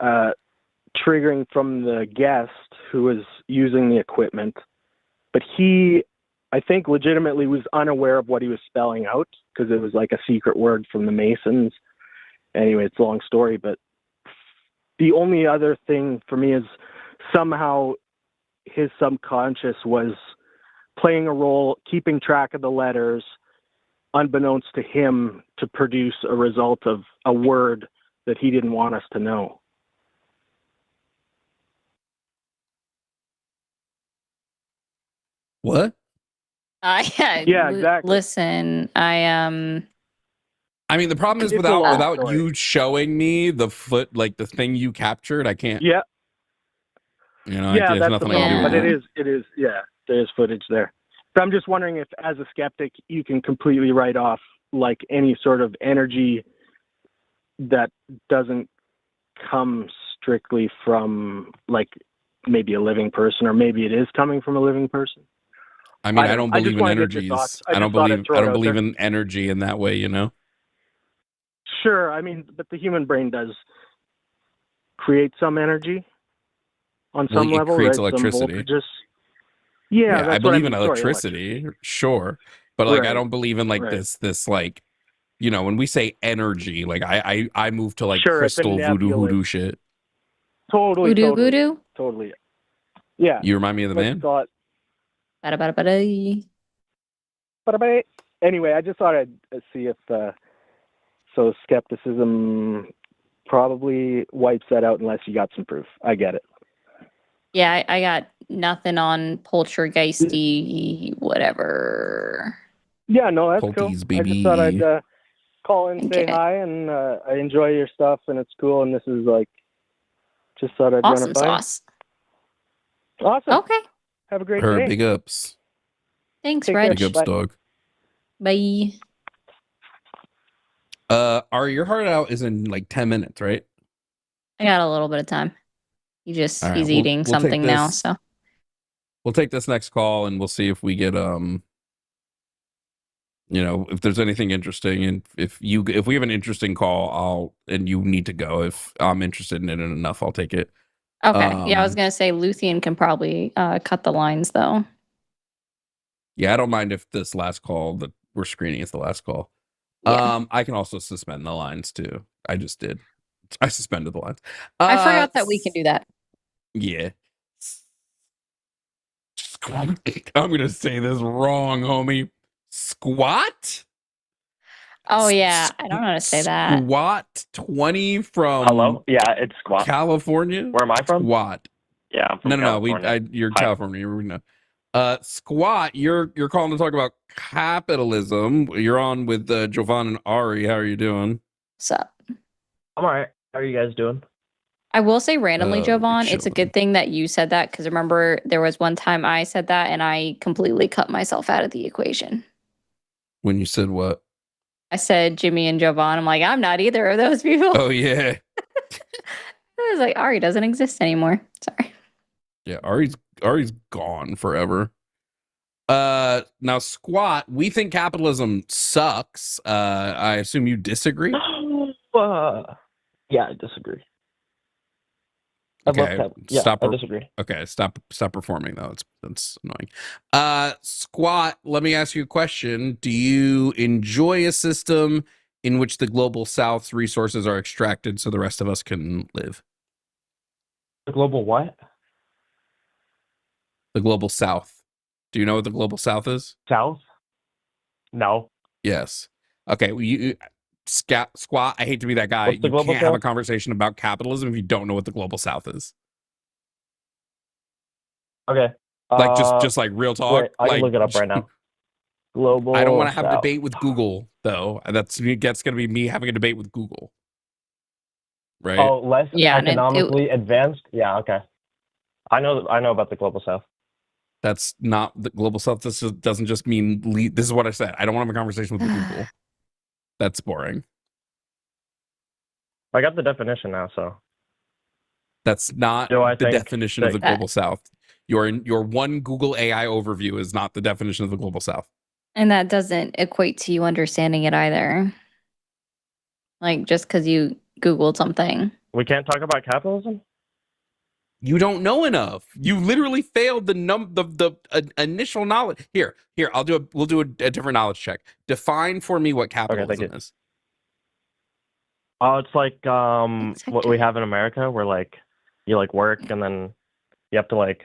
triggering from the guest who was using the equipment. But he, I think, legitimately was unaware of what he was spelling out because it was like a secret word from the Masons. Anyway, it's a long story, but the only other thing for me is somehow his subconscious was playing a role, keeping track of the letters, unbeknownst to him, to produce a result of a word that he didn't want us to know. What? Yeah, exactly. Listen, I mean, the problem is It's a long without story. you showing me the thing you captured, I can't. Yeah. There's that's nothing the I can do problem. with But that. it is, yeah, there's footage there. But I'm just wondering if, as a skeptic, you can completely write off like any sort of energy that doesn't come strictly from like maybe a living person, or maybe it is coming from a living person. I mean, I don't I just believe in wanna get your energies. thoughts. I don't just thought I'd believe throw I it don't out believe there. in energy in that way, you know? Sure, I mean, but the human brain does create some energy on Well, some it level, creates right? Some electricity. voltages. Yeah, Yeah, I that's what I believe in mean. Sorry, electricity, sure. But like I Right, don't believe in like right. this like, you know, when we say energy, like I move to like Sure, it's a crystal voodoo nebulous. hoodoo shit. Totally, Voodoo totally, voodoo. totally. Yeah. You remind me of the Let's man? thought. Bada bada bada. But anyway, I just thought I'd see if so skepticism probably wipes that out unless you got some proof. I get it. Yeah, I got nothing on poltergeisty whatever. Yeah, no, that's cool. Polkies, I just thought I'd baby. call and say Okay. hi, and I enjoy your stuff, and it's cool. And this is like, just thought I'd run Awesome it by. sauce. Awesome. Okay. Have a great Her day. big ups. Thanks, Take care. Reg. Big ups, Bye. dog. Bye. Ari, your heart out is in like 10 minutes, right? I got a little bit of time. All right, He's eating we'll take something now, this. so We'll take this next call and we'll see if we get you know, if there's anything interesting, and if we have an interesting call, and you need to go. If I'm interested in it enough, I'll take it. okay. Yeah, I was gonna say Luthien can probably cut the lines though. Yeah, I don't mind if this last call that we're screening is the last call. Yeah. I can also suspend the lines too. I just did. I suspended the lines. I forgot that we can do that. Yeah. I'm gonna say this wrong, homie. Squat? Oh yeah, I don't know how to say that. Squat 20 from Hello? Yeah, it's Squat. California. Where am I from? Squat. Yeah, I'm from No. California. You're Hi. California. We know. Squat. You're calling to talk about capitalism. You're on with Jovan and Ari. How are you doing? What's up? I'm alright. How are you guys doing? I will say randomly, we're Jovan, it's a chilling. good thing that you said that because remember there was one time I said that and I completely cut myself out of the equation. When you said what? I said Jimmy and Jovan. I'm like, I'm not either of those people. Oh yeah. I was like, Ari doesn't exist anymore. Sorry. Yeah, Ari's gone forever. Now Squat, we think capitalism sucks. I assume you disagree? Yeah, I disagree. I love Okay, that. Yeah, I disagree. Okay, stop performing though. That's annoying. Squat, let me ask you a question. Do you enjoy a system in which the global South's resources are extracted so the rest of us can live? The global what? The global South. Do you know what the global South is? South? No. Yes. Okay, well, Squat, I hate to be that guy. What's the You global can't have a South? conversation about capitalism if you don't know what the global South is. Okay. Like just like real talk. Wait, I can like, look it up right now. Global I don't want to have a South. debate with Google though. That's going to be me having a debate with Google. Right? Oh, less Yeah, and economically advanced? Yeah, okay. I know about the global South. That's not the global South. This doesn't just mean this is what I said. I don't want to have a conversation with Google. That's boring. I got the definition now, so. That's not Do I the think definition of the that- global South. Your one Google AI overview is not the definition of the global South. And that doesn't equate to you understanding it either. Like just because you Googled something. We can't talk about capitalism? You don't know enough. You literally failed the initial knowledge. Here. We'll do a different knowledge check. Define for me what capitalism is. Oh, it's like what we have in America, where like you like work and then you have to like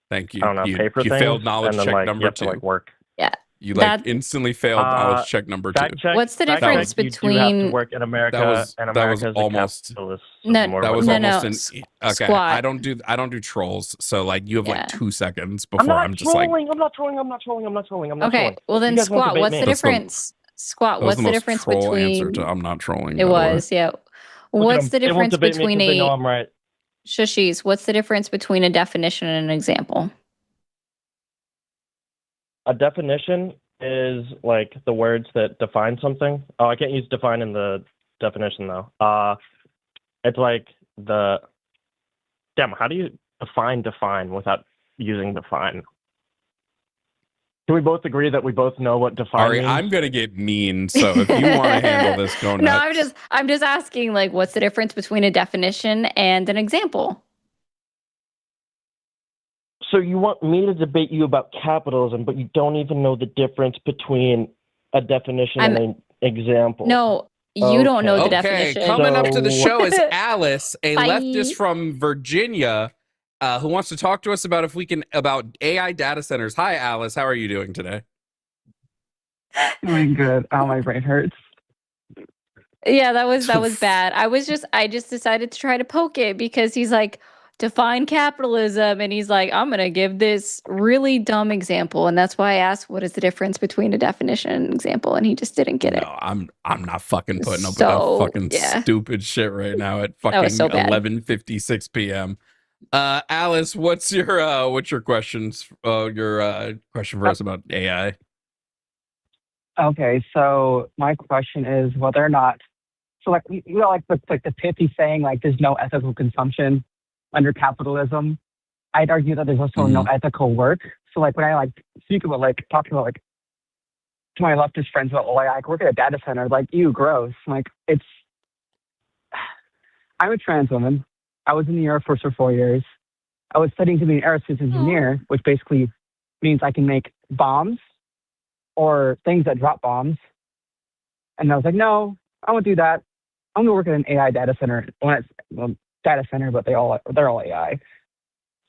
Thank you. I don't know, pay for you things, failed knowledge and then check like number you have 2. to like work. Yeah. You like instantly failed knowledge check number 2. What's the difference You do have to between work in America, and that was America is almost a capitalist. No, that was no, almost no. an okay. Squat. I don't do trolls. So like you have Yeah. like 2 seconds I'm before not I'm just like trolling. I'm not trolling. Okay, well then You guys won't Squat, debate what's me. the That's the- difference? Squat, that was what's the most difference troll between answer to I'm not trolling. It by the way. was, yeah. Look at What's the them. They won't difference debate me between 'cause they know a I'm right. Shushies, what's the difference between a definition and an example? A definition is like the words that define something. Oh, I can't use define in the definition though. It's like the damn. How do define without using define. Can we both agree that we both know what define Ari, means? I'm gonna get mean, so if you want to handle this, go nuts. No, I'm just asking, like, what's the difference between a definition and an example? So you want me to debate you about capitalism, but you don't even know the difference between a definition and an example. No, you don't know the Okay, definition. coming up to the show is Alice, a Bye. leftist from Virginia, who wants to talk to us about about AI data centers. Hi, Alice. How are you doing today? Doing good. Oh, my brain hurts. Yeah, that was bad. I just decided to try to poke it because he's like, define capitalism, and he's like, I'm gonna give this really dumb example, and that's why I asked, what is the difference between a definition and an example, and he just didn't get it. No, I'm not fucking putting up with that fucking stupid shit right now at fucking so bad. 11:56 p.m. Alice, what's your questions? Your question for us about AI? Okay, so my question is whether or not, so like you know, like the pithy saying, like there's no ethical consumption under capitalism. I'd argue that there's also no ethical work. So like when I like speak about like talking about like to my leftist friends about, oh, I work at a data center, like, ew, gross. Like I'm a trans woman. I was in the Air Force for 4 years. I was studying to be an aerospace engineer, which basically means I can make bombs or things that drop bombs. And I was like, no, I won't do that. I'm gonna work at an AI data center. Data center, but they're all AI.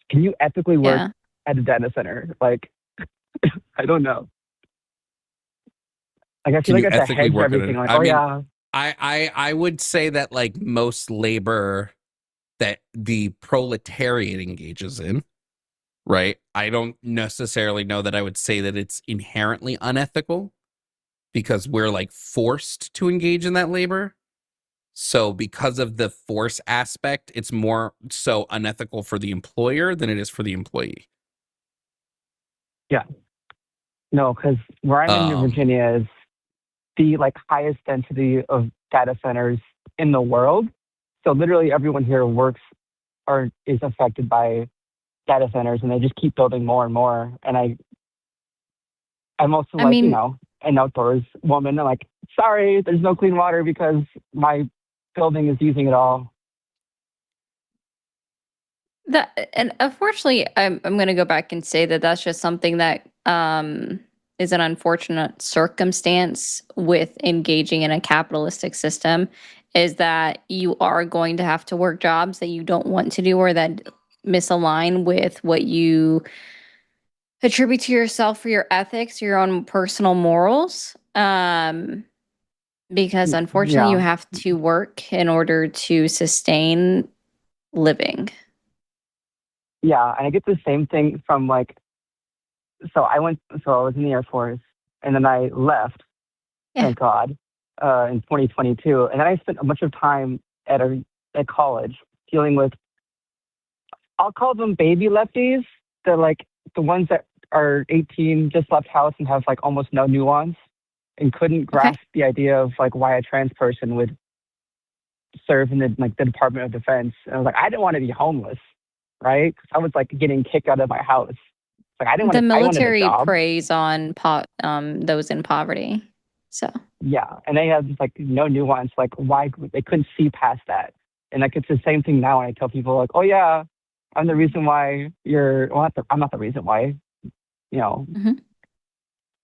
Can you ethically work at a data center? Like, I don't know. Like I feel like it's a hedge for everything. Like, I would say that like most labor that the proletariat engages in, right? I don't necessarily know that I would say that it's inherently unethical because we're like forced to engage in that labor. So because of the force aspect, it's more so unethical for the employer than it is for the employee. Yeah. No, because where I'm in Virginia is the like highest density of data centers in the world. So literally everyone here works or is affected by data centers, and they just keep building more and more. And I'm also you know, an outdoors woman. I'm like, sorry, there's no clean water because my building is using it all. And unfortunately, I'm going to go back and say that that's just something that is an unfortunate circumstance with engaging in a capitalistic system, is that you are going to have to work jobs that you don't want to do or that misalign with what you attribute to yourself for your ethics, your own personal morals. Because unfortunately, you have to work in order to sustain living. Yeah, and I get the same thing from like, so I was in the Air Force, and then I left, thank God, in 2022. And then I spent a bunch of time at college dealing with, I'll call them baby lefties. They're like the ones that are 18, just left house and have like almost no nuance and couldn't grasp the idea of like why a trans person would serve in the Department of Defense. And I was like, I didn't want to be homeless, right? Because I was like getting kicked out of my house. Like I didn't want the military I wanted a job. preys on those in poverty. So yeah, and they have like no nuance. Like why they couldn't see past that. And like it's the same thing now when I tell people like, oh yeah, I'm the reason why you're. Well, I'm not the reason why. You know,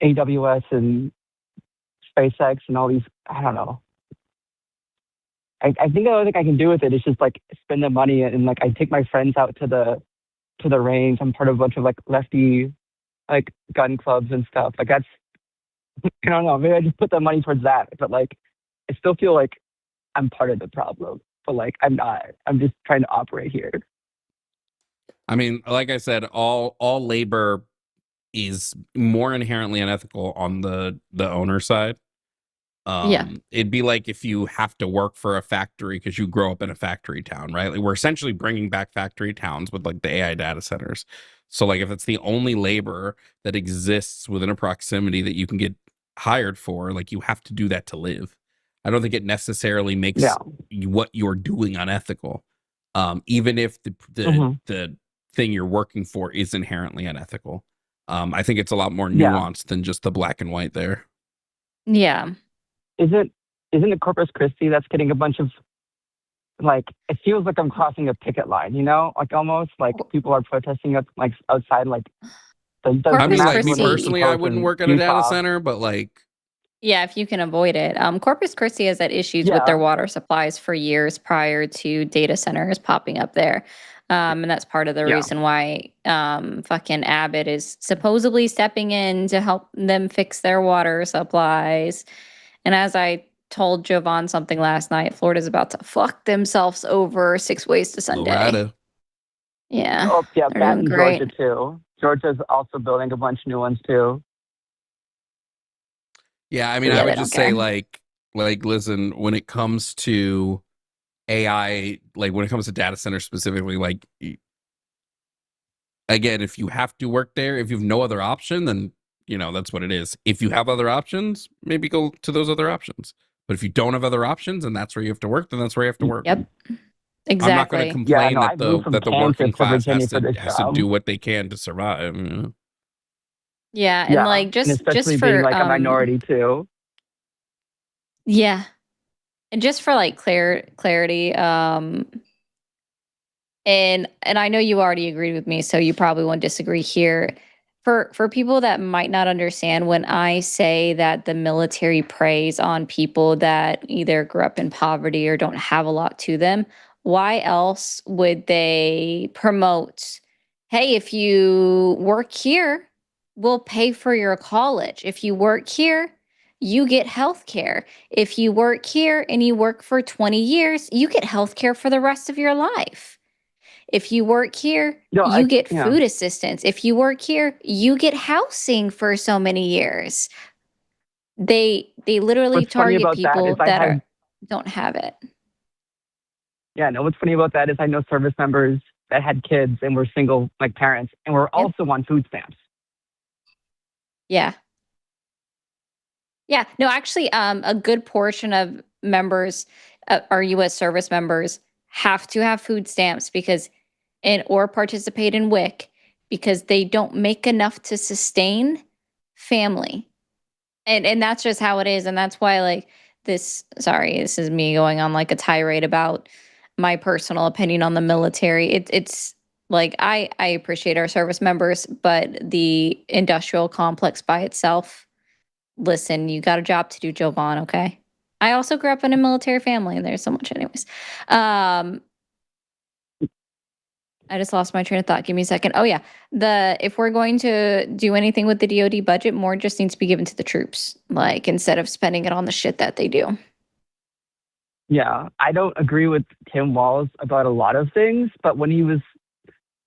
AWS and SpaceX and all these. I don't know. I think the only thing I can do with it is just like spend the money and like I take my friends out to the range. I'm part of a bunch of like lefty like gun clubs and stuff. Like that's I don't know, maybe I just put the money towards that. But like I still feel like I'm part of the problem. But like I'm not. I'm just trying to operate here. I mean, like I said, all labor is more inherently unethical on the owner side. It'd be like if you have to work for a factory because you grow up in a factory town, right? Like we're essentially bringing back factory towns with like the AI data centers. So like if it's the only labor that exists within a proximity that you can get hired for, like you have to do that to live. I don't think it necessarily makes what you're doing unethical. Even if the thing you're working for is inherently unethical. I think it's a lot more Yeah. nuanced than just the black and white there. Yeah. Isn't it Corpus Christi that's getting a bunch of, like, it feels like I'm crossing a picket line, you know, like almost like people are protesting up like outside, like the I mean, like me Christi. personally, I wouldn't work at a data Utah. center, but like, Yeah, if you can avoid it. Corpus Christi has had issues with Yeah. their water supplies for years prior to data centers popping up there. And that's part of the Yeah. reason why fucking Abbott is supposedly stepping in to help them fix their water supplies. And as I told Jovan something last night, Florida's about to fuck themselves over 6 ways to Sunday. Florida. Yeah. Oh, yeah, they're that doing in great. Georgia too. Georgia's also building a bunch of new ones too. Yeah, I mean, Yeah, I would they don't just say care. like, listen, when it comes to AI, like when it comes to data centers specifically, like, again, if you have to work there, if you have no other option, then, you know, that's what it is. If you have other options, maybe go to those other options. But if you don't have other options and that's where you have to work, then that's where you have to work. Yep. I'm not going to Exactly. complain no, I that moved from the working Kansas to class Virginia has for this to do job. what they can to survive. You know? Yeah, and Yeah, like and just especially being for like a minority too. yeah. And just for like clarity, and I know you already agreed with me, so you probably won't disagree here. For people that might not understand, when I say that the military preys on people that either grew up in poverty or don't have a lot to them, why else would they promote, hey, if you work here, we'll pay for your college. If you work here, you get health care. If you work here and you work for 20 years, you get health care for the rest of your life. If you work here, No, you get yeah. food assistance. If you work here, you get housing for so many years. They literally What's funny target about that is people I that have don't have it. Yeah, no, what's funny about that is I know service members that had kids and were single, like parents, and were also on food stamps. Yeah. Yeah. No, actually, a good portion of members, our U.S. service members, have to have food stamps or participate in WIC because they don't make enough to sustain family. And that's just how it is. And that's why, like, this is me going on like a tirade about my personal opinion on the military. It's like I appreciate our service members, but the industrial complex by itself, listen, you got a job to do, Jovan, okay? I also grew up in a military family, and there's so much anyways. I just lost my train of thought. Give me a second. Oh yeah. If we're going to do anything with the DoD budget, more just needs to be given to the troops, like instead of spending it on the shit that they do. Yeah, I don't agree with Tim Walz about a lot of things, but when he was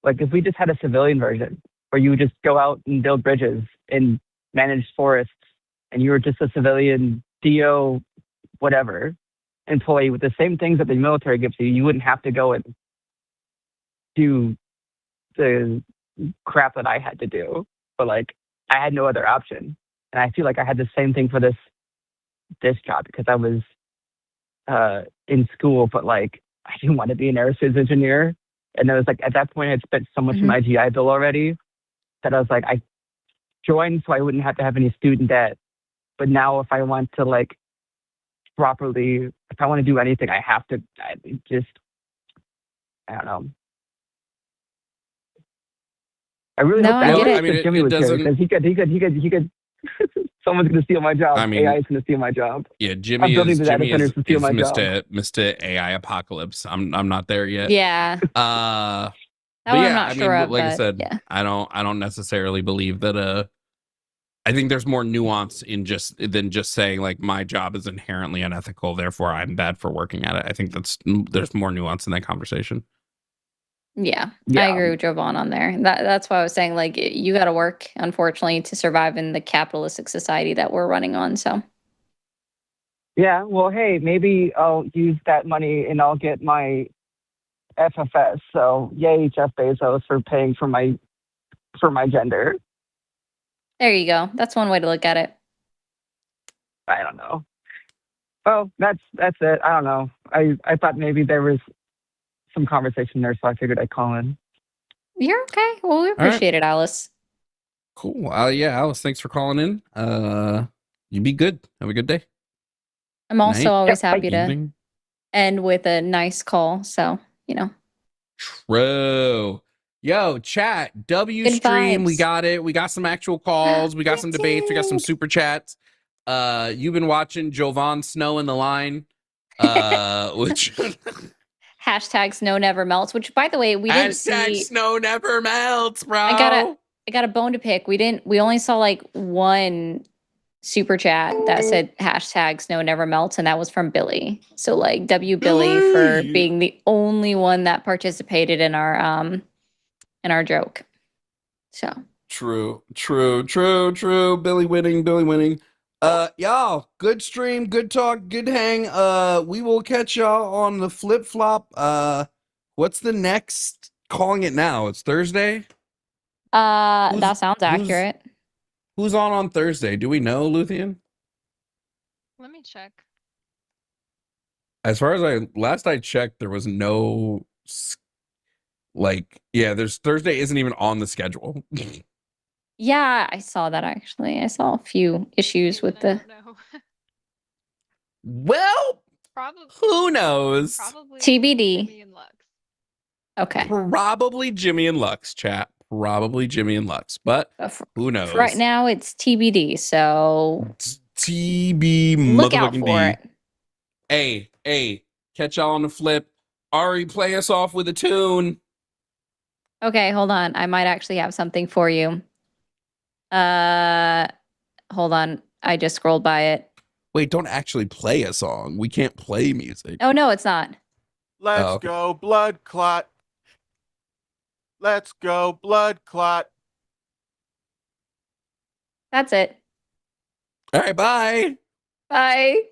like, if we just had a civilian version where you would just go out and build bridges and manage forests, and you were just a civilian DO, whatever, employee with the same things that the military gives you, you wouldn't have to go and do the crap that I had to do. But like, I had no other option, and I feel like I had the same thing for this job because I was in school, but like I didn't want to be an aerospace engineer. And I was like, at that point, I'd spent so much of my GI Bill already that I was like, I joined so I wouldn't have to have any student debt. But now if I want to like properly, if I want to do anything, I have to I don't know. I really hope that Jimmy was here because he could. Someone's going to steal my job. I mean, AI is going to steal my job. Yeah, Jimmy is Mr. Mr. AI apocalypse. I'm not there yet. Yeah. But I'm not sure of, like I but, said, yeah. I don't necessarily believe that. I think there's more nuance in than just saying like my job is inherently unethical, therefore I'm bad for working at it. I think there's more nuance in that conversation. Yeah, I agree with Jovan on there. That's why I was saying, like, you got to work, unfortunately, to survive in the capitalistic society that we're running on. So, yeah, well, hey, maybe I'll use that money and I'll get my FFS. So, yay, Jeff Bezos for paying for my gender. there you go. That's one way to look at it. I don't know. Well, that's it. I don't know. I thought maybe there was some conversation there, so I figured I'd call in. You're okay. Well, we right. appreciate it, Alice. Cool. Yeah, Alice, thanks for calling in. You be good. Have a good day. I'm also Night, always happy to evening. end with a nice call. So, you know. True. Yo, chat, W Good stream. We vibes. got it. We got some actual calls. We got some debates. We got some super chats. You've been watching Jovan Snow in the line. Which Hashtag snow never melts, which by the way, we didn't hashtag see. snow never melts, bro. I got a bone to pick. We only saw like one super chat that said hashtag snow never melts, and that was from Billy. So like W Billy for being the only one that participated in our joke. So True. Billy winning. Y'all, good stream, good talk, good hang. We will catch y'all on the flip flop. What's the next? Calling it now. It's Thursday. that sounds accurate. Who's on Thursday? Do we know, Luthien? Let me check. As far as last I checked, there was no there's Thursday isn't even on the schedule. Yeah, I saw that actually. I saw a few issues with the. Well, Probably. who knows? Probably TBD. Jimmy and Lux. Okay. Probably Jimmy and Lux, chat. Probably Jimmy and Lux, but who knows? For right now, it's TBD. So TB look out motherfucking for D. it. Hey, catch y'all on the flip. Ari, play us off with a tune. Okay, hold on. I might actually have something for you. Hold on. I just scrolled by it. Wait, don't actually play a song. We can't play music. Oh no, it's not. Let's go, blood clot. Let's go, blood clot. That's it. All right, bye. Bye.